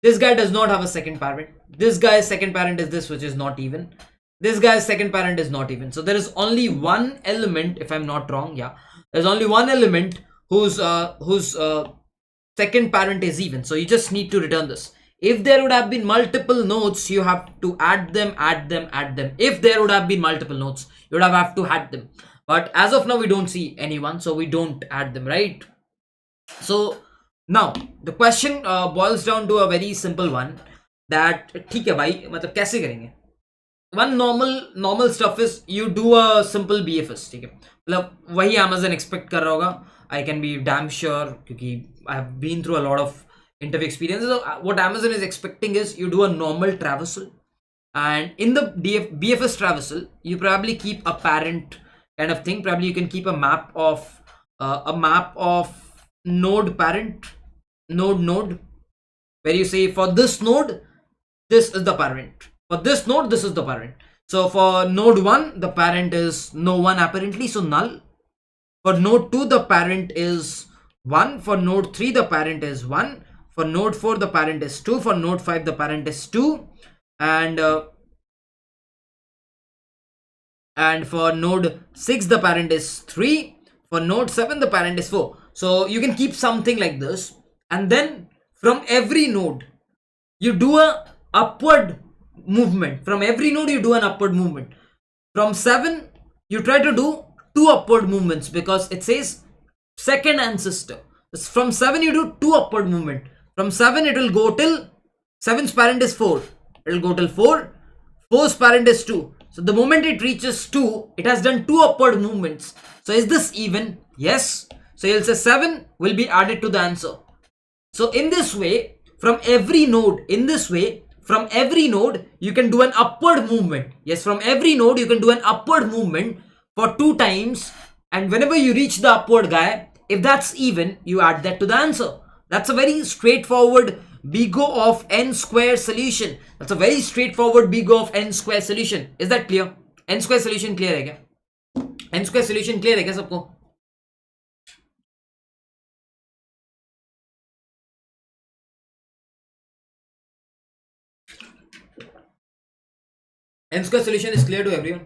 This guy does not have a second parent. This guy's second parent is this, which is not even. This guy's second parent is not even. So there is only one element, if I'm not wrong, yeah, there's only one element whose second parent is even. So you just need to return this. If there would have been multiple nodes, you have to add them, add them, add them. If there would have been multiple nodes, you would have to add them. But as of now, we don't see anyone, so we don't add them, right? So now the question boils down to a very simple one, that ठीक है भाई, मतलब कैसे करेंगे? One normal stuff is you do a simple BFS, ठीक है, मतलब वही Amazon expect कर रहा होगा. I can be damn sure क्योंकि I have been through a lot of interview experiences. So what Amazon is expecting is you do a normal traversal, and in the BFS traversal you probably keep a parent kind of thing. Probably you can keep a map of node parent, node, where you say for this node this is the parent, for this node this is the parent. So for node 1 the parent is no one apparently, so null. For node 2 the parent is 1. For node 3 the parent is 1. For node 4 the parent is 2. For node 5 the parent is 2. And for node 6 the parent is 3. For node 7 the parent is 4. So you can keep something like this, and then from every node you do a upward movement. From every node you do an upward movement. From 7 you try to do 2 upward movements, because it says second ancestor. From 7 you do 2 upward movement. From 7 it will go till 7's parent is 4. It will go till 4. 4's parent is 2. So the moment it reaches 2, it has done 2 upward movements. So is this even? Yes. So you'll say 7 will be added to the answer. So in this way, from every node, from every node, you can do an upward movement. Yes, from every node, you can do an upward movement for 2 times. And whenever you reach the upward guy, if that's even, you add that to the answer. That's a very straightforward big O of n square solution. That's a very straightforward big O of n square solution. Is that clear? N square solution clear है क्या? N square solution clear है क्या सबको? N square solution is clear to everyone.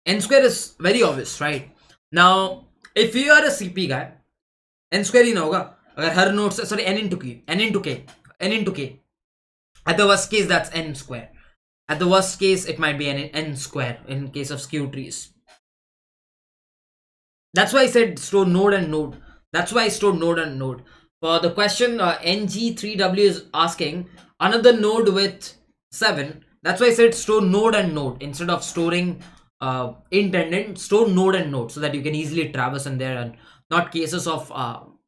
n square is very obvious, right? Now, if you are a CP guy, n square ही ना होगा अगर हर node से, sorry, n into k, n into k, n into k. At the worst case, that's n square. At the worst case, it might be n square in case of skew trees. That's why I said store node and node. That's why I stored node and node. For the question, NG3W is asking another node with 7. That's why I said store node and node instead of storing intended. Store node and node so that you can easily traverse in there and not cases of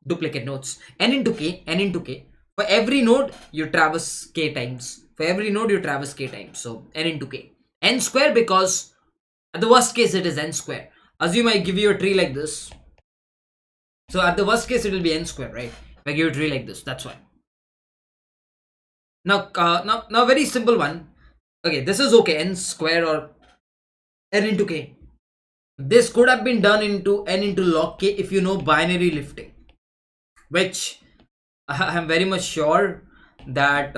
duplicate nodes. N into k, n into k. For every node, you traverse k times. For every node, you traverse k times. So n into k. N square because at the worst case, it is n square. Assume I give you a tree like this. So at the worst case, it will be n square, right? If I give you a tree like this, that's why. Now, now, very simple one. Okay, this is okay, n square or n into k. This could have been done into n into log k if you know binary lifting, which I am very much sure that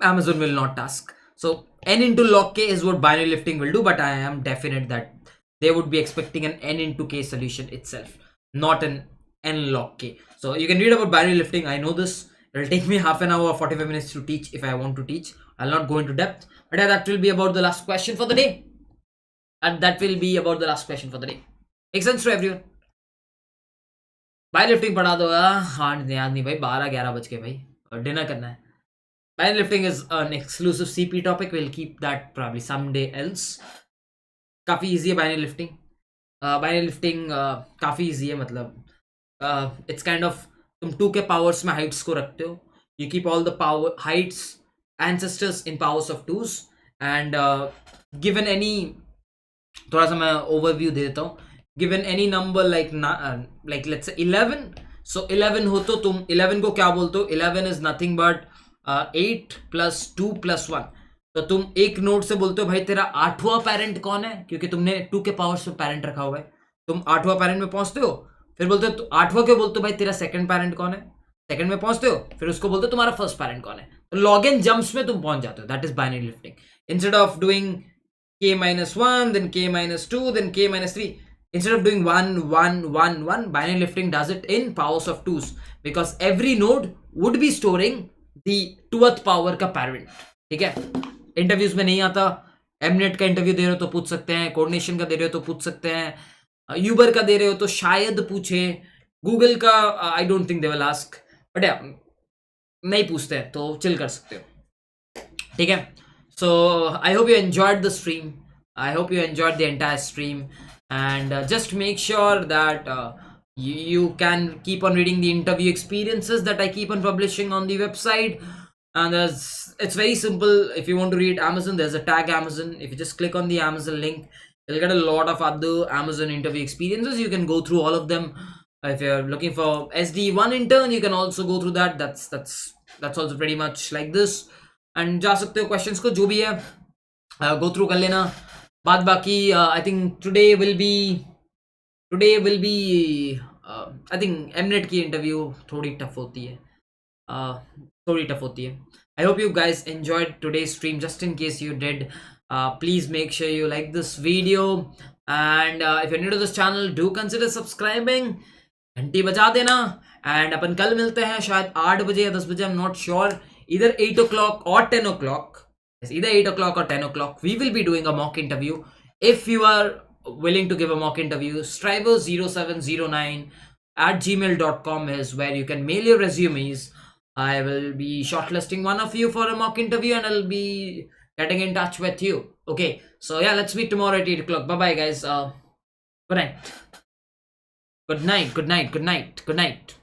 Amazon will not ask. So n into log k is what binary lifting will do, but I am definite that they would be expecting an n into k solution itself, not an n log k. So you can read about binary lifting. I know this. It will take me half an hour or 45 minutes to teach if I want to teach. I'll not go into depth, but that will be about the last question for the day. And that will be about the last question for the day. Make sense to everyone? Binary lifting पढ़ा दो हाँ याद नहीं भाई 12-11 बज के भाई और डिनर करना है. Binary lifting is an exclusive CP topic. We'll keep that probably someday else. काफ़ी easy है binary lifting. Binary lifting काफ़ी easy है मतलब it's kind of तुम 2 के powers में heights को रखते हो. You keep all the power heights ancestors in powers of 2s and given any थोड़ा सा मैं overview दे देता हूँ. Given any number like let's say 11. So 11 हो तो तुम 11 को क्या बोलते हो? 11 is nothing but 8 plus 2 plus 1. तो तुम एक नोड से बोलते हो भाई तेरा 8वां पेरेंट कौन है, क्योंकि तुमने 2 के पावर्स में पेरेंट रखा हुआ है. तुम 8वां पेरेंट में पहुंचते हो, फिर बोलते हो 8वां के बोलते हो भाई तेरा सेकंड पेरेंट कौन है. सेकंड में पहुंचते हो, फिर उसको बोलते हो तुम्हारा फर्स्ट पेरेंट कौन है. तो लॉग एंड जंप्स में तुम पहुंच जाते हो. That is binary lifting. Instead of doing k-1 then k-2 then k-3, instead of doing 1 1 1 1, binary lifting does it in powers of 2s because every node would be storing the 2th power का parent. ठीक है, interviews में नहीं आता. एमनेट का interview दे रहे हो तो पूछ सकते हैं, कोऑर्डिनेशन का दे रहे हो तो पूछ सकते हैं, यूबर का दे रहे हो तो शायद पूछे, गूगल का I don't think they will ask, but नहीं पूछते हैं तो चिल कर सकते हो. ठीक है, so I hope you enjoyed the stream. I hope you enjoyed the entire stream and just make sure that you can keep on reading the interview experiences that I keep on publishing on the website. And it's very simple. If you want to read Amazon, there's a tag Amazon. If you just click on the Amazon link, you'll get a lot of other Amazon interview experiences. You can go through all of them. If you're looking for SD1 intern, you can also go through that. That's also pretty much like this. And जा सकते हो questions को जो भी है go through कर लेना. बाद बाकी I think today will be I think Mnet की इंटरव्यू थोड़ी टफ होती है, I hope you guys enjoyed today's stream. Just in case you did, please make sure you like this video and if you're new to this channel, do consider subscribing. घंटी बजा देना and अपन कल मिलते हैं शायद 8 बजे या 10 बजे, I'm not sure, either 8 o'clock or 10 o'clock. It's either 8 o'clock or 10 o'clock. We will be doing a mock interview. If you are willing to give a mock interview, striver0709@gmail.com is where you can mail your resumes. I will be shortlisting one of you for a mock interview and I'll be getting in touch with you. Okay, so yeah, let's meet tomorrow at 8 o'clock. Bye bye guys. Good night. Good night. Good night. Good night. Good night.